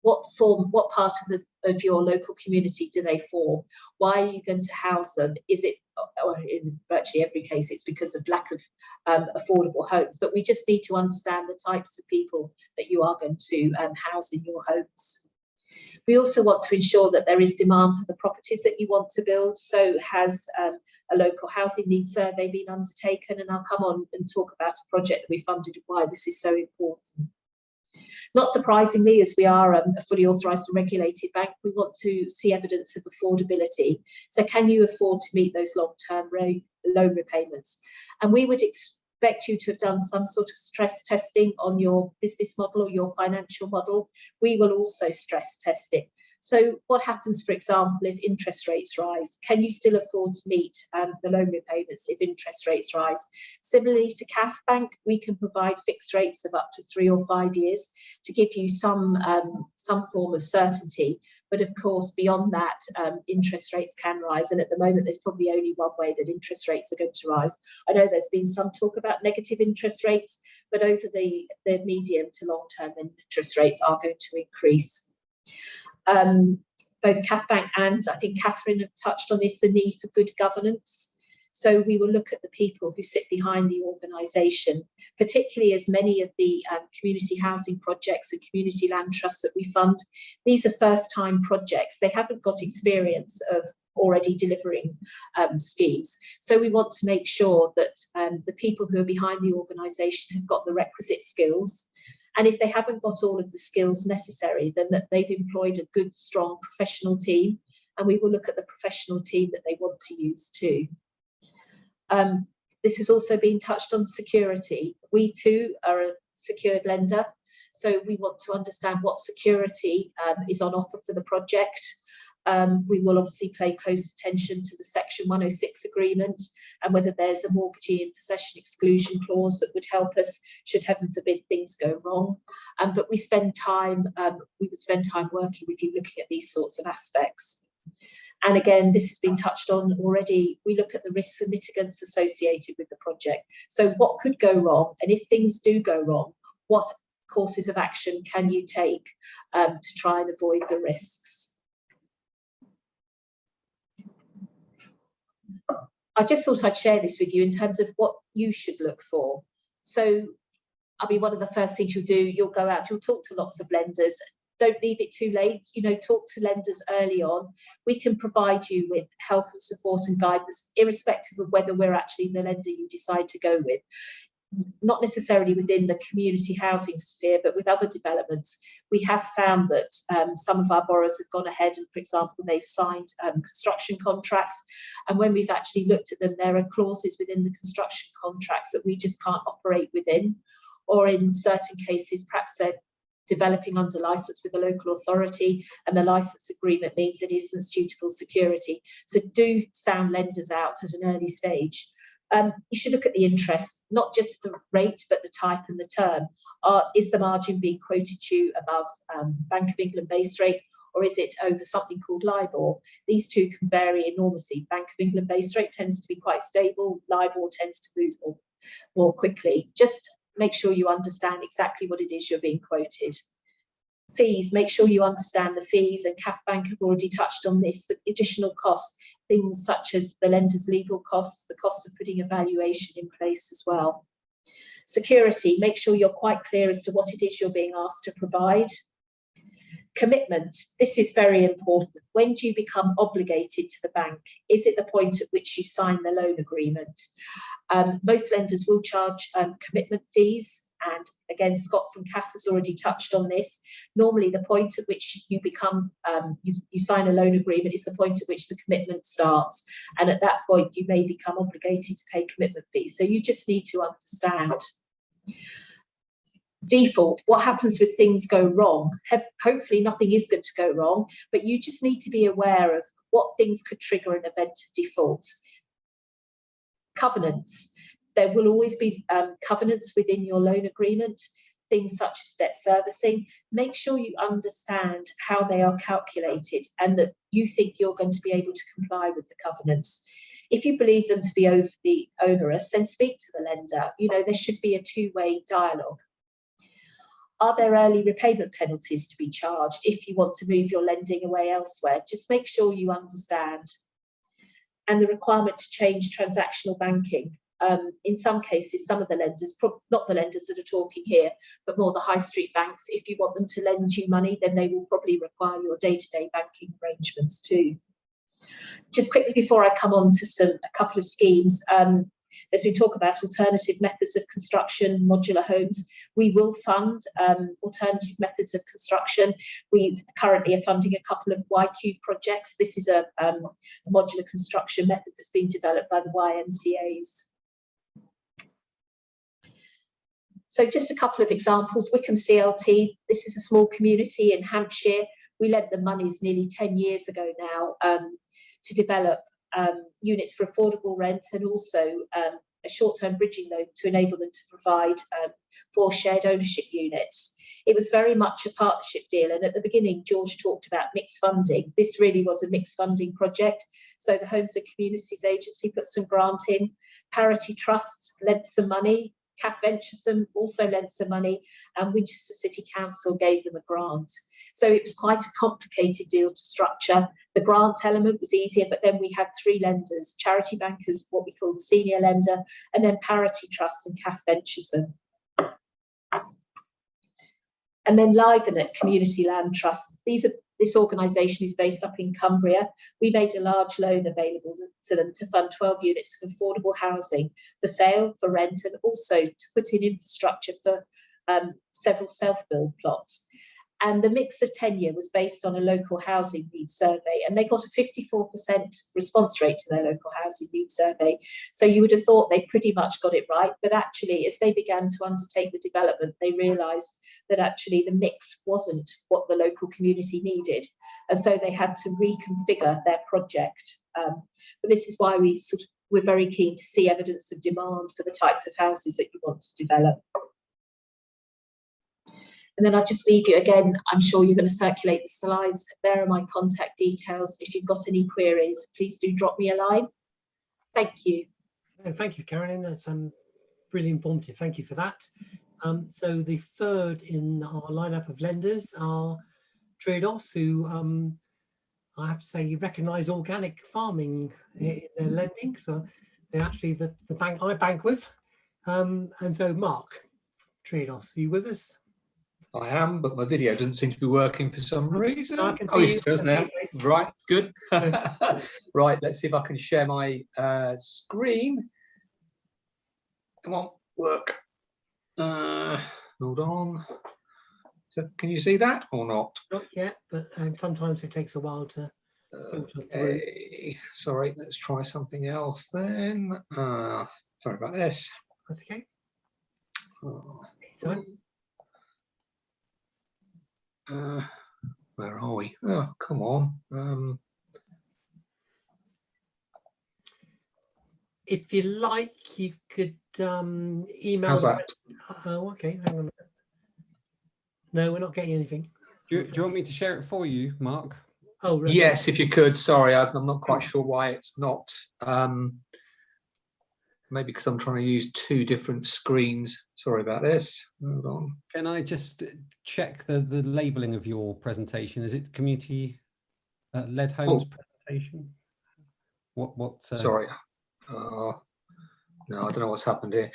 What part of your local community do they form? Why are you going to house them? Is it, or in virtually every case, it's because of lack of affordable homes, but we just need to understand the types of people that you are going to house in your homes. We also want to ensure that there is demand for the properties that you want to build. So has a local housing needs survey been undertaken? And I'll come on and talk about a project that we funded and why this is so important. Not surprisingly, as we are a fully authorised and regulated bank, we want to see evidence of affordability. So can you afford to meet those long-term loan repayments? And we would expect you to have done some sort of stress testing on your business model or your financial model. We will also stress test it. So what happens, for example, if interest rates rise? Can you still afford to meet the loan repayments if interest rates rise? Similarly to CAF Bank, we can provide fixed rates of up to 3 or 5 years to give you some form of certainty. But of course, beyond that, interest rates can rise. And at the moment, there's probably only one way that interest rates are going to rise. I know there's been some talk about negative interest rates, but over the medium to long term, interest rates are going to increase. Both CAF Bank and I think Catherine have touched on this, the need for good governance. So we will look at the people who sit behind the organisation, particularly as many of the community housing projects and community land trusts that we fund, these are first-time projects. They haven't got experience of already delivering schemes. So we want to make sure that the people who are behind the organisation have got the requisite skills. And if they haven't got all of the skills necessary, then that they've employed a good, strong professional team. And we will look at the professional team that they want to use too. This has also been touched on security. We too are a secured lender. So we want to understand what security is on offer for the project. We will obviously pay close attention to the Section 106 agreement and whether there's a mortgagee in possession exclusion clause that would help us should heaven forbid things go wrong. But we would spend time working with you looking at these sorts of aspects. And again, this has been touched on already. We look at the risks and mitigants associated with the project. So what could go wrong? And if things do go wrong, what courses of action can you take to try and avoid the risks? I just thought I'd share this with you in terms of what you should look for. So, I mean, one of the first things you'll do, you'll go out, you'll talk to lots of lenders. Don't leave it too late, talk to lenders early on. We can provide you with help and support and guidance, irrespective of whether we're actually the lender you decide to go with. Not necessarily within the community housing sphere, but with other developments. We have found that some of our borrowers have gone ahead and, for example, they've signed construction contracts. And when we've actually looked at them, there are clauses within the construction contracts that we just can't operate within. Or in certain cases, perhaps they're developing under license with a local authority and the license agreement means it isn't suitable security. So do sound lenders out at an early stage. You should look at the interest, not just the rate, but the type and the term. Is the margin being quoted to you above Bank of England base rate, or is it over something called LIBOR? These two can vary enormously. Bank of England base rate tends to be quite stable. LIBOR tends to move more quickly. Just make sure you understand exactly what it is you're being quoted. Fees, make sure you understand the fees, and CAF Bank have already touched on this, the additional costs, things such as the lender's legal costs, the costs of putting a valuation in place as well. Security, make sure you're quite clear as to what it is you're being asked to provide. Commitment, this is very important. When do you become obligated to the bank? Is it the point at which you sign the loan agreement? Most lenders will charge commitment fees. And again, Scott from CAF has already touched on this. Normally, the point at which you become, you sign a loan agreement is the point at which the commitment starts. And at that point, you may become obligated to pay commitment fees. So you just need to understand. Default, what happens when things go wrong? Hopefully nothing is going to go wrong, but you just need to be aware of what things could trigger an event of default. Covenants. There will always be covenants within your loan agreement, things such as debt servicing. Make sure you understand how they are calculated and that you think you're going to be able to comply with the covenants. If you believe them to be overly onerous, then speak to the lender. You know, there should be a two-way dialogue. Are there early repayment penalties to be charged if you want to move your lending away elsewhere? Just make sure you understand. And the requirement to change transactional banking. In some cases, some of the lenders, not the lenders that are talking here, but more the high street banks, if you want them to lend you money, then they will probably require your day-to-day banking arrangements too. Just quickly before I come on to a couple of schemes, there's been talk about alternative methods of construction, modular homes. We will fund alternative methods of construction. We currently are funding a couple of YQ projects. This is a modular construction method that's been developed by the YMCAs. So just a couple of examples. Wickham CLT, this is a small community in Hampshire. We lent them monies nearly 10 years ago now to develop units for affordable rent and also a short-term bridging loan to enable them to provide 4 shared ownership units. It was very much a partnership deal, and at the beginning George talked about mixed funding. This really was a mixed funding project. So the Homes and Communities Agency put some grant in, Parity Trust lent some money, CAF Venturesome also lent some money, and Winchester City Council gave them a grant. So it was quite a complicated deal to structure. The grant element was easier, but then we had 3 lenders, Charity Bank as what we call the senior lender, and then Parity Trust and CAF Venturesome. And then Livenet Community Land Trust. This organisation is based up in Cumbria. We made a large loan available to them to fund 12 units of affordable housing for sale, for rent, and also to put in infrastructure for several self-build plots. And the mix of tenure was based on a local housing needs survey, and they got a 54% response rate to their local housing needs survey. So you would have thought they pretty much got it right, but actually as they began to undertake the development, they realised that actually the mix wasn't what the local community needed. And so they had to reconfigure their project. But this is why we're very keen to see evidence of demand for the types of houses that you want to develop. And then I'll just leave you again. I'm sure you're going to circulate the slides. There are my contact details. If you've got any queries, please do drop me a line. Thank you. Thank you, Carolyn. That's really informative. Thank you for that. So the third in our lineup of lenders are Triodos, who I have to say recognise organic farming in their lending. So they're actually the bank I bank with. And so Mark, Triodos, are you with us? I am, but my video doesn't seem to be working for some reason. I can Oh, see it does now. Right, good. Right, let's see if I can share my screen. Come on, work. Hold on. So, can you see that or not? Not yet, but sometimes it takes a while to filter through. Sorry, let's try something else then. Sorry about this. That's okay. Where are we? Oh, come on. if you like, you could email. How's that? Oh, okay. Hang on. No, we're not getting anything. Do you want me to share it for you, Mark? Oh, right. Yes, if you could. Sorry, I'm not quite sure why it's not. Maybe because I'm trying to use two different screens. Sorry about this. Hold on. Can I just check the labeling of your presentation? Is it community led homes presentation? What? Sorry. No, I don't know what's happened here.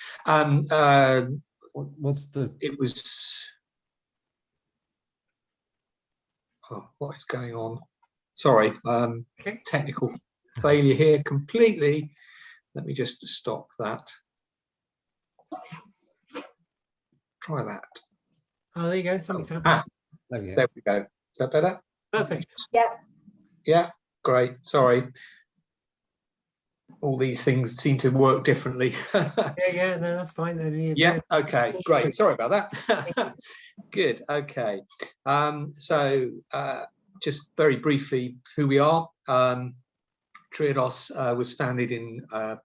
What's the? It was. Oh, what is going on? Sorry. Technical failure here completely. Let me just stop that. Try that. Oh, there you go. Something's happened. There we go. Is that better? Perfect. Yeah. Yeah, great. Sorry. All these things seem to work differently. Yeah, no, that's fine. Yeah, okay, great. Sorry about that. Good, okay. So just very briefly, who we are. Triodos was founded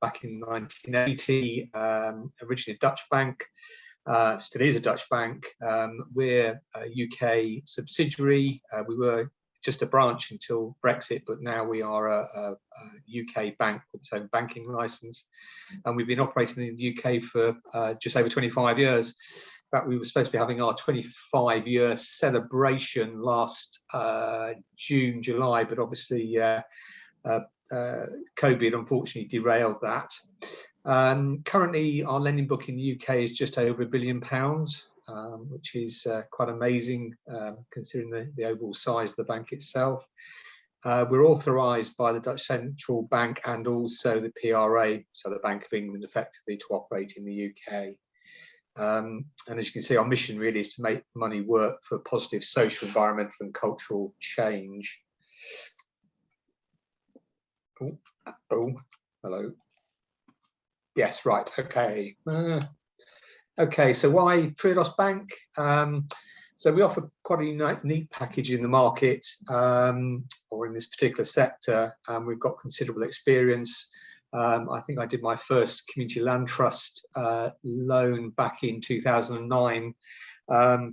back in 1980, originally a Dutch bank, still is a Dutch bank. We're a UK subsidiary. We were just a branch until Brexit, but now we are a UK bank with its own banking license. And we've been operating in the UK for just over 25 years. In fact, we were supposed to be having our 25-year celebration last June, July, but obviously COVID unfortunately derailed that. Currently, our lending book in the UK is just over £1 billion, which is quite amazing considering the overall size of the bank itself. We're authorised by the Dutch Central Bank and also the PRA, so the Bank of England, effectively to operate in the UK. And as you can see, our mission really is to make money work for positive social, environmental and cultural change. Oh, hello. Yes, right, okay. Okay, so why Triodos Bank? So we offer quite a unique package in the market, or in this particular sector. We've got considerable experience. I think I did my first community land trust loan back in 2009,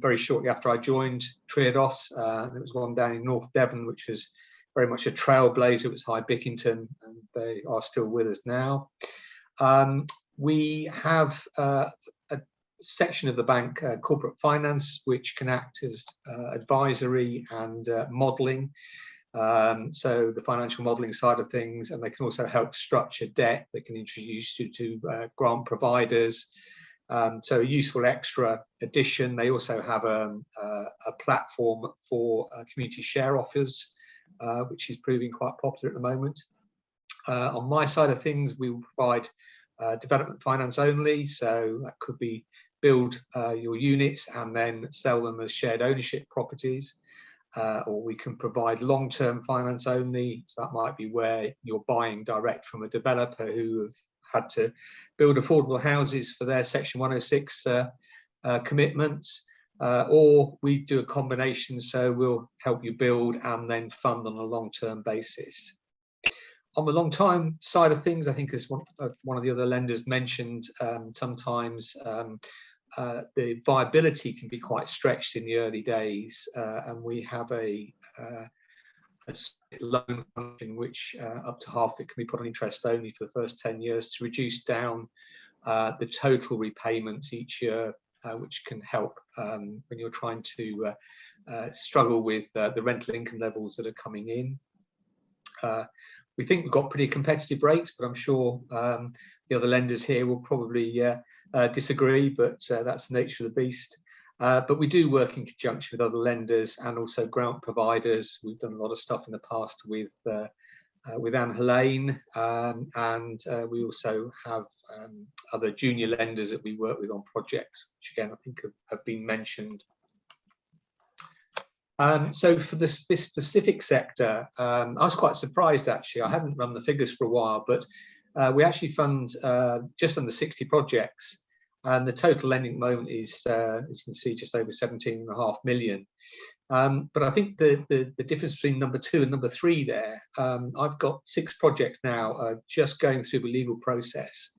very shortly after I joined Triodos. It was one down in North Devon, which was very much a trailblazer. It was High Bickington, and they are still with us now. We have a section of the bank, corporate finance, which can act as advisory and modelling. So the financial modelling side of things, and they can also help structure debt. They can introduce you to grant providers. So a useful extra addition. They also have a platform for community share offers, which is proving quite popular at the moment. On my side of things, we will provide development finance only. So that could be build your units and then sell them as shared ownership properties. Or we can provide long-term finance only. So that might be where you're buying direct from a developer who have had to build affordable houses for their Section 106 commitments. Or we do a combination, so we'll help you build and then fund on a long-term basis. On the long-time side of things, I think as one of the other lenders mentioned, sometimes the viability can be quite stretched in the early days, and we have a loan function which up to half it can be put on interest only for the first 10 years to reduce down the total repayments each year, which can help when you're trying to struggle with the rental income levels that are coming in. We think we've got pretty competitive rates, but I'm sure the other lenders here will probably disagree, but that's the nature of the beast. But we do work in conjunction with other lenders and also grant providers. We've done a lot of stuff in the past with Anne Helene, and we also have other junior lenders that we work with on projects, which again I think have been mentioned. So for this specific sector, I was quite surprised actually. I hadn't run the figures for a while, but we actually fund just under 60 projects, And the total lending at the moment is, as you can see, just over 17.5 million. But I think the difference between number 2 and number 3 there, I've got 6 projects now just going through the legal process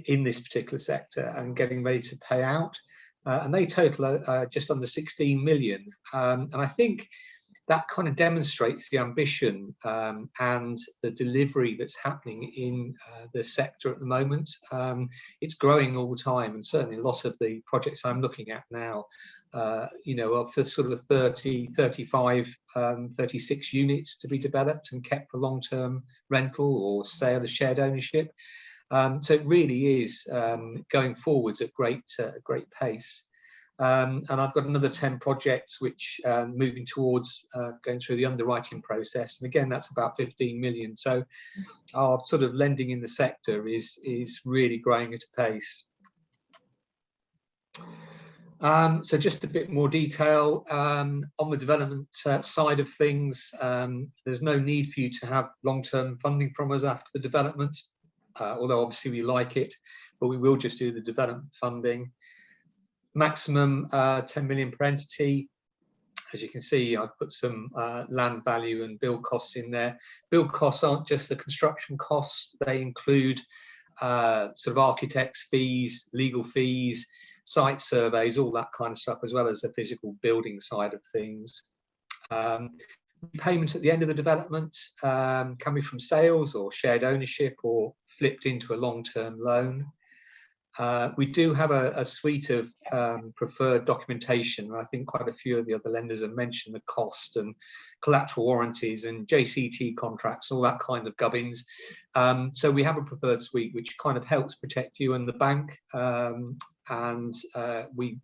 in this particular sector and getting ready to pay out. And they total just under 16 million. And I think that kind of demonstrates the ambition and the delivery that's happening in the sector at the moment. It's growing all the time, and certainly a lot of the projects I'm looking at now, you know, are for sort of 30, 35, 36 units to be developed and kept for long-term rental or sale as shared ownership. So it really is going forwards at great pace. And I've got another 10 projects which moving towards going through the underwriting process. And again, that's about 15 million. So our sort of lending in the sector is really growing at a pace. So just a bit more detail on the development side of things. There's no need for you to have long-term funding from us after the development, although obviously we like it, but we will just do the development funding. Maximum 10 million per entity. As you can see, I've put some land value and build costs in there. Build costs aren't just the construction costs, they include sort of architects' fees, legal fees, site surveys, all that kind of stuff, as well as the physical building side of things. Payment at the end of the development can be from sales or shared ownership or flipped into a long-term loan. We do have a suite of preferred documentation. I think quite a few of the other lenders have mentioned the cost and collateral warranties and JCT contracts, all that kind of gubbins. So we have a preferred suite which kind of helps protect you and the bank, and we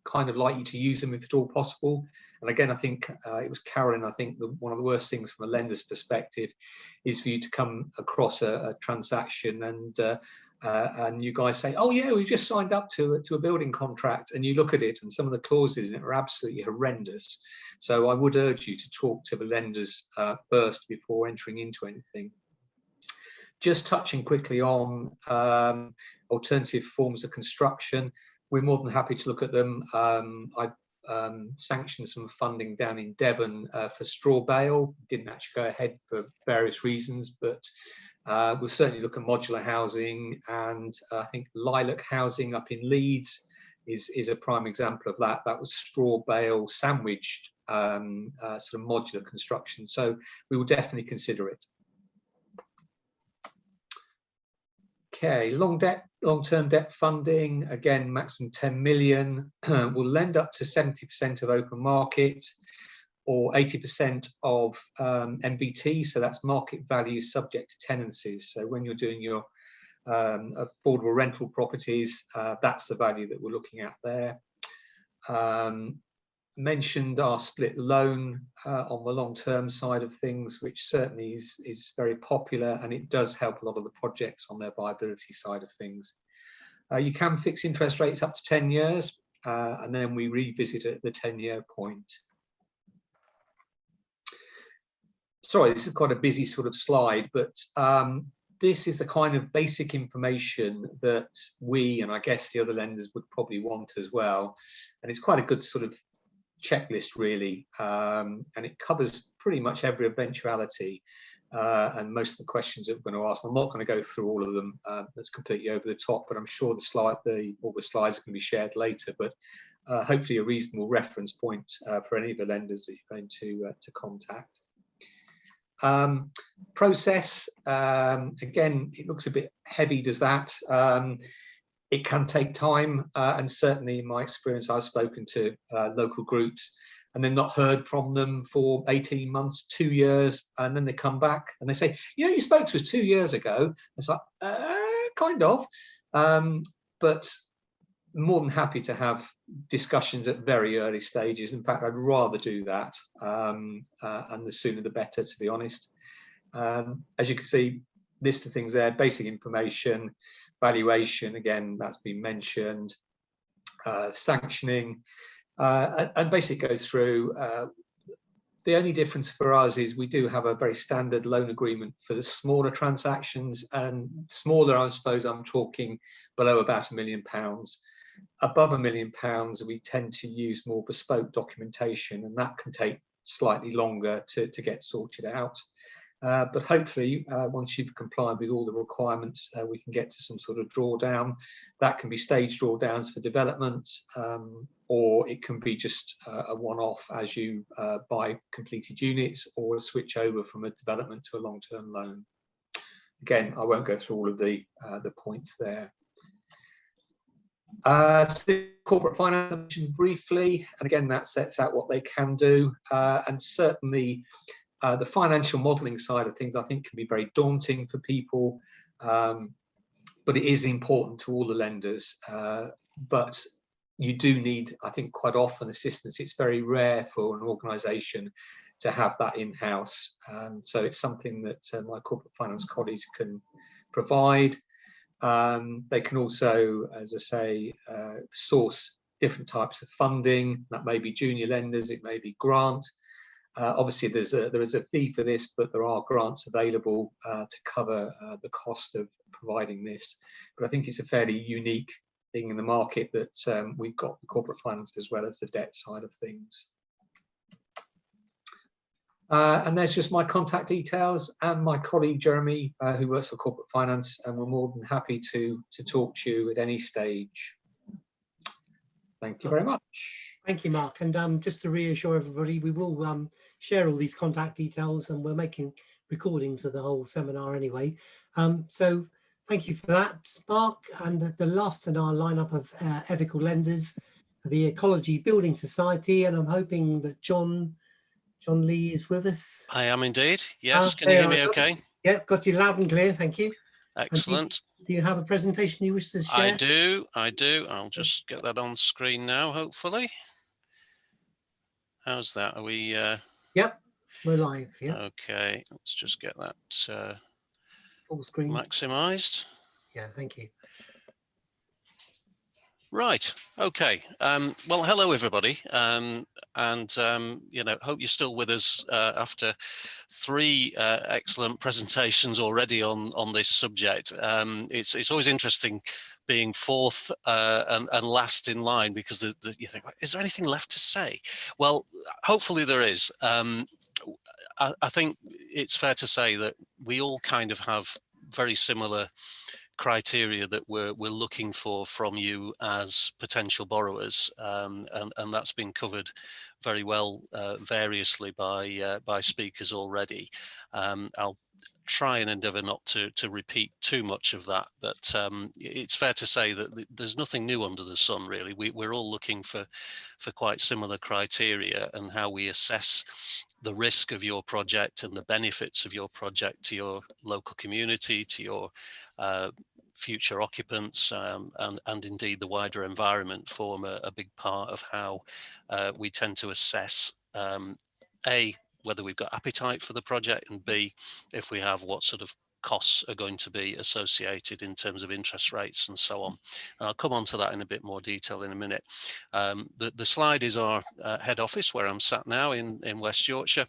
kind of like you to use them if at all possible. And again, I think it was Carolyn, I think one of the worst things from a lender's perspective is for you to come across a transaction and you guys say, oh yeah, we just signed up to a building contract, and you look at it and some of the clauses in it are absolutely horrendous. So I would urge you to talk to the lenders first before entering into anything. Just touching quickly on alternative forms of construction, we're more than happy to look at them. I've sanctioned some funding down in Devon for straw bale. Didn't actually go ahead for various reasons, but we'll certainly look at modular housing, and I think Lilac housing up in Leeds is a prime example of that. That was straw bale sandwiched sort of modular construction. So we will definitely consider it. Okay, long-term debt funding, again, maximum 10 million. We'll lend up to 70% of open market or 80% of MVT, so that's market value subject to tenancies. So when you're doing your affordable rental properties, that's the value that we're looking at there. Mentioned our split loan on the long-term side of things, which certainly is very popular, and it does help a lot of the projects on their viability side of things. You can fix interest rates up to 10 years, and then we revisit at the 10-year point. Sorry, this is quite a busy sort of slide, but this is the kind of basic information that we, and I guess the other lenders, would probably want as well. And it's quite a good sort of checklist, really, and it covers pretty much every eventuality and most of the questions that we're going to ask. I'm not going to go through all of them, that's completely over the top, but I'm sure all the slides are going to be shared later, but hopefully a reasonable reference point for any of the lenders that you're going to contact. Process, again, it looks a bit heavy, does that? It can take time, and certainly in my experience, I've spoken to local groups and then not heard from them for 18 months, 2 years, and then they come back and they say, you know, you spoke to us 2 years ago. It's like, kind of, but more than happy to have discussions at very early stages. In fact, I'd rather do that, and the sooner the better, to be honest. As you can see, list of things there, basic information, valuation, again, that's been mentioned, sanctioning, and basically goes through The only difference for us is we do have a very standard loan agreement for the smaller transactions, and smaller, I suppose I'm talking below about £1 million. Above £1 million, we tend to use more bespoke documentation, and that can take slightly longer to get sorted out. But hopefully, once you've complied with all the requirements, we can get to some sort of drawdown. That can be staged drawdowns for development, or it can be just a one-off as you buy completed units or switch over from a development to a long-term loan. Again, I won't go through all of the points there. So corporate finance, I mentioned briefly, and again, that sets out what they can do, and certainly the financial modelling side of things, I think, can be very daunting for people, but it is important to all the lenders. But you do need, I think, quite often assistance. It's very rare for an organisation to have that in-house, and so it's something that my corporate finance colleagues can provide. They can also, as I say, source different types of funding. That may be junior lenders, it may be grant. Obviously, there is a fee for this, but there are grants available to cover the cost of providing this. But I think it's a fairly unique thing in the market that we've got the corporate finance as well as the debt side of things. And there's just my contact details and my colleague Jeremy, who works for corporate finance, and we're more than happy to talk to you at any stage. Thank you very much. Thank you, Mark. And just to reassure everybody, we will share all these contact details, and we're making recordings of the whole seminar anyway. So thank you for that, Mark. And the last in our lineup of ethical lenders, the Ecology Building Society, and I'm hoping that John Lee is with us. I am indeed. Yes. Can you hear me okay? Yeah, got you loud and clear. Thank you. Excellent. Do you have a presentation you wish to share? I do. I'll just get that on screen now, hopefully. How's that? Are we? Yep, we're live. Yeah. Okay, let's just get that full screen maximized. Yeah, thank you. Right. Okay. Well, hello everybody, and you know, hope you're still with us after 3 excellent presentations already on this subject. It's always interesting being fourth and last in line, because you think, is there anything left to say? Well, hopefully there is. I think it's fair to say that we all kind of have very similar criteria that we're looking for from you as potential borrowers, and that's been covered very well variously by speakers already. I'll try and endeavour not to repeat too much of that, but it's fair to say that there's nothing new under the sun, really. We're all looking for quite similar criteria, and how we assess the risk of your project and the benefits of your project to your local community, to your future occupants, and indeed the wider environment form a big part of how we tend to assess A, whether we've got appetite for the project, and B, if we have, what sort of costs are going to be associated in terms of interest rates and so on. And I'll come on to that in a bit more detail in a minute. The slide is our head office, where I'm sat now in West Yorkshire.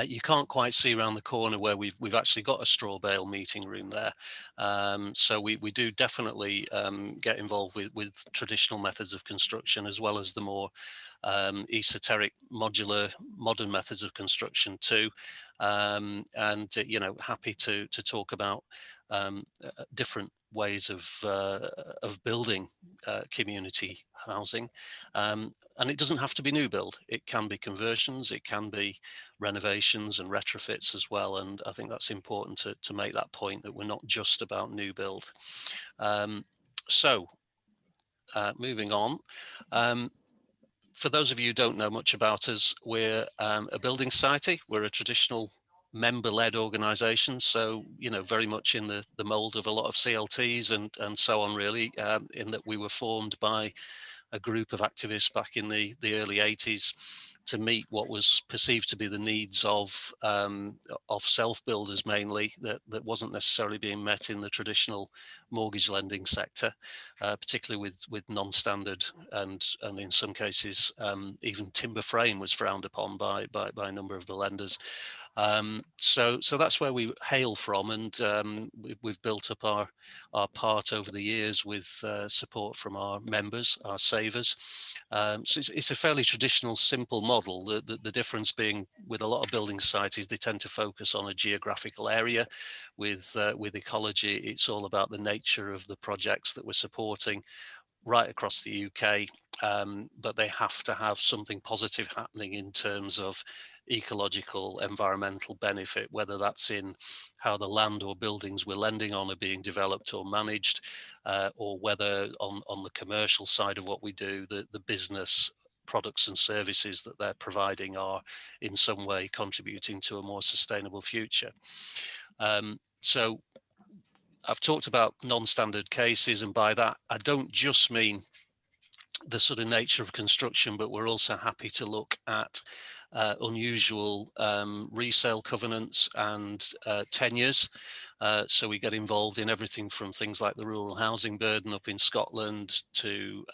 You can't quite see around the corner where we've actually got a straw bale meeting room there. So we do definitely get involved with traditional methods of construction, as well as the more esoteric, modular, modern methods of construction too. And you know, happy to talk about different ways of building community housing, and it doesn't have to be new build. It can be conversions, it can be renovations and retrofits as well, and I think that's important to make that point, that we're not just about new build. So moving on, for those of you who don't know much about us, we're a building society. We're a traditional member-led organisation, so you know, very much in the mould of a lot of CLTs and so on, really, in that we were formed by a group of activists back in the early 80s, to meet what was perceived to be the needs of self-builders mainly, that wasn't necessarily being met in the traditional mortgage lending sector, particularly with non-standard and in some cases even timber frame was frowned upon by a number of the lenders. So that's where we hail from, and we've built up our part over the years with support from our members, our savers. So it's a fairly traditional, simple model. The difference being with a lot of building societies, they tend to focus on a geographical area. With ecology, it's all about the nature of the projects that we're supporting right across the UK. But they have to have something positive happening in terms of ecological, environmental benefit, whether that's in how the land or buildings we're lending on are being developed or managed, or whether on the commercial side of what we do, the business products and services that they're providing are in some way contributing to a more sustainable future. So I've talked about non-standard cases, and by that I don't just mean the sort of nature of construction, but we're also happy to look at unusual resale covenants and tenures. So we get involved in everything from things like the rural housing burden up in Scotland to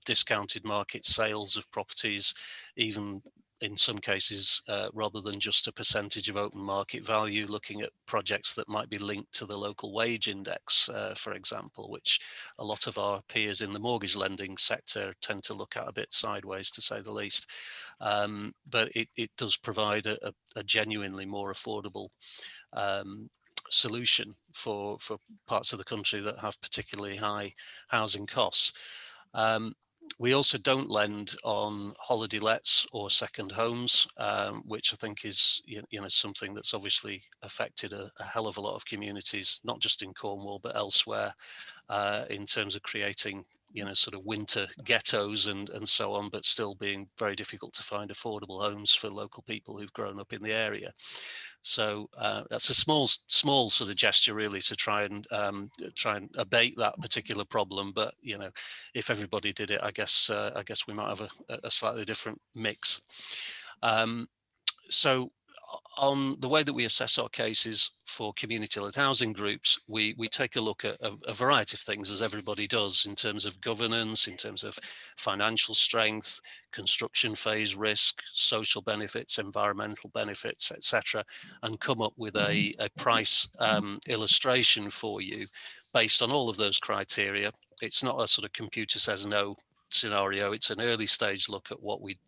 discounted market sales of properties, even in some cases, rather than just a percentage of open market value, looking at projects that might be linked to the local wage index, for example, which a lot of our peers in the mortgage lending sector tend to look at a bit sideways, to say the least. But it does provide a genuinely more affordable solution for parts of the country that have particularly high housing costs. We also don't lend on holiday lets or second homes, which I think is something that's obviously affected a hell of a lot of communities, not just in Cornwall but elsewhere, in terms of creating sort of winter ghettos and so on, but still being very difficult to find affordable homes for local people who've grown up in the area. So that's a small sort of gesture really to try and abate that particular problem. But if everybody did it, I guess we might have a slightly different mix. So on the way that we assess our cases for community-led housing groups, we take a look at a variety of things, as everybody does, in terms of governance, in terms of financial strength, construction phase risk, social benefits, environmental benefits, etc., and come up with a price illustration for you based on all of those criteria. It's not a sort of computer says no scenario. It's an early stage look at what we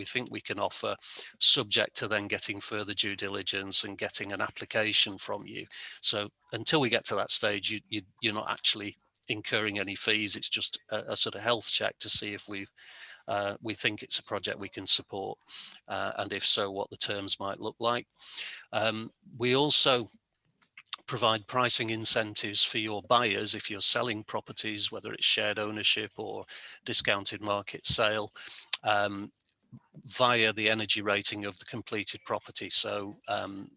think we can offer, subject to then getting further due diligence and getting an application from you. So until we get to that stage, you're not actually incurring any fees. It's just a sort of health check to see if we think it's a project we can support, and if so, what the terms might look like. We also provide pricing incentives for your buyers if you're selling properties, whether it's shared ownership or discounted market sale, via the energy rating of the completed property. So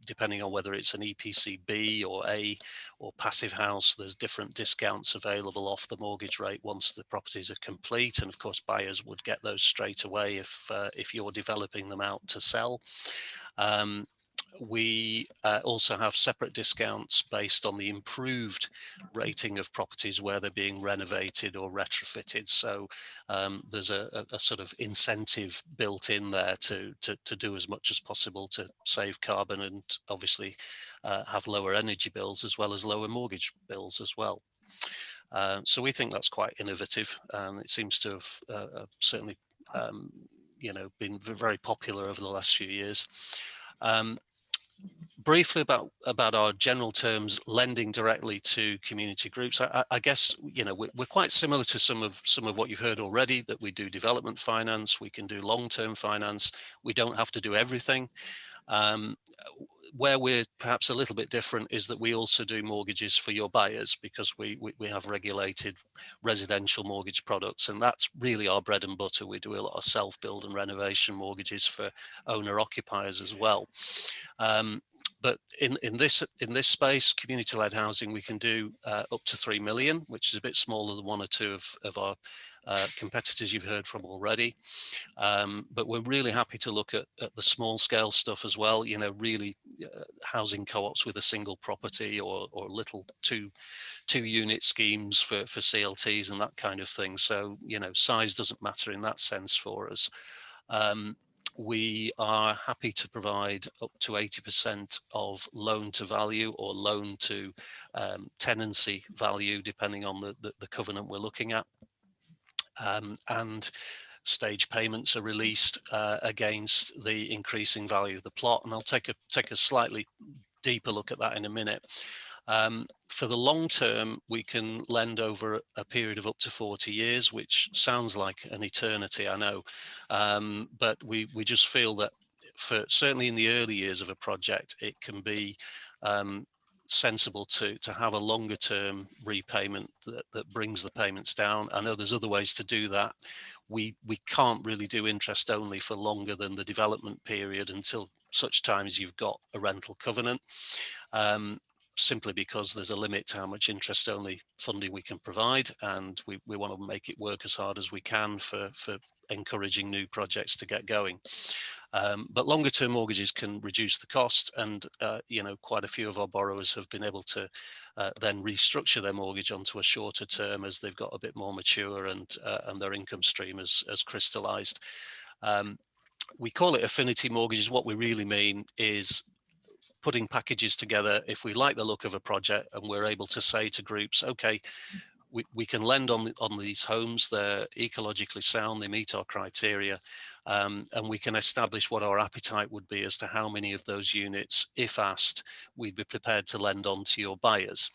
depending on whether it's an EPC B or A or passive house, there's different discounts available off the mortgage rate once the properties are complete. And of course, buyers would get those straight away if you're developing them out to sell. We also have separate discounts based on the improved rating of properties where they're being renovated or retrofitted. So there's a sort of incentive built in there to do as much as possible to save carbon and obviously have lower energy bills as well as lower mortgage bills as well. So we think that's quite innovative. It seems to have certainly been very popular over the last few years. Briefly about our general terms, lending directly to community groups. I guess we're quite similar to some of what you've heard already, that we do development finance, we can do long-term finance, we don't have to do everything. Where we're perhaps a little bit different is that we also do mortgages for your buyers, because we have regulated residential mortgage products, and that's really our bread and butter. We do a lot of self-build and renovation mortgages for owner occupiers as well. but in this space, community-led housing, we can do up to 3 million, which is a bit smaller than one or two of our competitors you've heard from already. But we're really happy to look at the small scale stuff as well, you know, really housing co-ops with a single property or little two unit schemes for CLTs and that kind of thing. So, you know, size doesn't matter in that sense for us. We are happy to provide up to 80% of loan to value or loan to tenancy value, depending on the covenant we're looking at. And stage payments are released against the increasing value of the plot. And I'll take a slightly deeper look at that in a minute. For the long term, we can lend over a period of up to 40 years, which sounds like an eternity, I know. But we just feel that for certainly in the early years of a project, it can be sensible to have a longer term repayment that brings the payments down. I know there's other ways to do that. We can't really do interest only for longer than the development period until such time as you've got a rental covenant. Simply because there's a limit to how much interest only funding we can provide, and we want to make it work as hard as we can for encouraging new projects to get going. But longer term mortgages can reduce the cost, and you know, quite a few of our borrowers have been able to then restructure their mortgage onto a shorter term as they've got a bit more mature and their income stream has crystallized. We call it affinity mortgages. What we really mean is putting packages together. If we like the look of a project and we're able to say to groups, okay, we can lend on these homes, they're ecologically sound, they meet our criteria, and we can establish what our appetite would be as to how many of those units, if asked, we'd be prepared to lend on to your buyers.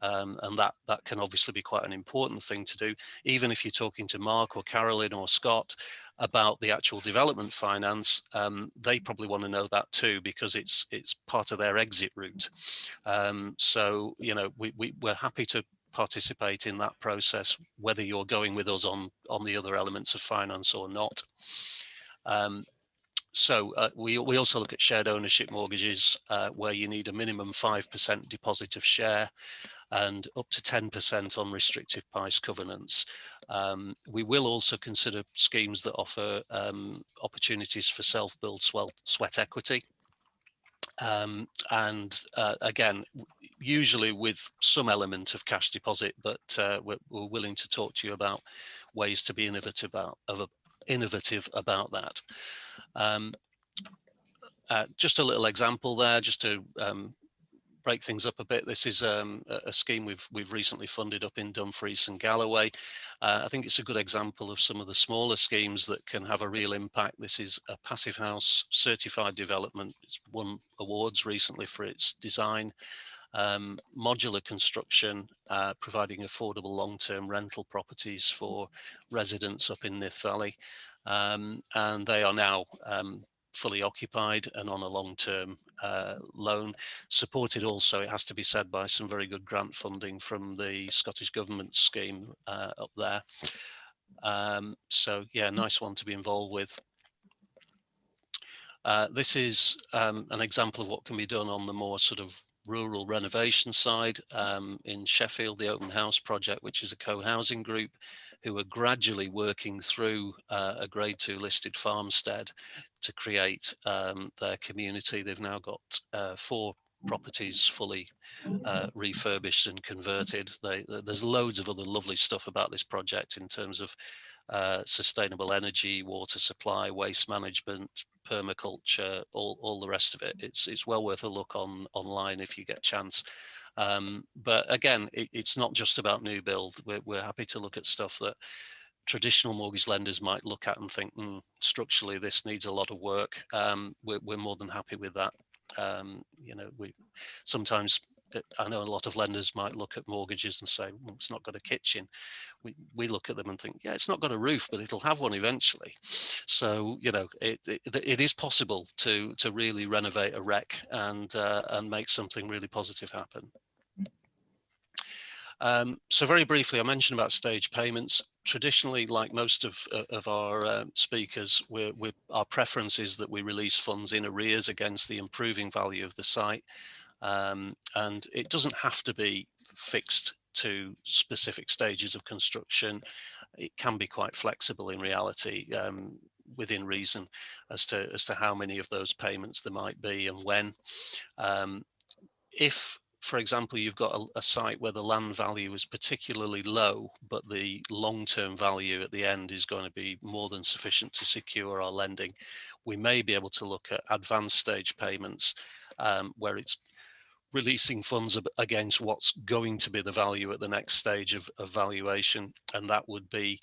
And that can obviously be quite an important thing to do. Even if you're talking to Mark or Carolyn or Scott about the actual development finance, they probably want to know that too, because it's part of their exit route. So, you know, we're happy to participate in that process, whether you're going with us on the other elements of finance or not. We also look at shared ownership mortgages where you need a minimum 5% deposit of share and up to 10% on restrictive price covenants. We will also consider schemes that offer opportunities for self-build sweat equity. Again, usually with some element of cash deposit, but we're willing to talk to you about ways to be innovative about that. Just a little example there, just to break things up a bit. This is a scheme we've recently funded up in Dumfries and Galloway. I think it's a good example of some of the smaller schemes that can have a real impact. This is a passive house certified development. It's won awards recently for its design. Modular construction, providing affordable long-term rental properties for residents up in Nith Valley. And they are now fully occupied and on a long-term loan, supported also, it has to be said, by some very good grant funding from the Scottish Government scheme up there. So yeah, nice one to be involved with. This is an example of what can be done on the more sort of rural renovation side in Sheffield, the Open House project, which is a co-housing group who are gradually working through a grade 2 listed farmstead to create their community. They've now got 4 properties fully refurbished and converted. There's loads of other lovely stuff about this project in terms of sustainable energy, water supply, waste management, permaculture, all the rest of it. It's well worth a look online if you get a chance. But again, it's not just about new build. We're happy to look at stuff that traditional mortgage lenders might look at and think, structurally this needs a lot of work. We're more than happy with that. You know, sometimes I know a lot of lenders might look at mortgages and say, it's not got a kitchen. We look at them and think, yeah, it's not got a roof, but it'll have one eventually. So, you know, it is possible to really renovate a wreck and make something really positive happen. So very briefly, I mentioned about stage payments. traditionally, like most of our speakers, our preference is that we release funds in arrears against the improving value of the site. And it doesn't have to be fixed to specific stages of construction. It can be quite flexible in reality, within reason, as to how many of those payments there might be and when. If, for example, you've got a site where the land value is particularly low, but the long-term value at the end is going to be more than sufficient to secure our lending, we may be able to look at advanced stage payments, where it's releasing funds against what's going to be the value at the next stage of valuation. And that would be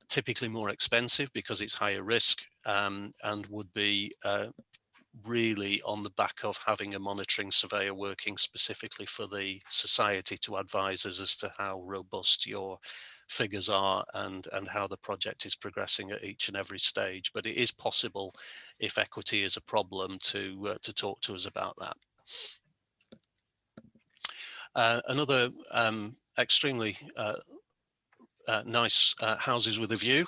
typically more expensive because it's higher risk, and would be really on the back of having a monitoring surveyor working specifically for the society to advise us as to how robust your figures are and how the project is progressing at each and every stage. But it is possible, if equity is a problem, to talk to us about that. Another extremely nice houses with a view.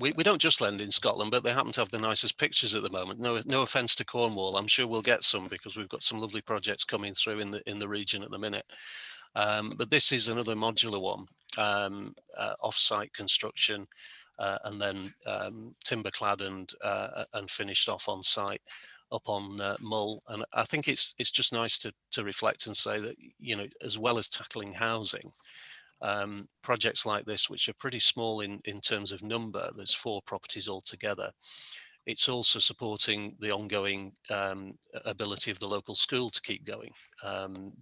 We don't just lend in Scotland, but they happen to have the nicest pictures at the moment. No offence to Cornwall, I'm sure we'll get some because we've got some lovely projects coming through in the region at the minute. But this is another modular one, off-site construction, and then timber clad and finished off on site up on Mull. And I think it's just nice to reflect and say that, you know, as well as tackling housing, projects like this, which are pretty small in terms of number, there's 4 properties altogether, it's also supporting the ongoing ability of the local school to keep going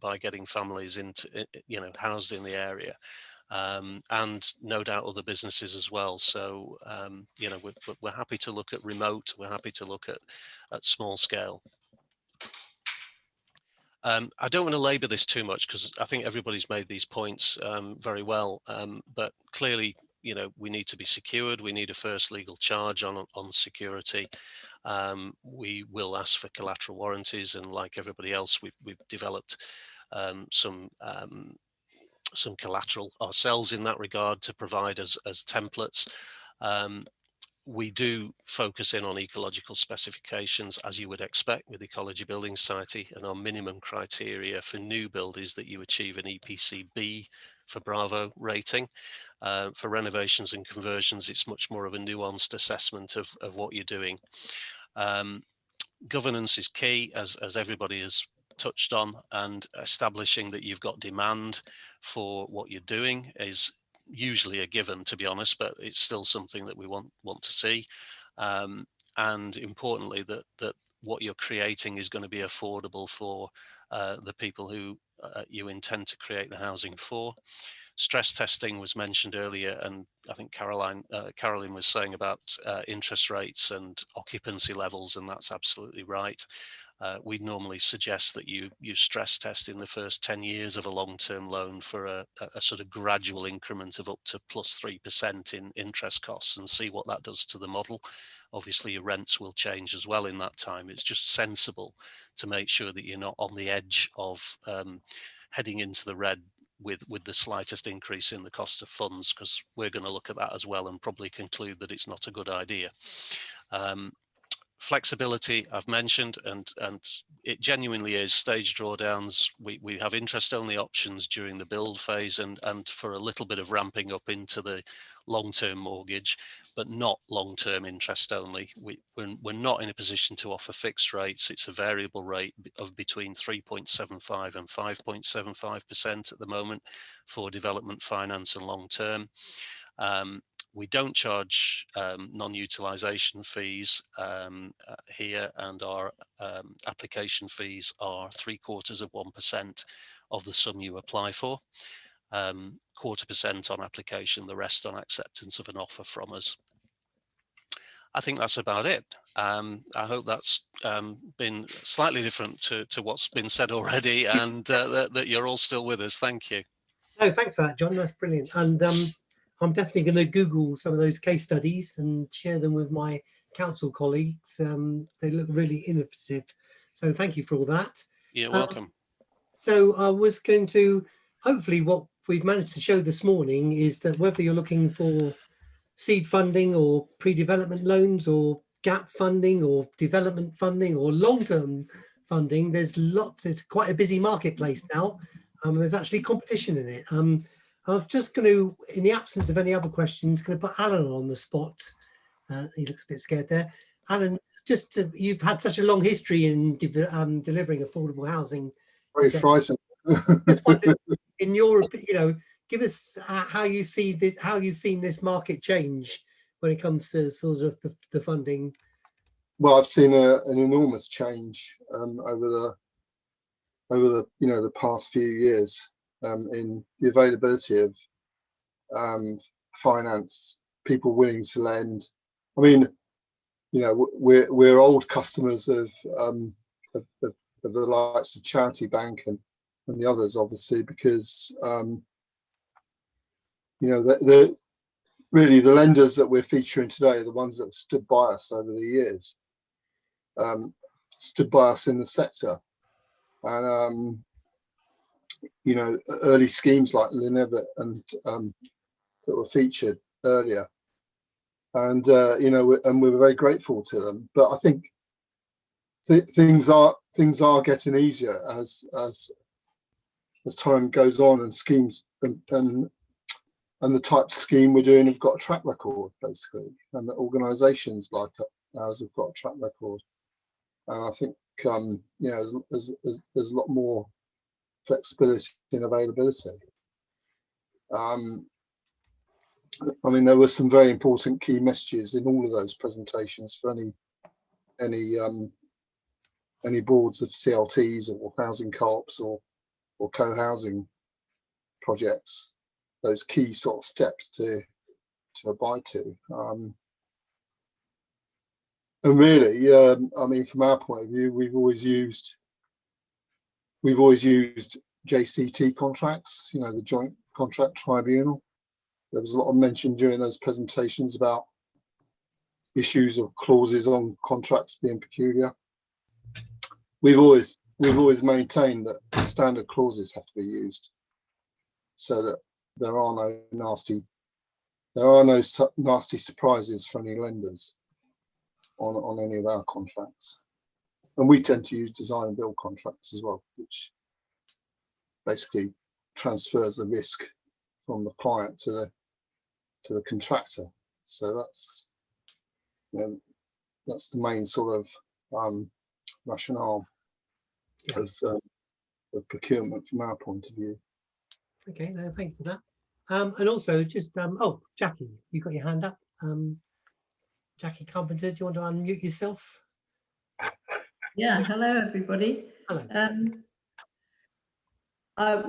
by getting families into, you know, housed in the area, and no doubt other businesses as well. So you know, we're happy to look at remote, we're happy to look at small scale. I don't want to labour this too much because I think everybody's made these points very well, but clearly, you know, we need to be secured. We need a first legal charge on security. We will ask for collateral warranties, and like everybody else, we've developed some collateral ourselves in that regard to provide as templates. We do focus in on ecological specifications, as you would expect with Ecology Building Society, and our minimum criteria for new build is that you achieve an EPC B for Bravo rating. For renovations and conversions, it's much more of a nuanced assessment of what you're doing. Governance is key, as everybody has touched on, and establishing that you've got demand for what you're doing is usually a given, to be honest, but it's still something that we want to see, and importantly that what you're creating is going to be affordable for the people who you intend to create the housing for. Stress testing was mentioned earlier, and I think Caroline was saying about interest rates and occupancy levels, and that's absolutely right. We'd normally suggest that you stress test in the first 10 years of a long-term loan for a sort of gradual increment of up to +3% in interest costs, and see what that does to the model. Obviously, your rents will change as well in that time. It's just sensible to make sure that you're not on the edge of heading into the red with the slightest increase in the cost of funds, because we're going to look at that as well and probably conclude that it's not a good idea. Flexibility I've mentioned, and it genuinely is stage drawdowns. We have interest only options during the build phase and for a little bit of ramping up into the long-term mortgage, but not long-term interest only. We're not in a position to offer fixed rates. It's a variable rate of between 3.75 and 5.75% at the moment for development finance and long-term. We don't charge non-utilisation fees here, and our application fees are 0.75% of the sum you apply for. 0.25% on application, the rest on acceptance of an offer from us. I think that's about it. I hope that's been slightly different to what's been said already, and that you're all still with us. Thank you. Oh, thanks for that, John. That's brilliant. And I'm definitely going to Google some of those case studies and share them with my council colleagues. They look really innovative. So thank you for all that. You're welcome. So I was going to, hopefully what we've managed to show this morning is that whether you're looking for seed funding or pre-development loans or gap funding or development funding or long-term funding, there's quite a busy marketplace now. There's actually competition in it. I'm just going to, in the absence of any other questions, going to put Alan on the spot. He looks a bit scared there. Alan, you've had such a long history in delivering affordable housing. Very frightening. Just wondered, in your, give us how you see this, how you've seen this market change when it comes to sort of the funding. Well, I've seen an enormous change over the past few years in the availability of finance, people willing to lend. I mean, we're old customers of the likes of Charity Bank and the others, obviously, because really the lenders that we're featuring today are the ones that have stood by us over the years, stood by us in the sector, and early schemes like Linevet and that were featured earlier, and and we're very grateful to them. But I think things are getting easier as time goes on, and schemes and the type of scheme we're doing have got a track record, basically, and the organisations like ours have got a track record. And I think there's a lot more flexibility and availability. I mean, there were some very important key messages in all of those presentations for any boards of CLTs or housing co-ops or co-housing projects. Those key sort of steps to abide to. And really, I mean, from our point of view, we've always used JCT contracts, the Joint Contract Tribunal. There was a lot of mention during those presentations about issues of clauses on contracts being peculiar. We've always maintained that standard clauses have to be used, so that there are no nasty surprises for any lenders on any of our contracts. And we tend to use design and build contracts as well, which basically transfers the risk from the client to the contractor. So that's the main sort of rationale of procurement from our point of view. Okay, no, thanks for that. And also just, oh, Jackie, you got your hand up. Jackie Carpenter, do you want to unmute yourself? Yeah, hello everybody. Hello.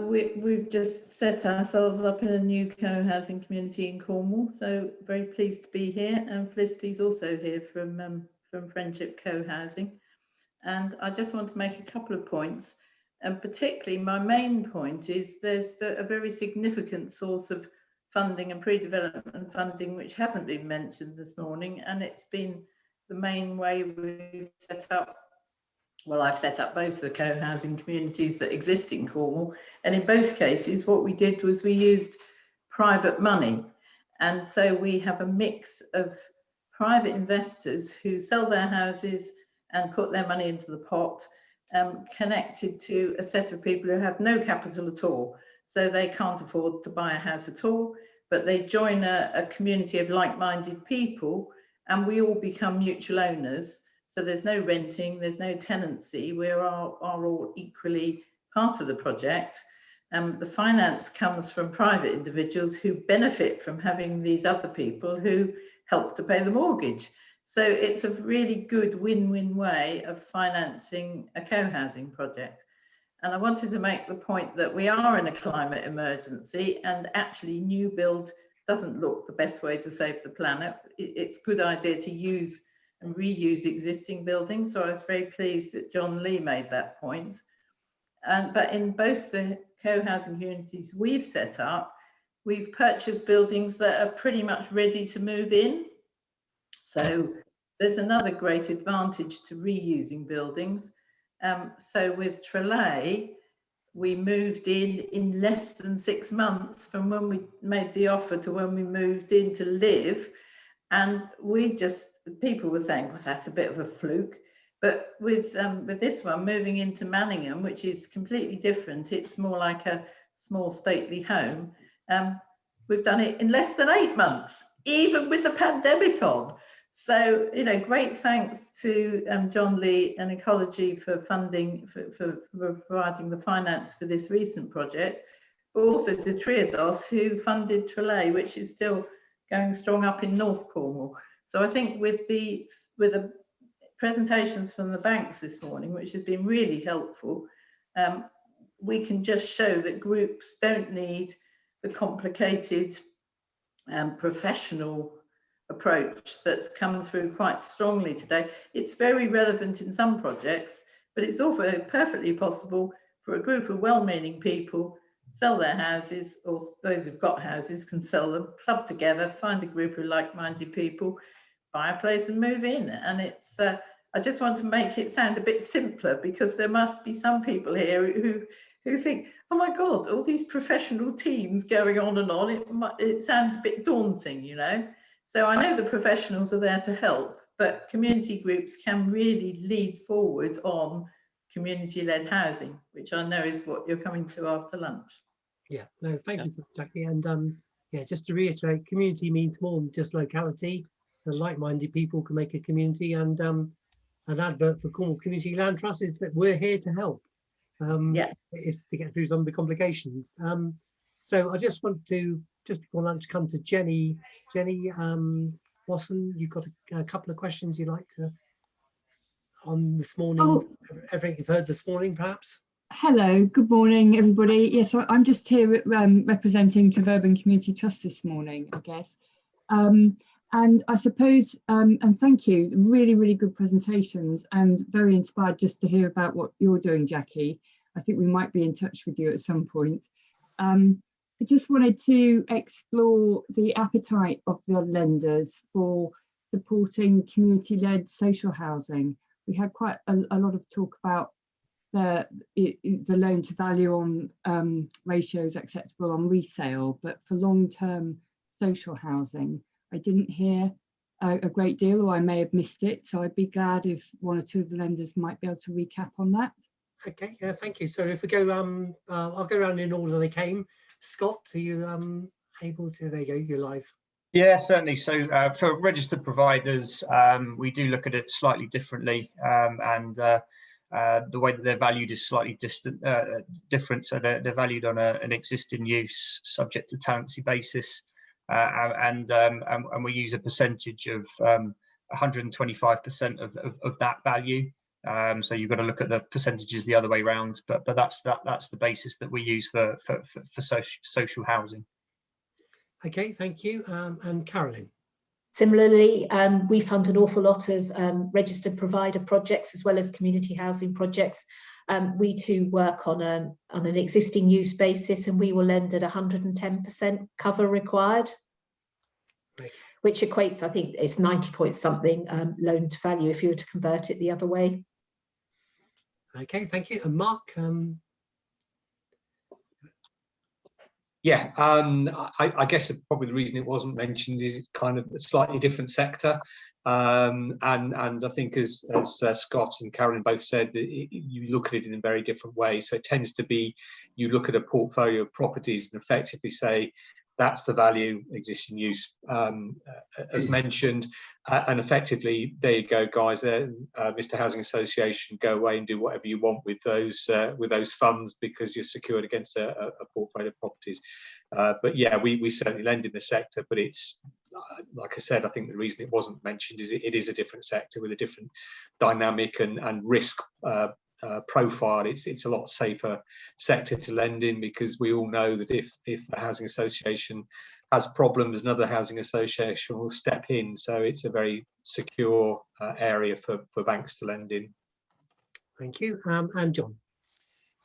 We've just set ourselves up in a new co-housing community in Cornwall, so very pleased to be here. And Felicity's also here from Friendship Co-housing. And I just want to make a couple of points. And particularly my main point is there's a very significant source of funding and pre-development funding which hasn't been mentioned this morning, and it's been the main way we've set up. Well, I've set up both the co-housing communities that exist in Cornwall, and in both cases what we did was we used private money, and so we have a mix of private investors who sell their houses and put their money into the pot, connected to a set of people who have no capital at all, so they can't afford to buy a house at all, but they join a community of like-minded people, and we all become mutual owners. So there's no renting, there's no tenancy, we are all equally part of the project. The finance comes from private individuals who benefit from having these other people who help to pay the mortgage. So it's a really good win-win way of financing a co-housing project. And I wanted to make the point that we are in a climate emergency, and actually new build doesn't look the best way to save the planet. It's a good idea to use and reuse existing buildings. So I was very pleased that John Lee made that point. But in both the co-housing communities we've set up, we've purchased buildings that are pretty much ready to move in. So there's another great advantage to reusing buildings. So with Trelay, we moved in less than 6 months from when we made the offer to when we moved in to live. And people were saying, well, that's a bit of a fluke. But with this one, moving into Manningham, which is completely different, it's more like a small stately home. We've done it in less than 8 months, even with the pandemic on. So, you know, great thanks to John Lee and Ecology for funding, for providing the finance for this recent project, but also to Triodos, who funded Trelay, which is still going strong up in North Cornwall. So I think with the presentations from the banks this morning, which has been really helpful, we can just show that groups don't need the complicated professional approach that's come through quite strongly today. It's very relevant in some projects, but it's also perfectly possible for a group of well-meaning people sell their houses, or those who've got houses can sell them, club together, find a group of like-minded people, buy a place and move in. And it's I just want to make it sound a bit simpler, because there must be some people here who think, oh my God, all these professional teams going on and on, it sounds a bit daunting, you know. So I know the professionals are there to help, but community groups can really lead forward on community-led housing, which I know is what you're coming to after lunch. Yeah, no, thank you for Jackie. And yeah, just to reiterate, community means more than just locality. The like-minded people can make a community, and an advert for Cornwall Community Land Trust is that we're here to help. If to get through some of the complications. So I just want to, just before lunch, come to Jenny. Jenny Watson, you've got a couple of questions you'd like to on this morning, everything you've heard this morning, perhaps? Hello, good morning, everybody. Yes, I'm just here representing Tervurbin Community Trust this morning, I guess. And I suppose, and thank you, really, really good presentations, and very inspired just to hear about what you're doing, Jackie. I think we might be in touch with you at some point. I just wanted to explore the appetite of the lenders for supporting community-led social housing. We had quite a lot of talk about the loan to value on ratios acceptable on resale, but for long-term social housing, I didn't hear a great deal, or I may have missed it. So I'd be glad if one or two of the lenders might be able to recap on that. Okay, yeah, thank you. So if we go, I'll go around in order they came. Scott, are you able to? There you go, you're live. Yeah, certainly. So for registered providers, we do look at it slightly differently, and the way that they're valued is slightly different. So they're valued on an existing use subject to tenancy basis, and we use a percentage of 125% of that value. So you've got to look at the percentages the other way around, but that's the basis that we use for social housing. Okay, thank you. And Carolyn. Similarly, we fund an awful lot of registered provider projects as well as community housing projects. We too work on an existing use basis, and we will lend at 110% cover required, which equates, I think it's 90 point something loan to value if you were to convert it the other way. Okay, thank you. And Mark. Yeah, I guess probably the reason it wasn't mentioned is it's kind of a slightly different sector, and I think as Scott and Carolyn both said, you look at it in a very different way. So it tends to be, you look at a portfolio of properties and effectively say that's the value, existing use, as mentioned, and effectively there you go, guys. Mr. Housing Association, go away and do whatever you want with those funds because you're secured against a portfolio of properties. But yeah, we certainly lend in the sector, but it's like I said, I think the reason it wasn't mentioned is it is a different sector with a different dynamic and risk profile. It's a lot safer sector to lend in, because we all know that if the housing association has problems, another housing association will step in. So it's a very secure area for banks to lend in. Thank you. And John.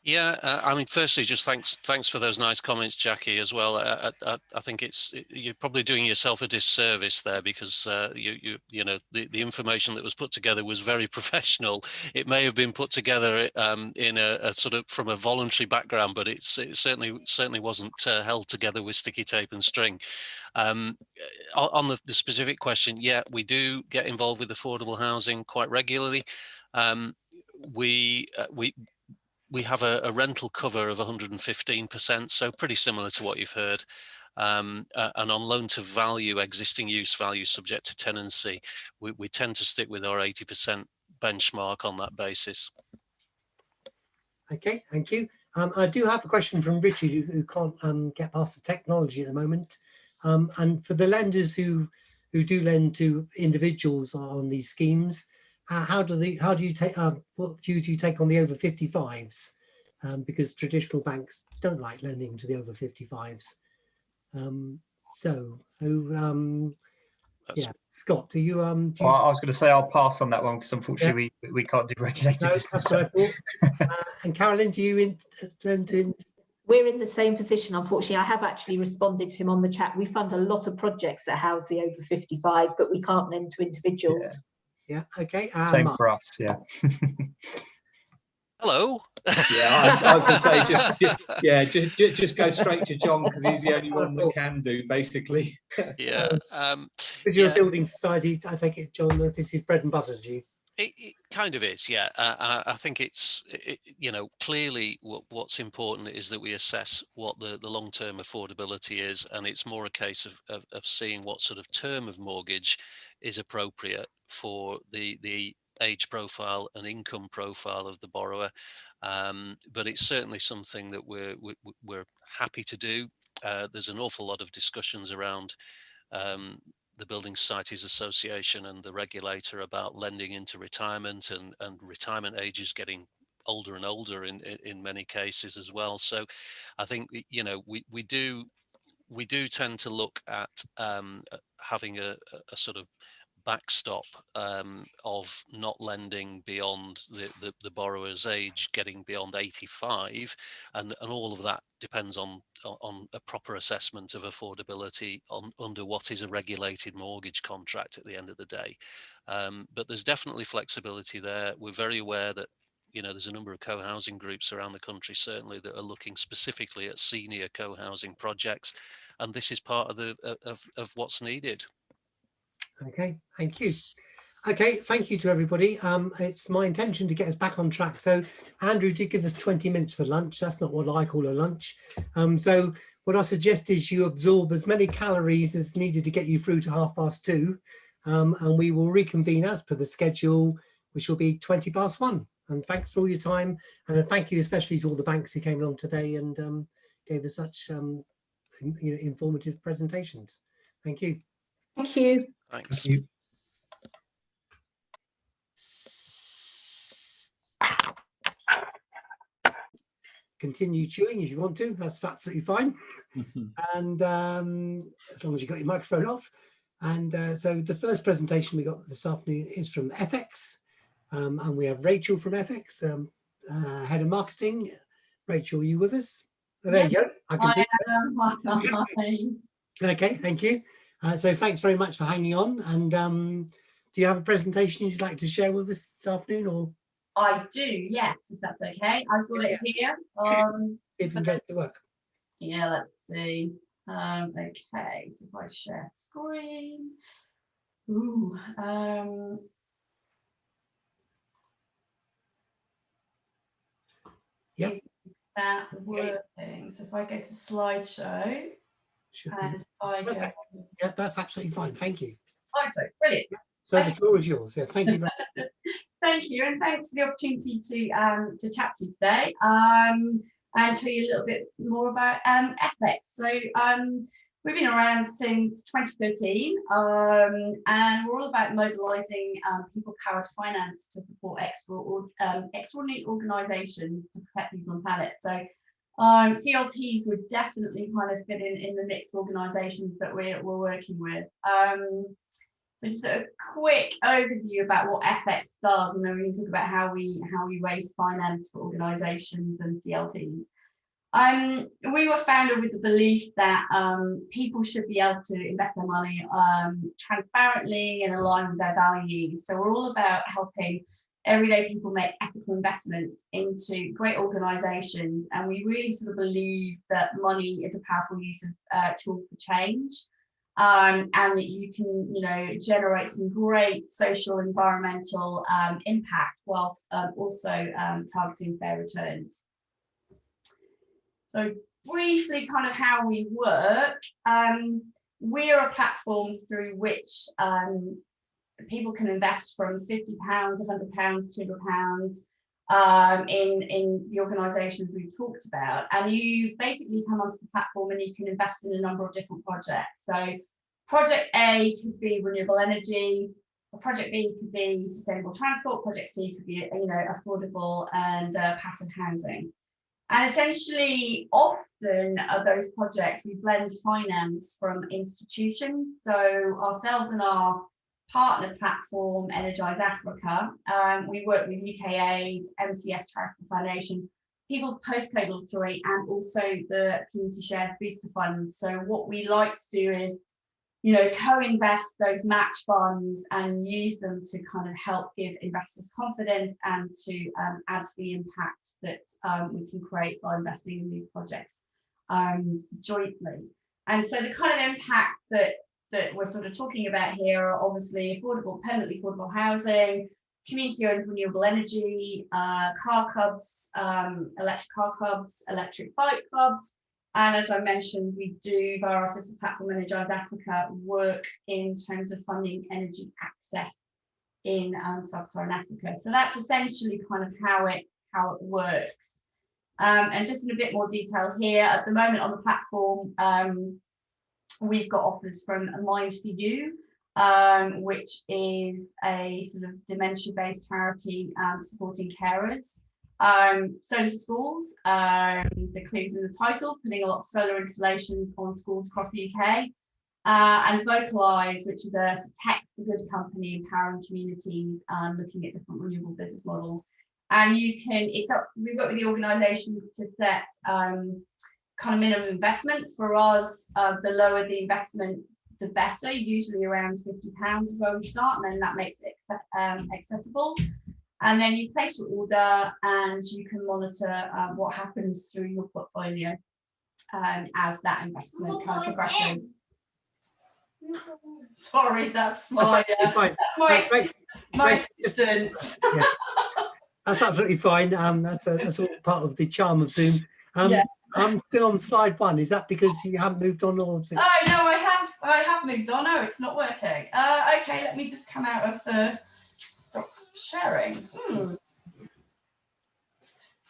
Yeah, I mean, firstly, just thanks for those nice comments, Jackie, as well. I think you're probably doing yourself a disservice there, because you know, the information that was put together was very professional. It may have been put together in a sort of from a voluntary background, but it certainly wasn't held together with sticky tape and string. On the specific question, yeah, we do get involved with affordable housing quite regularly. We have a rental cover of 115%, so pretty similar to what you've heard. And on loan to value, existing use value subject to tenancy, we tend to stick with our 80% benchmark on that basis. Okay, thank you. I do have a question from Richard, who can't get past the technology at the moment. And for the lenders who do lend to individuals on these schemes, how do you take, what view do you take on the over 55s? Because traditional banks don't like lending to the over 55s. Yeah, Scott, do you? Well, I was going to say I'll pass on that one, because unfortunately we can't do regulated business. That's what I thought. And Carolyn, do you lend to? We're in the same position, unfortunately. I have actually responded to him on the chat. We fund a lot of projects that house the over 55, but we can't lend to individuals. Yeah, okay. Same Mark. for us, yeah. Hello. Yeah, I was going to say, just go straight to John, because he's the only one that can do, basically. Yeah. Because you're a building society, I take it, John, that this is bread and butter to you. It kind of is, yeah. I think it's, you know, clearly what's important is that we assess what the long-term affordability is, and it's more a case of seeing what sort of term of mortgage is appropriate for the age profile and income profile of the borrower. But it's certainly something that we're happy to do. There's an awful lot of discussions around the Building Societies Association and the regulator about lending into retirement, and retirement ages getting older and older in many cases as well. So I think, you know, we do tend to look at having a sort of backstop of not lending beyond the borrower's age, getting beyond 85, and all of that depends on a proper assessment of affordability under what is a regulated mortgage contract at the end of the day. But there's definitely flexibility there. We're very aware that, you know, there's a number of co-housing groups around the country, certainly, that are looking specifically at senior co-housing projects, and this is part of what's needed. Okay, thank you. Okay, thank you to everybody. It's my intention to get us back on track. So Andrew did give us 20 minutes for lunch. That's not what I call a lunch. So what I suggest is you absorb as many calories as needed to get you through to 2:30, and we will reconvene as per the schedule, which will be 1:20. And thanks for all your time, and thank you especially to all the banks who came along today and gave us such informative presentations. Thank you. Thank you. Thanks. Thank you. Continue chewing if you want to, that's absolutely fine. And as long as you got your microphone off. And so the first presentation we got this afternoon is from FX, and we have Rachel from FX, Head of Marketing. Rachel, are you with us? Oh, there you go. I can see. Okay, thank you. So thanks very much for hanging on. And do you have a presentation you'd like to share with us this afternoon? Or I do, yes, if that's okay. I've got it here. if you can get it to work. Yeah, let's see. Okay, so if I share screen. Ooh, yep. Is that working? So if I go to slideshow and I go. Yeah, that's absolutely fine. Thank you. Okay, brilliant. So the floor is yours. Yes, thank you very much. Thank you, and thanks for the opportunity to chat to you today and tell you a little bit more about FX. So we've been around since 2013, and we're all about mobilising people-powered finance to support extraordinary organisations to protect people and planet. So CLTs would definitely kind of fit in the mixed organisations that we're working with. So just a quick overview about what FX does, and then we can talk about how we raise finance for organisations and CLTs. We were founded with the belief that people should be able to invest their money transparently and align with their values. So we're all about helping everyday people make ethical investments into great organisations, and we really sort of believe that money is a powerful use of tool for change, and that you can, you know, generate some great social, environmental impact whilst also targeting fair returns. So briefly, kind of how we work. We're a platform through which people can invest from £50, £100, £200 in the organisations we've talked about. And you basically come onto the platform and you can invest in a number of different projects. So project A could be renewable energy, project B could be sustainable transport, project C could be, you know, affordable and passive housing. And essentially, often of those projects, we blend finance from institutions. So ourselves and our partner platform, Energise Africa, we work with UKAID, MCS Charitable Foundation, People's Postcode Lottery, and also the Community Shares Booster Funds. So what we like to do is, you know, co-invest those match funds and use them to kind of help give investors confidence and to add to the impact that we can create by investing in these projects jointly. And so the kind of impact that we're sort of talking about here are obviously affordable, permanently affordable housing, community-owned renewable energy, car clubs, electric car clubs, electric bike clubs. And as I mentioned, we do, via our sister platform, Energise Africa, work in terms of funding energy access in sub-Saharan Africa. So that's essentially kind of how it works. And just in a bit more detail here, at the moment on the platform, we've got offers from Mind for You, which is a sort of dementia-based charity supporting carers. Solar schools, the clues in the title, putting a lot of solar installations on schools across the UK, and Vocalise, which is a tech for good company empowering communities and looking at different renewable business models. And you can, we work with the organisation to set kind of minimum investment. For us, the lower the investment, the better, usually around £50 is where we start, and then that makes it accessible. And then you place your order and you can monitor what happens through your portfolio as that investment kind of progresses. Sorry, that's my assistant. Yeah. That's absolutely fine. That's all part of the charm of Zoom. Yeah. I'm still on slide 1. Is that because you haven't moved on? Or is it... Oh no, I have moved on. No, it's not working. Okay, let me just come out of the stop sharing.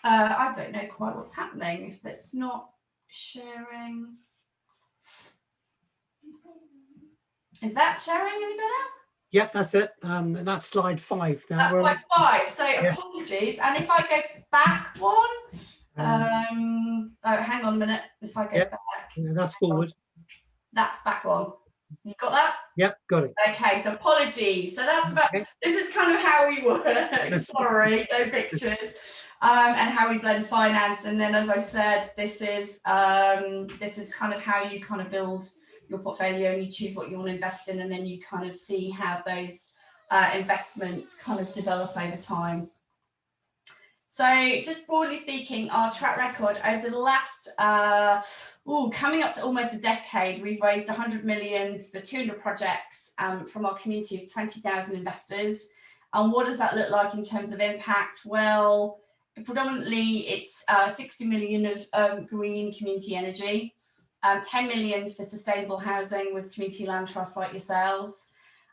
I don't know quite what's happening if it's not sharing. Is that sharing any better? Yep, that's it. And that's slide 5. Now that's slide 5. So yeah. Apologies. And if I go back one, oh, hang on a minute. If I go back, yeah, that's forward. That's back one. You got that? Yep, got it. Okay, so apologies. So that's about, this is kind of how we work. Sorry, no pictures. And how we blend finance. And then, as I said, this is kind of how you kind of build your portfolio and you choose what you want to invest in, and then you kind of see how those investments kind of develop over time. So just broadly speaking, our track record over the last, coming up to almost a decade, we've raised 100 million for 200 projects from our community of 20,000 investors. And what does that look like in terms of impact? Well, predominantly it's 60 million of green community energy, 10 million for sustainable housing with community land trusts like yourselves,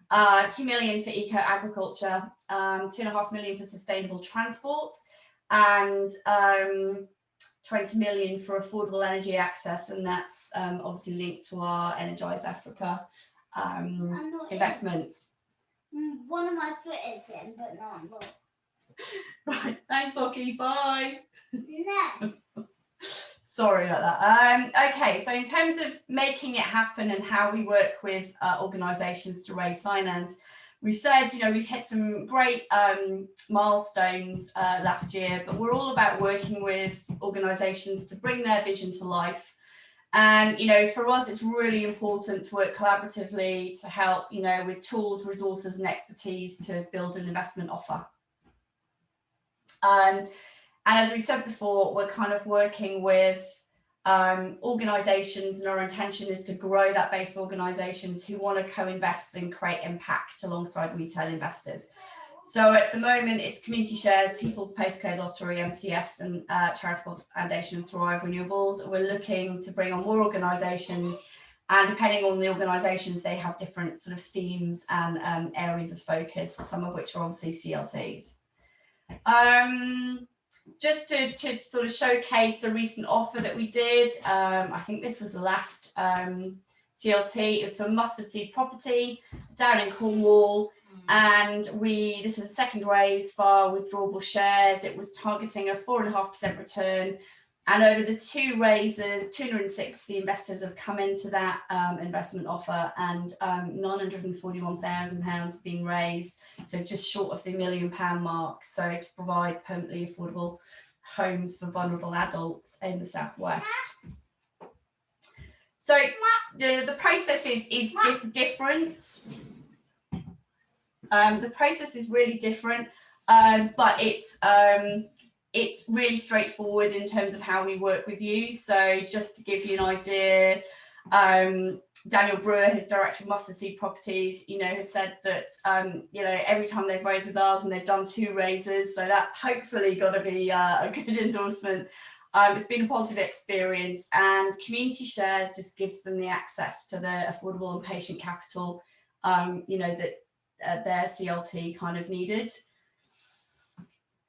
2 million for eco-agriculture, 2.5 million for sustainable transport, and 20 million for affordable energy access, and that's obviously linked to our Energise Africa investments. One of my foot is in, but not. Right, thanks, Lockie. Bye. No. Sorry about that. Okay, so in terms of making it happen and how we work with organisations to raise finance, we said, we've hit some great milestones last year, but we're all about working with organisations to bring their vision to life. And, for us, it's really important to work collaboratively to help, with tools, resources and expertise to build an investment offer. And as we said before, we're kind of working with organisations, and our intention is to grow that base of organisations who want to co-invest and create impact alongside retail investors. So at the moment, it's Community Shares, People's Postcode Lottery, MCS, and Charitable Foundation and Thrive Renewables. We're looking to bring on more organisations, and depending on the organisations, they have different sort of themes and areas of focus, some of which are obviously CLTs. Just to sort of showcase a recent offer that we did, I think this was the last CLT. It was for Mustard Seed Property down in Cornwall, and this was a second raise for withdrawable shares. It was targeting a 4.5% return, and over the 2 raises, 260 investors have come into that investment offer, and £941,000 being raised, so just short of the £1 million mark, so to provide permanently affordable homes for vulnerable adults in the southwest. So the process is different. The process is really different, but it's really straightforward in terms of how we work with you. So just to give you an idea, Daniel Brewer, his director of Mustard Seed Properties, has said that, every time they've raised with us, and they've done 2 raises, so that's hopefully got to be a good endorsement. It's been a positive experience, and Community Shares just gives them the access to the affordable and patient capital, that their CLT kind of needed.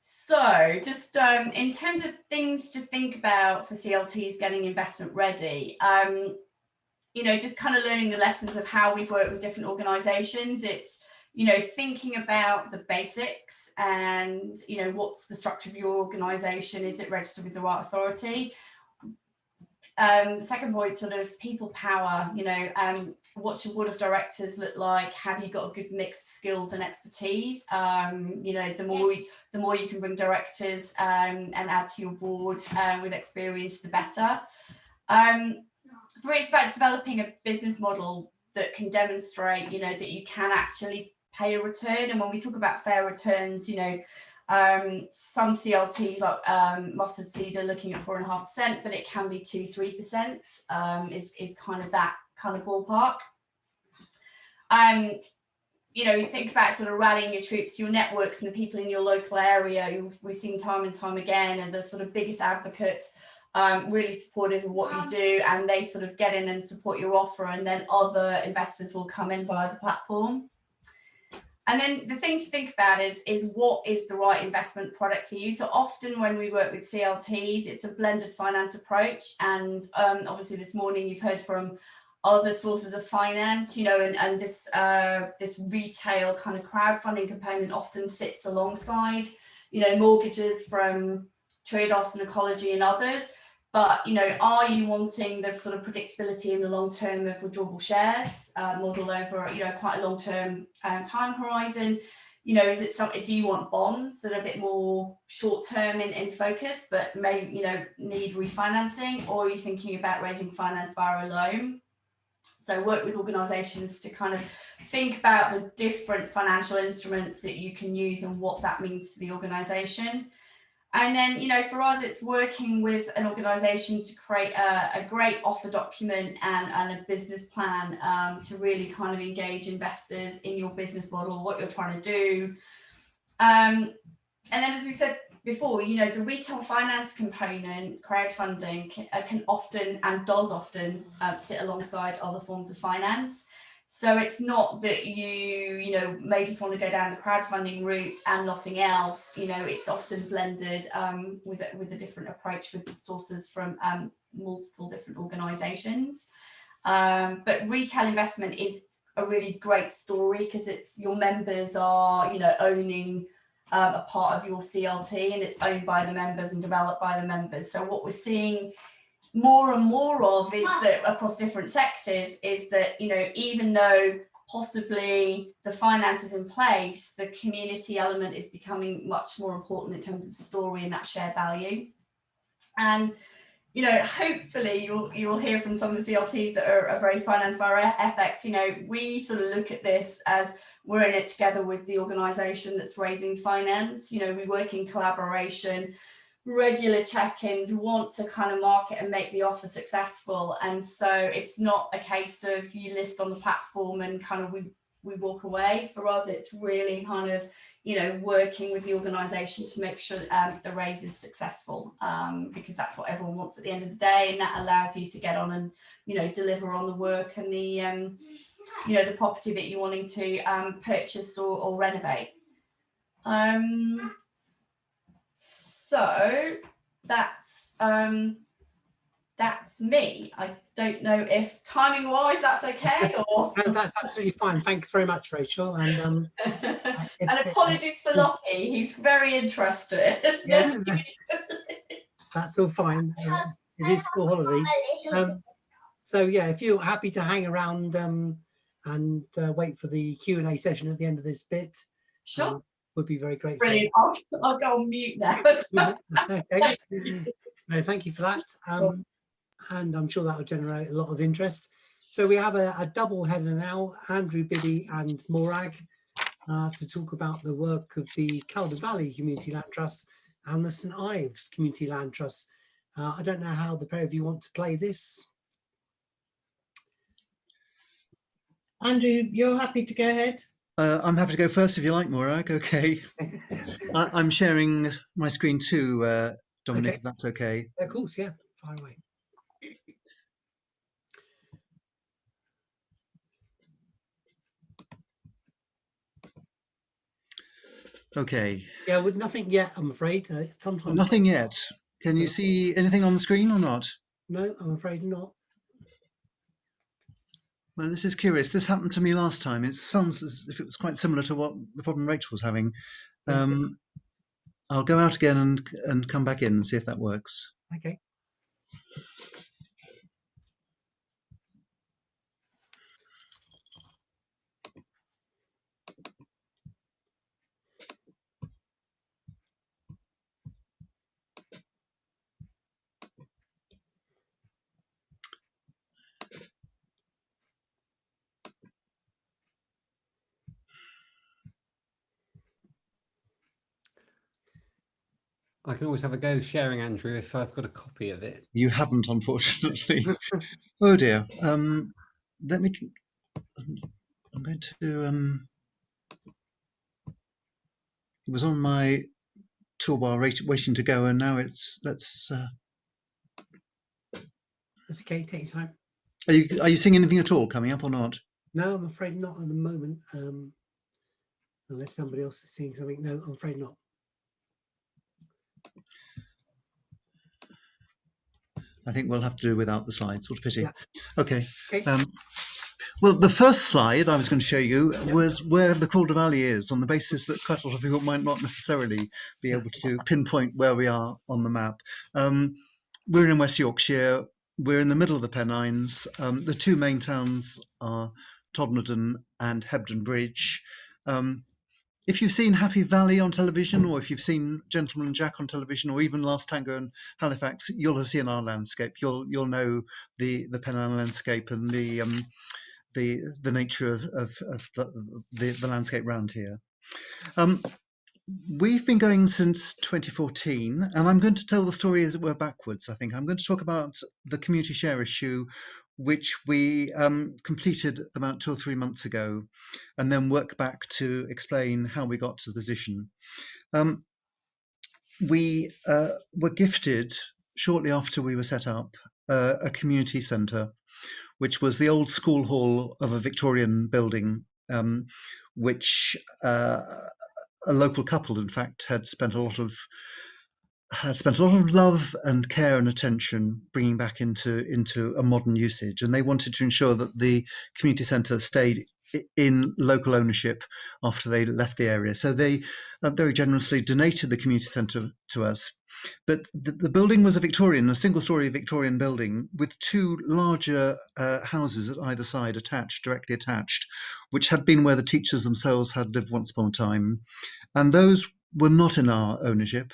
So just in terms of things to think about for CLTs getting investment ready, just kind of learning the lessons of how we've worked with different organisations. It's, thinking about the basics and, what's the structure of your organisation? Is it registered with the right authority? The second point, sort of people power, what's your board of directors look like? Have you got a good mix of skills and expertise? The more you can bring directors and add to your board with experience, the better. For me, it's about developing a business model that can demonstrate, that you can actually pay a return. And when we talk about fair returns, some CLTs like Mustard Seed are looking at 4.5%, but it can be 2-3%. Is kind of that kind of ballpark. You think about sort of rallying your troops, your networks, and the people in your local area. We've seen time and time again, and the sort of biggest advocates. Really supportive of what you do, and they sort of get in and support your offer, and then other investors will come in via the platform. And then the thing to think about is what is the right investment product for you. So often when we work with CLTs, it's a blended finance approach, and obviously this morning you've heard from other sources of finance, and this retail kind of crowdfunding component often sits alongside, mortgages from Triodos and Ecology and others. But, are you wanting the sort of predictability in the long term of withdrawable shares model over, quite a long term time horizon? Is it something, do you want bonds that are a bit more short term in focus, but may, need refinancing? Or are you thinking about raising finance via a loan? So work with organisations to kind of think about the different financial instruments that you can use and what that means for the organisation. And then, for us, it's working with an organisation to create a great offer document and a business plan to really kind of engage investors in your business model, what you're trying to do. And then, as we said before, the retail finance component, crowdfunding, can often and does often sit alongside other forms of finance. So it's not that you may just want to go down the crowdfunding route and nothing else. It's often blended with a different approach with sources from multiple different organisations. But retail investment is a really great story because it's your members are owning a part of your CLT, and it's owned by the members and developed by the members. So what we're seeing more and more of is that across different sectors is that, you know, even though possibly the finance is in place, the community element is becoming much more important in terms of the story and that shared value. And, you know, hopefully you'll hear from some of the CLTs that are raised finance via FX. You know, we sort of look at this as we're in it together with the organisation that's raising finance. You know, we work in collaboration, regular check-ins, want to kind of market and make the offer successful. And so it's not a case of you list on the platform and kind of we walk away. For us, it's really kind of, you know, working with the organisation to make sure the raise is successful, because that's what everyone wants at the end of the day, and that allows you to get on and, you know, deliver on the work and the you know, the property that you're wanting to purchase or renovate. So that's me. I don't know if timing wise that's okay or No, that's absolutely fine. Thanks very much, Rachel. And and apologies for Lockie, he's very interested. Yeah, that's all fine. It is school holidays. So yeah, if you're happy to hang around and wait for the Q&A session at the end of this bit, sure, would be very grateful. Brilliant. I'll go on mute now. Okay. No, thank you for that. And I'm sure that will generate a lot of interest. So we have a double header now, Andrew Biddy and Morag, to talk about the work of the Calder Valley Community Land Trust and the St Ives Community Land Trust. I don't know how the pair of you want to play this. Andrew, you're happy to go ahead? I'm happy to go first if you like, Morag. Okay. I'm sharing my screen too, Dominic, Okay. if that's okay. Of course, yeah, fire away. Okay. Yeah, with nothing yet, I'm afraid. Sometimes Nothing yet. Can you see anything on the screen or not? No, I'm afraid not. Well, this is curious. This happened to me last time. It sounds as if it was quite similar to what the problem Rachel was having. I'll go out again and come back in and see if that works. Okay. I can always have a go sharing, Andrew, if I've got a copy of it. You haven't, unfortunately. Oh dear. Let me. I'm going to. It was on my toolbar waiting to go, and now it's. Let's. It's okay. Take your time. Are you seeing anything at all coming up or not? No, I'm afraid not at the moment. Unless somebody else is seeing something. No, I'm afraid not. I think we'll have to do without the slides. What a pity. Yeah. Okay. Okay. Well, the first slide I was going to show you was where the Calder Valley is, on the basis that quite a lot of people might not necessarily be able to pinpoint where we are on the map. We're in West Yorkshire. We're in the middle of the Pennines. The two main towns are Todmorden and Hebden Bridge. If you've seen Happy Valley on television, or if you've seen Gentleman Jack on television, or even Last Tango in Halifax, you'll have seen our landscape. You'll know the Pennine landscape and the nature of the landscape round here. We've been going since 2014, and I'm going to tell the story as it were backwards. I think I'm going to talk about the community share issue, which we completed about 2 or 3 months ago, and then work back to explain how we got to the position. We were gifted shortly after we were set up a community centre, which was the old school hall of a Victorian building, which a local couple, in fact, had spent a lot of had spent a lot of love and care and attention bringing back into a modern usage, and they wanted to ensure that the community centre stayed in local ownership after they left the area. So they very generously donated the community centre to us. But the building was a single-storey Victorian building with two larger houses at either side directly attached, which had been where the teachers themselves had lived once upon a time. And those were not in our ownership.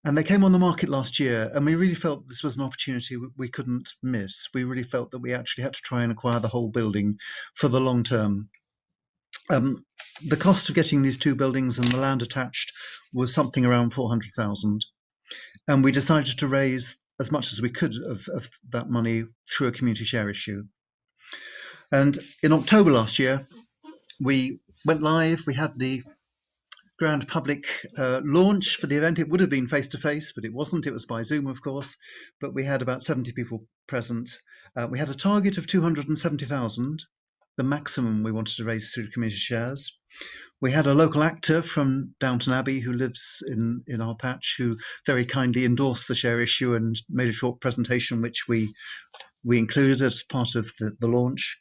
And they came on the market last year, and we really felt this was an opportunity we couldn't miss. We really felt that we actually had to try and acquire the whole building for the long term. The cost of getting these two buildings and the land attached was something around 400,000. And we decided to raise as much as we could of that money through a community share issue. And in October last year, we went live. We had the grand public launch for the event. It would have been face-to-face, but it wasn't. It was by Zoom, of course, but we had about 70 people present. We had a target of 270,000, the maximum we wanted to raise through community shares. We had a local actor from Downton Abbey who lives in our patch, who very kindly endorsed the share issue and made a short presentation, which we included as part of the launch.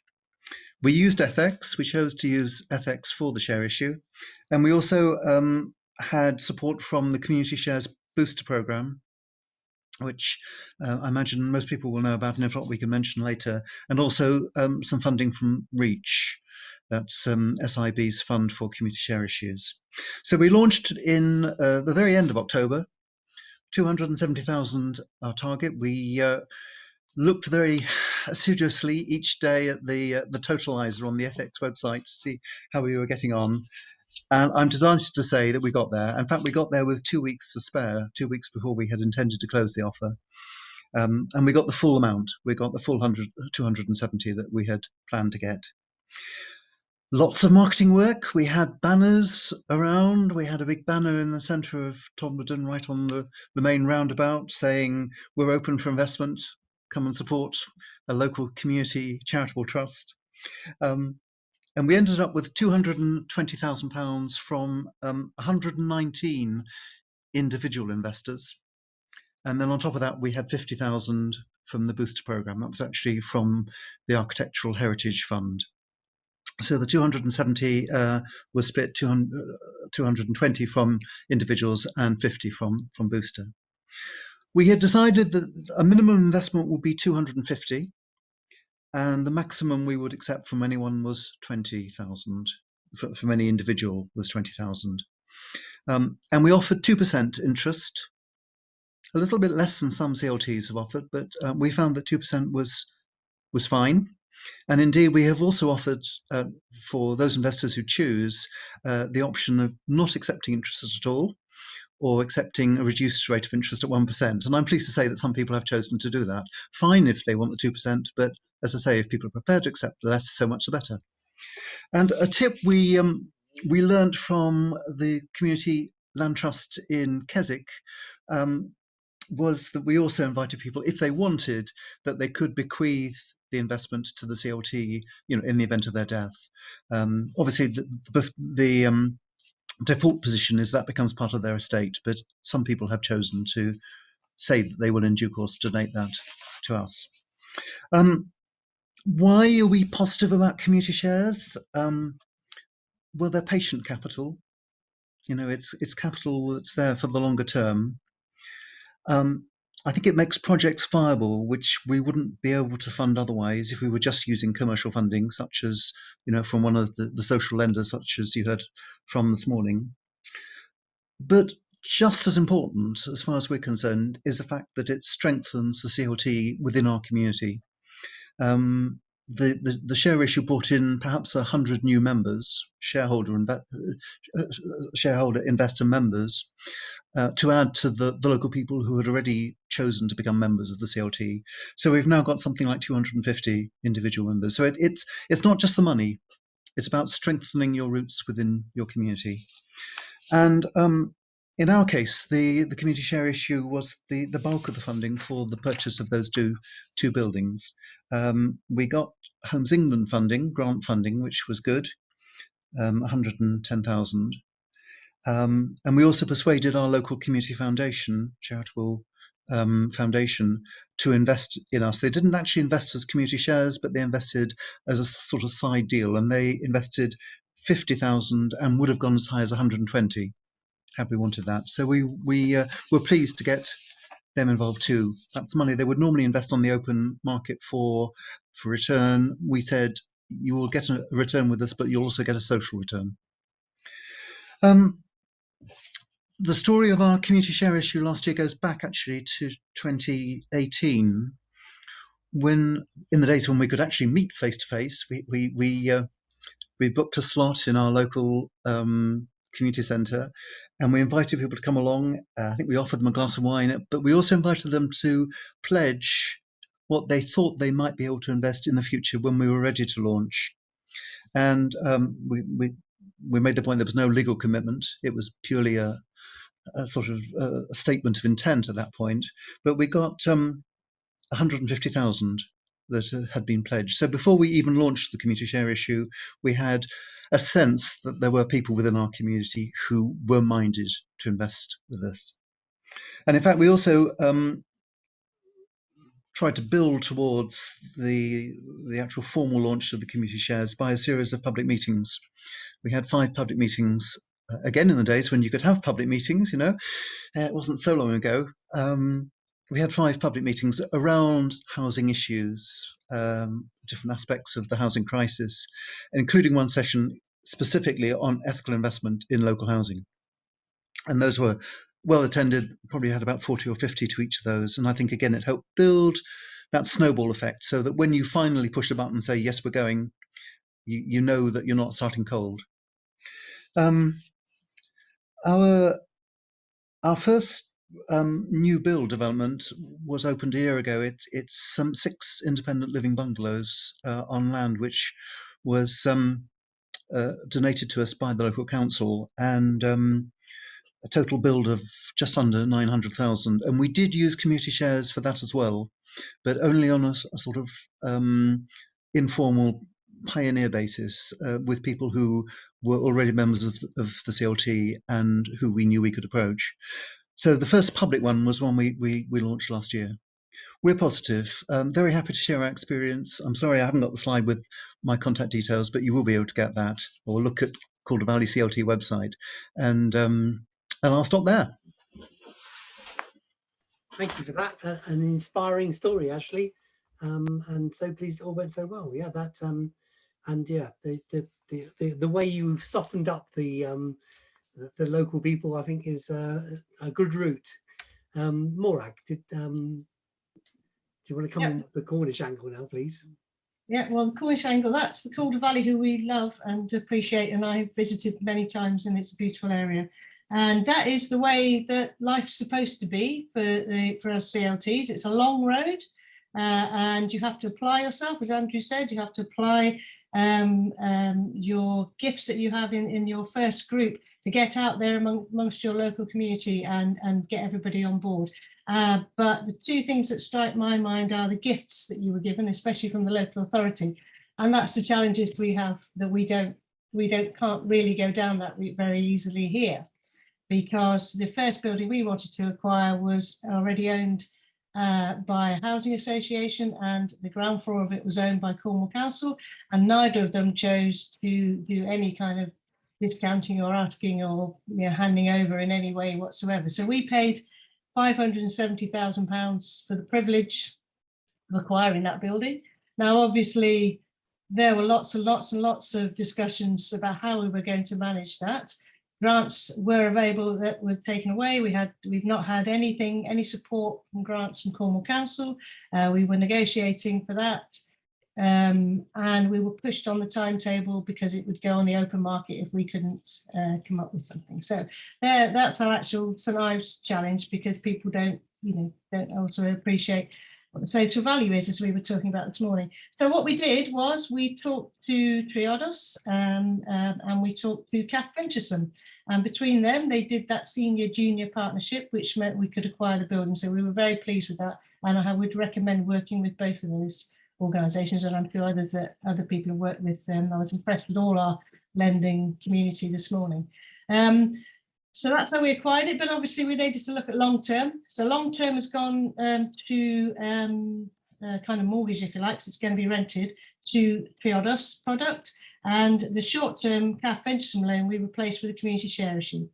We used FX. We chose to use FX for the share issue. And we also had support from the Community Shares Booster Programme, which I imagine most people will know about, and if not, we can mention later. And also some funding from REACH. That's SIB's fund for community share issues. So we launched in the very end of October, 270,000 our target. We looked very assiduously each day at the totalizer on the FX website to see how we were getting on. And I'm delighted to say that we got there. In fact, we got there with 2 weeks to spare, 2 weeks before we had intended to close the offer. And we got the full amount. We got the full 270 that we had planned to get. Lots of marketing work. We had banners around. We had a big banner in the centre of Todmorden, right on the main roundabout, saying we're open for investment. Come and support a local community charitable trust. And we ended up with £220,000 from 119 individual investors. And then on top of that, we had 50,000 from the booster programme. That was actually from the Architectural Heritage Fund. So the 270 was split 220 from individuals and 50 from booster. We had decided that a minimum investment would be 250, and the maximum we would accept from anyone was 20,000. From any individual was 20,000. And we offered 2% interest, a little bit less than some CLTs have offered, but we found that 2% was fine. And indeed, we have also offered for those investors who choose the option of not accepting interest at all, or accepting a reduced rate of interest at 1%. And I'm pleased to say that some people have chosen to do that. Fine if they want the 2%, but as I say, if people are prepared to accept less, so much the better. And a tip we learned from the Community Land Trust in Keswick was that we also invited people, if they wanted, that they could bequeath the investment to the CLT, in the event of their death. Obviously, the default position is that becomes part of their estate, but some people have chosen to say that they will in due course donate that to us. Why are we positive about community shares? Well, they're patient capital. It's capital that's there for the longer term. I think it makes projects viable, which we wouldn't be able to fund otherwise if we were just using commercial funding, such as, from one of the social lenders, such as you heard from this morning. But just as important, as far as we're concerned, is the fact that it strengthens the CLT within our community. The share issue brought in perhaps 100 new members, shareholder investor members, to add to the local people who had already chosen to become members of the CLT. So we've now got something like 250 individual members. So it's not just the money, it's about strengthening your roots within your community. And in our case, the community share issue was the bulk of the funding for the purchase of those two buildings. We got Homes England funding, grant funding, which was good, 110,000. And we also persuaded our local community foundation, charitable foundation, to invest in us. They didn't actually invest as community shares, but they invested as a sort of side deal, and they invested 50,000 and would have gone as high as 120 had we wanted that. So we were pleased to get them involved too. That's money they would normally invest on the open market for return. We said, you will get a return with us, but you'll also get a social return. The story of our community share issue last year goes back actually to 2018, when, in the days when we could actually meet face to face, we booked a slot in our local community centre, and we invited people to come along. I think we offered them a glass of wine, but we also invited them to pledge what they thought they might be able to invest in the future when we were ready to launch. And we made the point there was no legal commitment. It was purely a sort of a statement of intent at that point. But we got 150,000 that had been pledged. So before we even launched the community share issue, we had a sense that there were people within our community who were minded to invest with us. And in fact, we also tried to build towards the actual formal launch of the community shares by a series of public meetings. We had 5 public meetings, again in the days when you could have public meetings, you know, it wasn't so long ago. We had 5 public meetings around housing issues, different aspects of the housing crisis, including one session specifically on ethical investment in local housing. And those were well attended, probably had about 40 or 50 to each of those. And I think, again, it helped build that snowball effect so that when you finally push the button and say, yes, we're going, you know that you're not starting cold. Our first new build development was opened a year ago. It's 6 independent living bungalows on land which was donated to us by the local council, and a total build of just under 900,000. And we did use community shares for that as well, but only on a sort of informal pioneer basis with people who were already members of the CLT and who we knew we could approach. So the first public one was one we launched last year. We're positive, very happy to share our experience. I'm sorry I haven't got the slide with my contact details, but you will be able to get that, or look at Calder Valley CLT website. And I'll stop there. Thank you for that. An inspiring story, actually, and so pleased it all went so well. Yeah, that's and yeah, the way you softened up the local people, I think, is a good route. Morag, do you want to come on the Cornish angle now, please? Yeah, well, the Cornish angle, that's the Calder Valley, who we love and appreciate, and I've visited many times, and it's a beautiful area. And that is the way that life's supposed to be for us CLTs. It's a long road, and you have to apply yourself, as Andrew said. You have to apply your gifts that you have in your first group to get out there amongst your local community and get everybody on board. But the 2 things that strike my mind are the gifts that you were given, especially from the local authority, and that's the challenges we have, that we can't really go down that route very easily here, because the first building we wanted to acquire was already owned by a housing association, and the ground floor of it was owned by Cornwall Council, and neither of them chose to do any kind of discounting or asking or handing over in any way whatsoever. So we paid £570,000 for the privilege of acquiring that building. Now, obviously, there were lots and lots and lots of discussions about how we were going to manage that. Grants were available that were taken away. We've not had any support from grants from Cornwall Council. We were negotiating for that, and we were pushed on the timetable because it would go on the open market if we couldn't come up with something. So that's our actual St Ives challenge, because people don't also appreciate what the social value is, as we were talking about this morning. So what we did was we talked to Triodos and we talked to CAF Venturesome, and between them they did that senior junior partnership, which meant we could acquire the building. So we were very pleased with that, and I would recommend working with both of those organisations, and I'm sure other people have worked with them. I was impressed with all our lending community this morning. So that's how we acquired it, but obviously we needed to look at long term. So long term has gone to kind of mortgage, if you like, so it's going to be rented to Triodos product. And the short term CAF venture loan we replaced with a community share issue.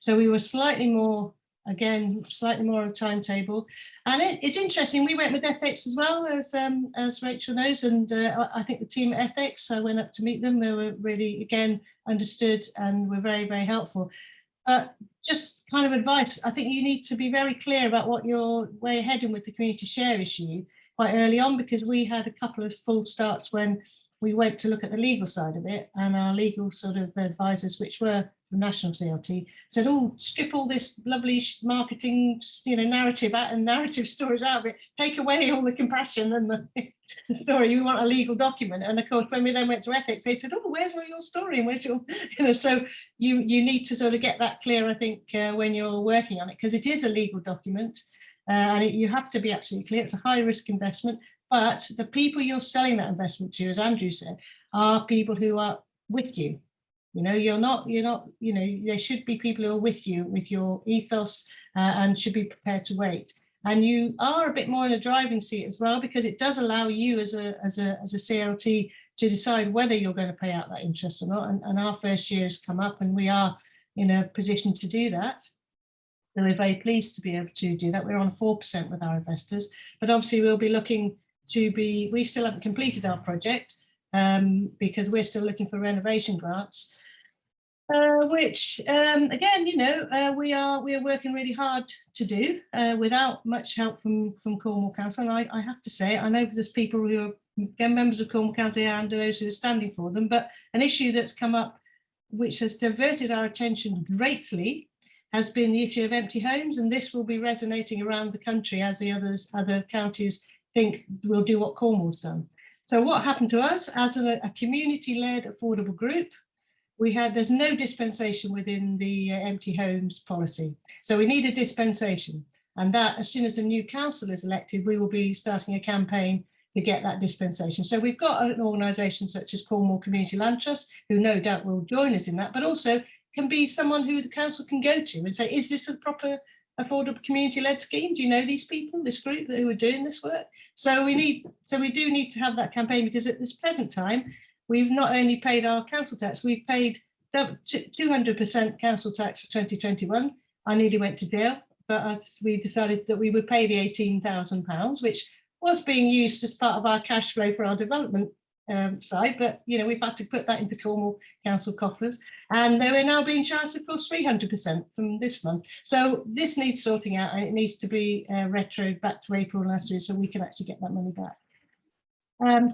So we were slightly more, again, slightly more on a timetable. And it's interesting, we went with FX as well, as Rachel knows, and I think the team at FX, I went up to meet them. They were really, again, understood and were very, very helpful. Just kind of advice, I think you need to be very clear about what you're where you're heading with the community share issue quite early on, because we had a couple of false starts when we went to look at the legal side of it, and our legal sort of advisors, which were from National CLT, said, oh, strip all this lovely marketing, narrative out and narrative stories out of it, take away all the compassion and the story, you want a legal document. And of course, when we then went to ethics, they said, oh, where's all your story and where's your, so you need to sort of get that clear, I think, when you're working on it, because it is a legal document. And you have to be absolutely clear. It's a high risk investment, but the people you're selling that investment to, as Andrew said, are people who are with you. You're not, there should be people who are with you, with your ethos, and should be prepared to wait. And you are a bit more in a driving seat as well, because it does allow you as a CLT to decide whether you're going to pay out that interest or not. And our first year has come up, and we are in a position to do that. So we're very pleased to be able to do that. We're on 4% with our investors, but obviously we'll be looking to be, we still haven't completed our project because we're still looking for renovation grants, which again, we are working really hard to do without much help from Cornwall Council. And I have to say, I know there's people who are members of Cornwall Council and those who are standing for them, but an issue that's come up which has diverted our attention greatly has been the issue of empty homes, and this will be resonating around the country as the other counties think we'll do what Cornwall's done. So what happened to us as a community-led affordable group? There's no dispensation within the empty homes policy. So we need a dispensation, and that as soon as the new council is elected, we will be starting a campaign to get that dispensation. So we've got an organisation such as Cornwall Community Land Trust, who no doubt will join us in that, but also can be someone who the council can go to and say, is this a proper affordable community-led scheme? Do you know these people, this group who are doing this work? So we do need to have that campaign, because at this present time, we've not only paid our council tax, we've paid 200% council tax for 2021. I nearly went to jail, but we decided that we would pay the £18,000, which was being used as part of our cash flow for our development side, but we've had to put that into Cornwall Council coffers, and we're now being charged, of course, 300% from this month. So this needs sorting out, and it needs to be retro back to April last year, so we can actually get that money back. And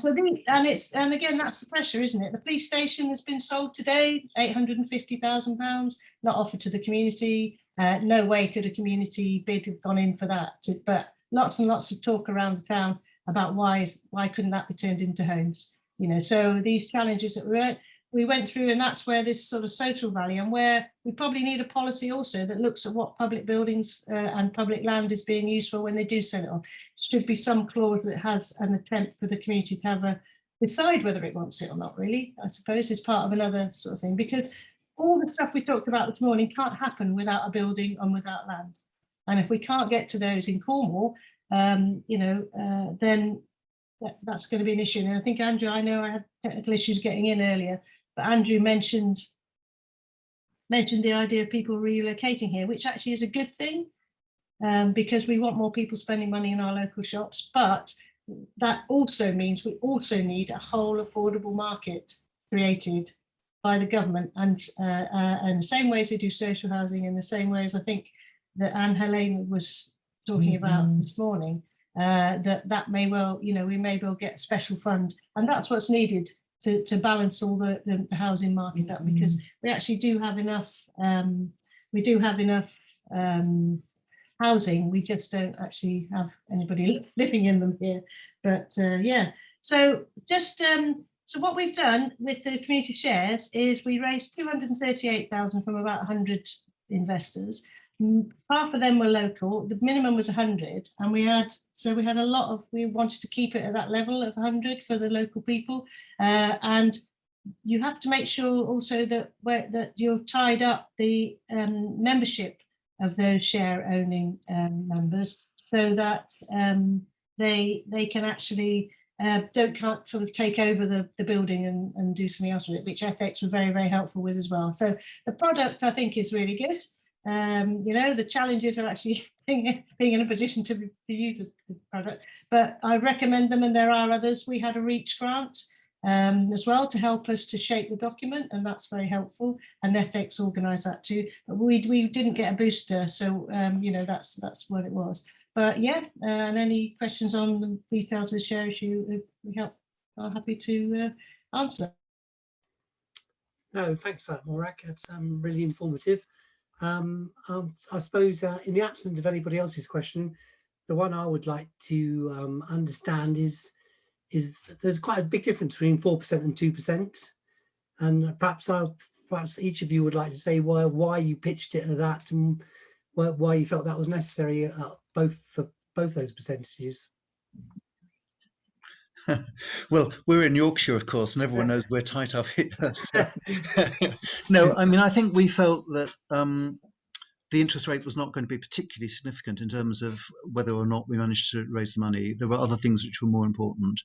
again, that's the pressure, isn't it? The police station has been sold today, £850,000, not offered to the community. No way could a community bid have gone in for that, but lots and lots of talk around the town about why couldn't that be turned into homes. So these challenges that we went through, and that's where this sort of social value, and where we probably need a policy also that looks at what public buildings and public land is being used for when they do sell it on. Should be some clause that has an attempt for the community to have decide whether it wants it or not, really, I suppose, is part of another sort of thing, because all the stuff we talked about this morning can't happen without a building and without land. And if we can't get to those in Cornwall, then that's going to be an issue. And I think, Andrew, I know I had technical issues getting in earlier, but Andrew mentioned the idea of people relocating here, which actually is a good thing, because we want more people spending money in our local shops. But that also means we also need a whole affordable market created by the government, and the same way as they do social housing, in the same way as I think that Anne Helene was talking about this morning. That may well, we may well get a special fund, and that's what's needed to balance all the housing market up, because we actually do have enough. We do have enough housing. We just don't actually have anybody living in them here. But yeah, so just so what we've done with the community shares is we raised 238,000 from about 100 investors. Half of them were local. The minimum was 100, and we had a lot of, we wanted to keep it at that level of 100 for the local people, and you have to make sure also that that you've tied up the membership of those share owning members, so that they can actually can't sort of take over the building and do something else with it, which FX were very, very helpful with as well. So the product, I think, is really good. You know, the challenges are actually being in a position to use the product, but I recommend them, and there are others. We had a REACH grant as well to help us to shape the document, and that's very helpful, and FX organised that too, but we didn't get a booster, so you know, that's what it was. But yeah, and any questions on the details of the share issue, we are happy to answer. No, thanks for that, Morag. That's really informative. I suppose in the absence of anybody else's question, the one I would like to understand is there's quite a big difference between 4% and 2%, and perhaps each of you would like to say why you pitched it at that, and why you felt that was necessary, for both those percentages. Well, we're in Yorkshire, of course, and everyone knows we're tight up here. So. No, I mean, I think we felt that the interest rate was not going to be particularly significant in terms of whether or not we managed to raise the money. There were other things which were more important,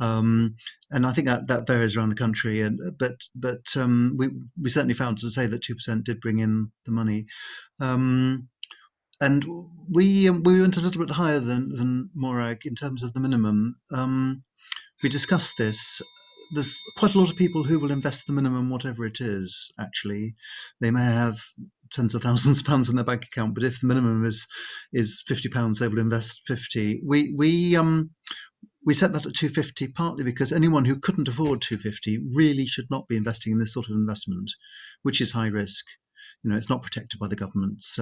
and I think that varies around the country. But we certainly found, to say that 2% did bring in the money. And we went a little bit higher than Morag in terms of the minimum. We discussed this. There's quite a lot of people who will invest the minimum, whatever it is. Actually, they may have tens of thousands of pounds in their bank account, but if the minimum is £50, they will invest 50. We set that at 250 partly because anyone who couldn't afford 250 really should not be investing in this sort of investment, which is high risk. You know, it's not protected by the government's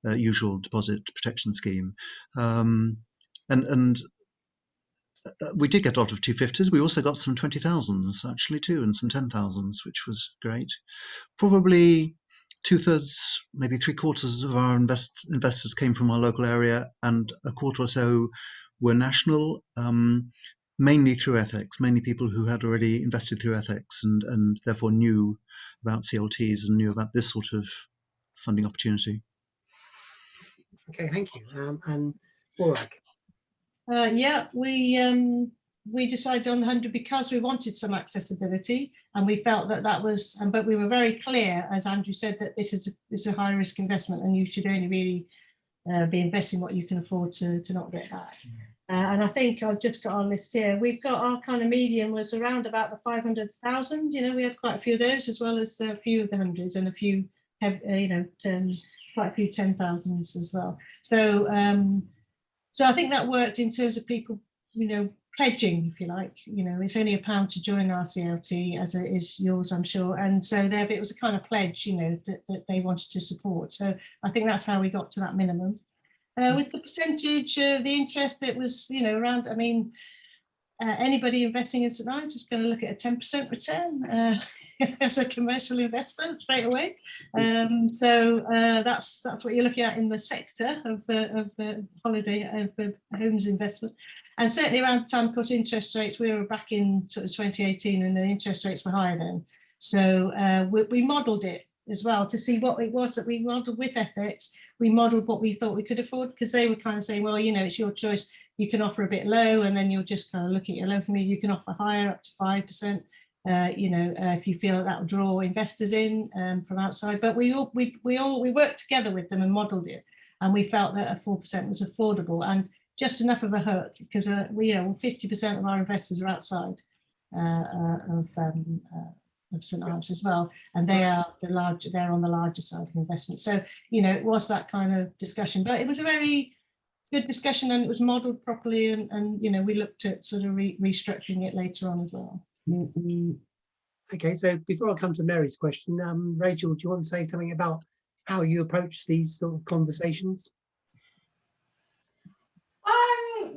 usual deposit protection scheme, and we did get a lot of 250s. We also got some 20,000s actually too, and some 10,000s, which was great. Probably 2/3, maybe 3/4 of our investors came from our local area, and a quarter or so were national, mainly through FX, mainly people who had already invested through FX and therefore knew about CLTs and knew about this sort of funding opportunity. Okay, thank you. And Morag. Yeah, we decided on 100 because we wanted some accessibility, and we felt that was, but we were very clear, as Andrew said, that this is a high risk investment, and you should only really be investing what you can afford to not get back. And I think I've just got our list here. We've got our kind of median was around about the 500,000. You know, we had quite a few of those, as well as a few of the hundreds and a few, quite a few 10,000s as well. So, so I think that worked in terms of people, pledging, if you like. It's only £1 to join our CLT, as it is yours, I'm sure. And so there, it was a kind of pledge, that they wanted to support. So I think that's how we got to that minimum. With the percentage, the interest, it was, around, anybody investing in St Ives is going to look at a 10% return as a commercial investor straight away. So that's what you're looking at in the sector of holiday homes investment. And certainly around the time, of course, interest rates, we were back in sort of 2018 and the interest rates were higher then. So we modelled it as well to see what it was that we modelled with FX. We modelled what we thought we could afford, because they were kind of saying, well, it's your choice. You can offer a bit low, and then you'll just kind of look at your local media. You can offer higher, up to 5%. If you feel that will draw investors in from outside. But we worked together with them and modelled it, and we felt that a 4% was affordable and just enough of a hook, because 50% of our investors are outside of St Ives as well, and they're on the larger side of investment. So it was that kind of discussion, but it was a very good discussion, and it was modelled properly, and we looked at sort of restructuring it later on as well. Okay, so before I come to Mary's question, Rachel, do you want to say something about how you approach these sort of conversations?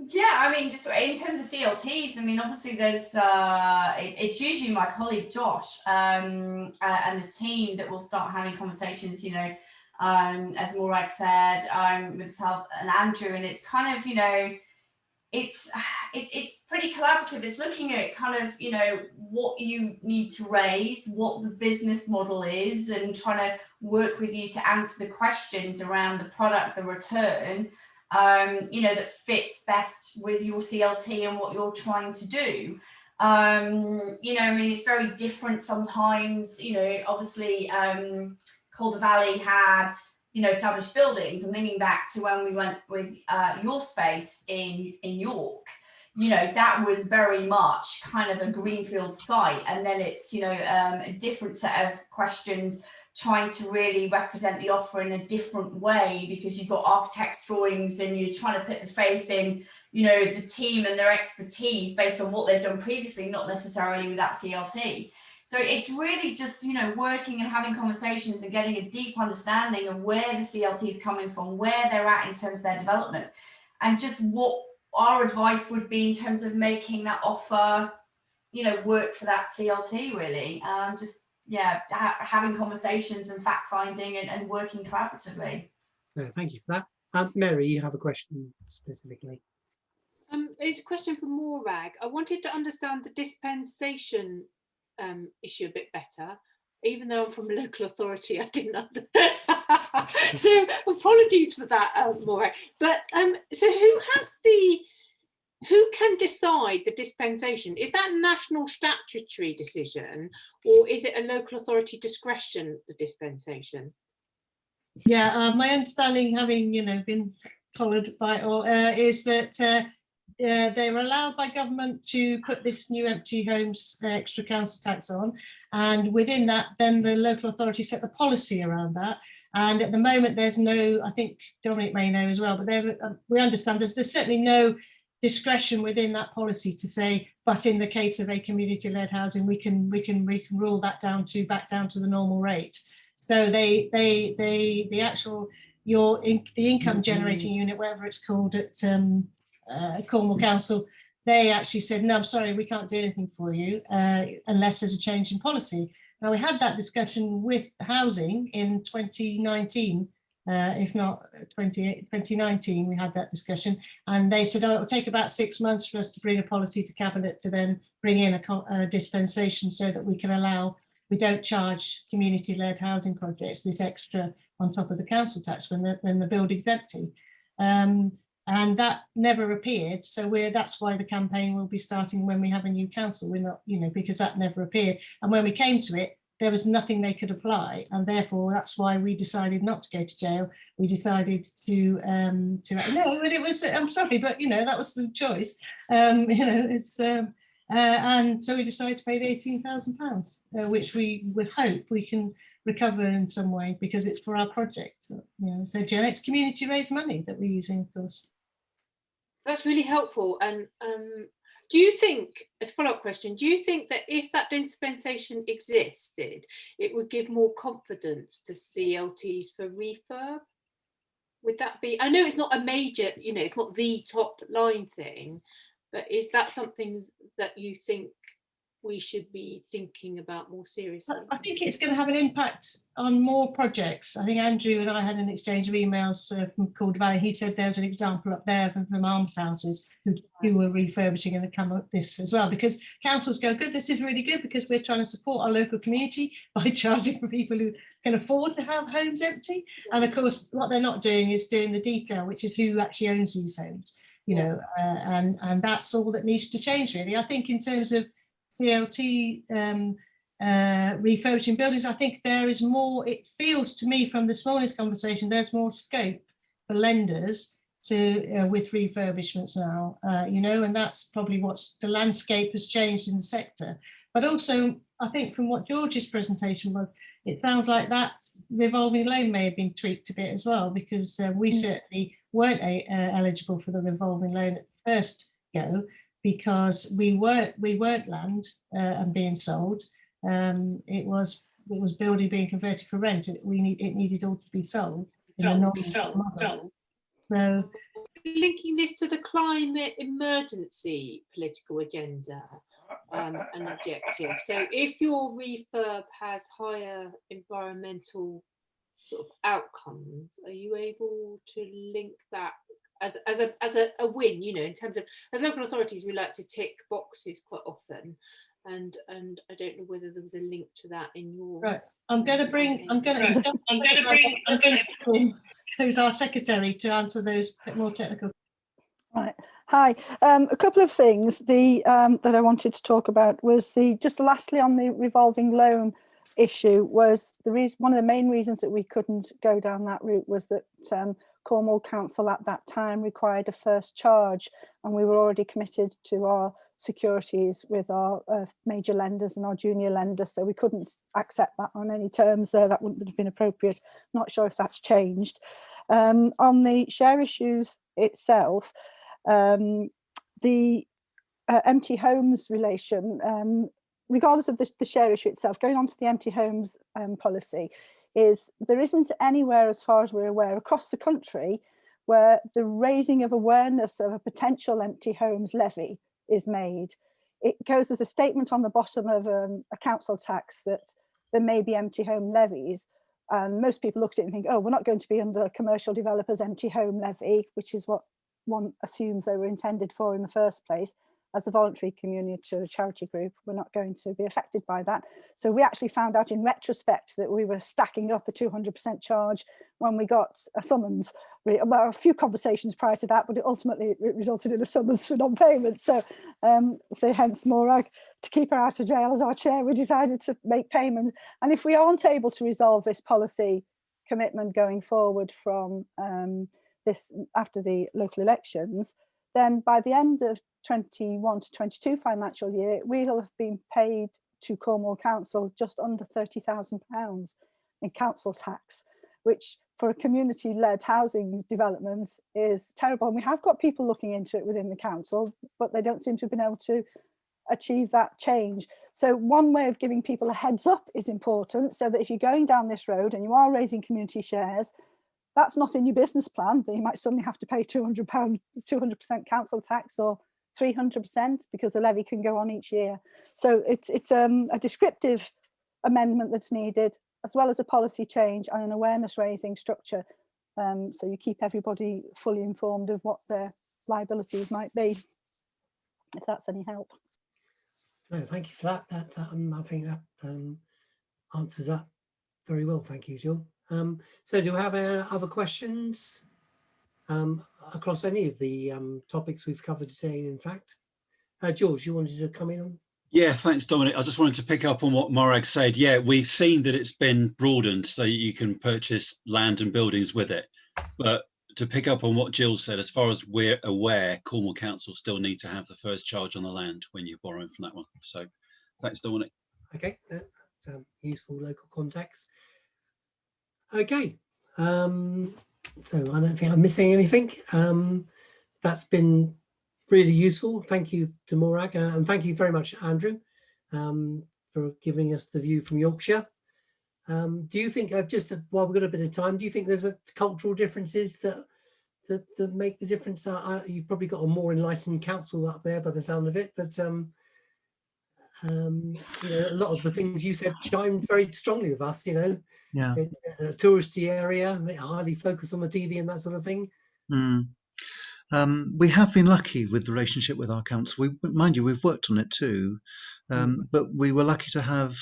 Yeah, just in terms of CLTs, obviously there's it's usually my colleague Josh and the team that will start having conversations, as Morag said, with myself and Andrew, and it's kind of, it's pretty collaborative. It's looking at kind of, you know, what you need to raise, what the business model is, and trying to work with you to answer the questions around the product, the return, you know, that fits best with your CLT and what you're trying to do. You know, I mean, it's very different sometimes. You know, obviously, Calder Valley had, you know, established buildings. And thinking back to when we went with your space in York, you know, that was very much kind of a greenfield site. And then it's, you know, a different set of questions trying to really represent the offer in a different way, because you've got architects' drawings and you're trying to put the faith in, you know, the team and their expertise based on what they've done previously, not necessarily with that CLT. So it's really just, you know, working and having conversations and getting a deep understanding of where the CLT is coming from, where they're at in terms of their development, and just what our advice would be in terms of making that offer, you know, work for that CLT really. Just, yeah, having conversations and fact finding and working collaboratively. Thank you for that. Mary, you have a question specifically. It's a question for Morag. I wanted to understand the dispensation issue a bit better. Even though I'm from a local authority, I didn't understand. So apologies for that, Morag. But so who can decide the dispensation? Is that a national statutory decision, or is it a local authority discretion, the dispensation? Yeah, my understanding, having, you know, been collared by it all, is that they were allowed by government to put this new empty homes extra council tax on, and within that, then the local authority set the policy around that. And at the moment, there's no, I think Dominic may know as well, but we understand there's certainly no discretion within that policy to say, but in the case of a community-led housing, we can rule that back down to the normal rate. So the actual the income generating unit, whatever it's called at Cornwall Council, they actually said, no, I'm sorry, we can't do anything for you unless there's a change in policy. Now, we had that discussion with housing in 2019, if not 2019, we had that discussion, and they said, oh, it'll take about 6 months for us to bring a policy to cabinet to then bring in a dispensation so that we can allow, we don't charge community-led housing projects this extra on top of the council tax when the building's empty. And that never appeared. So that's why the campaign will be starting when we have a new council. We're not, you know, because that never appeared. And when we came to it, there was nothing they could apply. And therefore, that's why we decided not to go to jail. We decided to no, but it was, I'm sorry, but, you know, that was the choice. You know, it's, and so we decided to pay the £18,000, which we would hope we can recover in some way because it's for our project. You know, so Jen, it's community raised money that we're using, of course. That's really helpful. And do you think, as a follow-up question, do you think that if that dispensation existed, it would give more confidence to CLTs for refurb? Would that be, I know it's not a major, you know, it's not the top line thing, but is that something that you think we should be thinking about more seriously? I think it's going to have an impact on more projects. I think Andrew and I had an exchange of emails from Calder Valley. He said there's an example up there from almshouses who were refurbishing and come up this as well, because councils go, good, this is really good because we're trying to support our local community by charging for people who can afford to have homes empty. And of course, what they're not doing is doing the detail, which is who actually owns these homes, you know, and that's all that needs to change really. I think in terms of CLT refurbishing buildings, I think there is more, it feels to me from this morning's conversation, there's more scope for lenders to with refurbishments now, you know, and that's probably what's, the landscape has changed in the sector. But also, I think from what George's presentation was, it sounds like that revolving loan may have been tweaked a bit as well, because we certainly weren't eligible for the revolving loan at the first go, because we weren't land and being sold. It was building being converted for rent. It needed all to be sold. So linking this to the climate emergency political agenda and objective. So if your refurb has higher environmental sort of outcomes, are you able to link that as a win, you know, in terms of, as local authorities, we like to tick boxes quite often, and I don't know whether there was a link to that in your. Right, I'm going to bring who's our secretary to answer those more technical. Right. Hi. A couple of things that I wanted to talk about was just lastly on the revolving loan issue was one of the main reasons that we couldn't go down that route was that Cornwall Council at that time required a first charge, and we were already committed to our securities with our major lenders and our junior lenders, so we couldn't accept that on any terms there. That wouldn't have been appropriate. Not sure if that's changed. On the share issues itself, the empty homes relation, regardless of the share issue itself, going on to the empty homes policy, is there isn't anywhere, as far as we're aware, across the country where the raising of awareness of a potential empty homes levy is made. It goes as a statement on the bottom of a council tax that there may be empty home levies, and most people look at it and think, oh, we're not going to be under commercial developers empty home levy, which is what one assumes they were intended for in the first place. As a voluntary community charity group, we're not going to be affected by that. So we actually found out in retrospect that we were stacking up a 200% charge when we got a summons. Well, a few conversations prior to that, but it ultimately resulted in a summons for non-payment. So hence Morag, to keep her out of jail as our chair, we decided to make payment. And if we aren't able to resolve this policy commitment going forward from this after the local elections, then by the end of 21 to 22 financial year, we'll have been paid to Cornwall Council just under £30,000 in council tax, which for a community-led housing development is terrible. And we have got people looking into it within the council, but they don't seem to have been able to achieve that change. So one way of giving people a heads up is important, so that if you're going down this road and you are raising community shares, that's not in your business plan, that you might suddenly have to pay £200 council tax or 300% because the levy can go on each year. So it's a descriptive amendment that's needed, as well as a policy change and an awareness raising structure. So you keep everybody fully informed of what their liabilities might be, if that's any help. No, thank you for that. I think that answers that very well. Thank you, Jill. So do we have other questions across any of the topics we've covered today, in fact? George, you wanted to come in on? Yeah, thanks, Dominic. I just wanted to pick up on what Morag said. Yeah, we've seen that it's been broadened so you can purchase land and buildings with it. But to pick up on what Jill said, as far as we're aware, Cornwall Council still need to have the first charge on the land when you're borrowing from that one. So thanks, Dominic. Okay, that's useful local context. Okay, so I don't think I'm missing anything. That's been really useful. Thank you to Morag, and thank you very much, Andrew, for giving us the view from Yorkshire. Do you think, while we've got a bit of time, do you think there's cultural differences that make the difference? You've probably got a more enlightened council up there by the sound of it, but you know, a lot of the things you said chimed very strongly with us, you know. Yeah. A touristy area, highly focused on the TV and that sort of thing. We have been lucky with the relationship with our council. Mind you, we've worked on it too, but we were lucky to have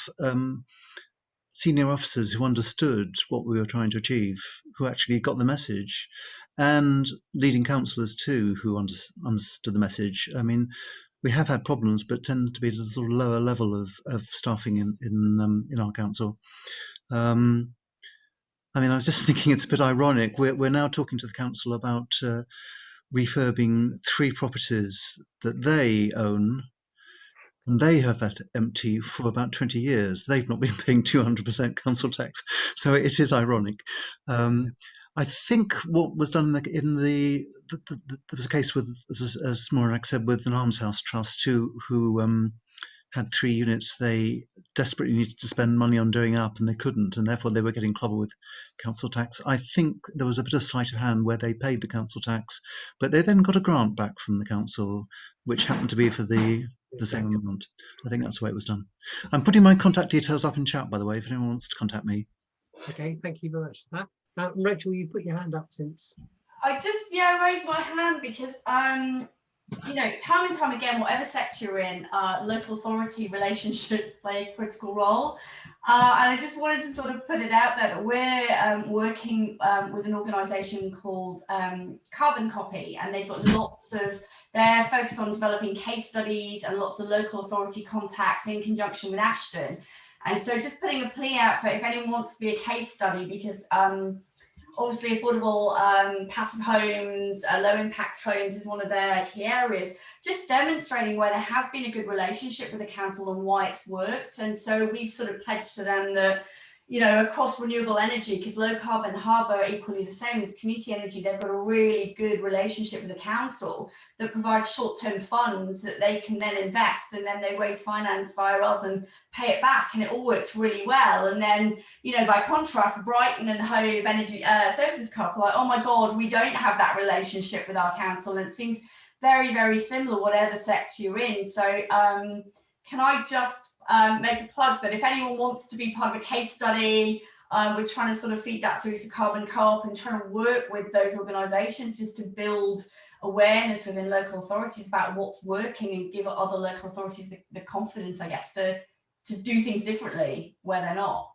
senior officers who understood what we were trying to achieve, who actually got the message, and leading councillors too, who understood the message. I mean, we have had problems, but tend to be at a sort of lower level of staffing in our council. I mean, I was just thinking it's a bit ironic. We're now talking to the council about refurbing 3 properties that they own, and they have had empty for about 20 years. They've not been paying 200% council tax, so it is ironic. I think what was done there was a case with, as Morag said, with an almshouse trust who had 3 units they desperately needed to spend money on doing up, and they couldn't, and therefore they were getting clobbered with council tax. I think there was a bit of sleight of hand where they paid the council tax, but they then got a grant back from the council, which happened to be for the same amount. I think that's the way it was done. I'm putting my contact details up in chat, by the way, if anyone wants to contact me. Okay, thank you very much for that. Rachel, you put your hand up since. I just raise my hand because you know, time and time again, whatever sector you're in, local authority relationships play a critical role. And I just wanted to sort of put it out there that we're working with an organisation called Carbon Copy, and they've got lots of, they're focused on developing case studies and lots of local authority contacts in conjunction with Ashton. And so just putting a plea out for if anyone wants to be a case study, because obviously affordable passive homes, low impact homes is one of their key areas, just demonstrating where there has been a good relationship with the council and why it's worked. And so we've sort of pledged to them that, you know, across renewable energy, because low carbon harbour equally the same with community energy, they've got a really good relationship with the council that provides short-term funds that they can then invest, and then they raise finance via us and pay it back, and it all works really well. And then, you know, by contrast, Brighton and Hove Energy Services Co. are like, oh my God, we don't have that relationship with our council, and it seems very, very similar whatever sector you're in. So can I just make a plug that if anyone wants to be part of a case study, we're trying to sort of feed that through to Carbon Co-op and trying to work with those organisations just to build awareness within local authorities about what's working and give other local authorities the confidence, I guess, to do things differently where they're not.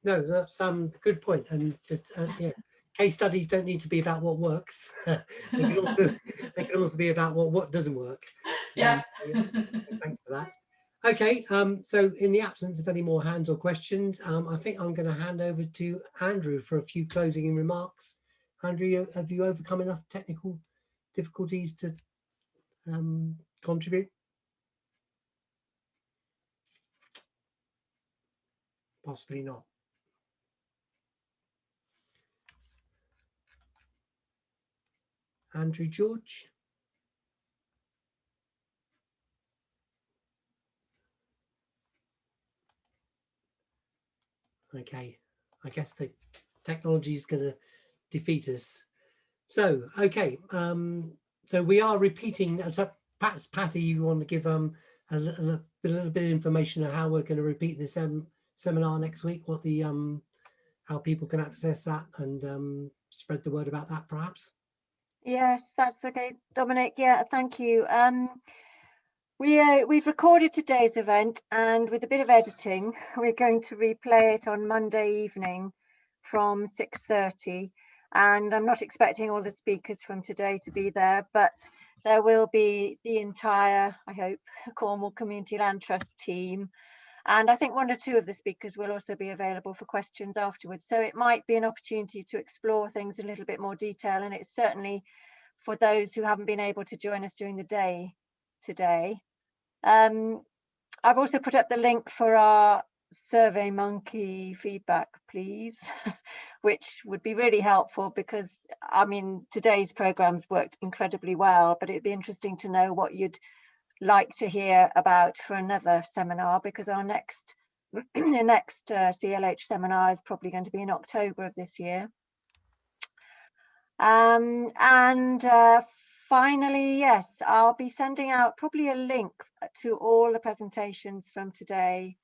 No, that's good point. And just yeah, case studies don't need to be about what works. they can also be about what doesn't work. Yeah. Yeah. Thanks for that. Okay, so in the absence of any more hands or questions, I think I'm going to hand over to Andrew for a few closing remarks. Andrew, have you overcome enough technical difficulties to contribute? Possibly not. Andrew George? Okay, I guess the technology is going to defeat us. So, okay, so we are repeating. So perhaps Patty, you want to give a little bit of information on how we're going to repeat this seminar next week, what the how people can access that and spread the word about that, perhaps. Yes, that's okay, Dominic. Yeah, thank you. We've recorded today's event, and with a bit of editing, we're going to replay it on Monday evening from 6:30. And I'm not expecting all the speakers from today to be there, but there will be the entire, I hope, Cornwall Community Land Trust team. And I think one or two of the speakers will also be available for questions afterwards. So it might be an opportunity to explore things in a little bit more detail. And it's certainly for those who haven't been able to join us during the day today. I've also put up the link for our Survey Monkey feedback, please, which would be really helpful because, I mean, today's program's worked incredibly well, but it'd be interesting to know what you'd like to hear about for another seminar, because our next CLH seminar is probably going to be in October of this year. Finally, yes, I'll be sending out probably a link to all the presentations from today,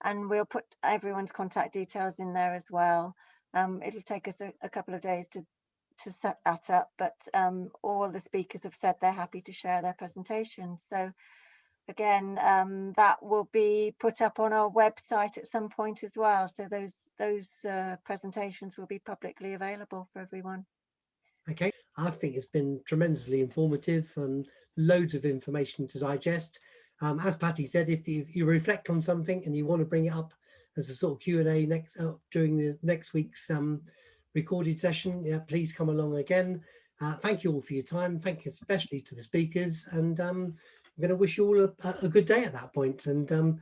and we'll put everyone's contact details in there as well. It'll take us a couple of days to set that up, but all the speakers have said they're happy to share their presentations. So again, that will be put up on our website at some point as well. So those presentations will be publicly available for everyone. Okay, I think it's been tremendously informative and loads of information to digest. As Patty said, if you reflect on something and you want to bring it up as a sort of Q&A next during the next week's recorded session, yeah, please come along again. Thank you all for your time. Thank you especially to the speakers, and I'm going to wish you all a good day at that point. And I'm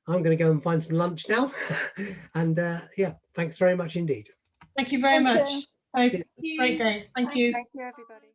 going to go and find some lunch now. And yeah, thanks very much indeed. Thank you very much. Thank Great day. Thank you. Thank you, everybody.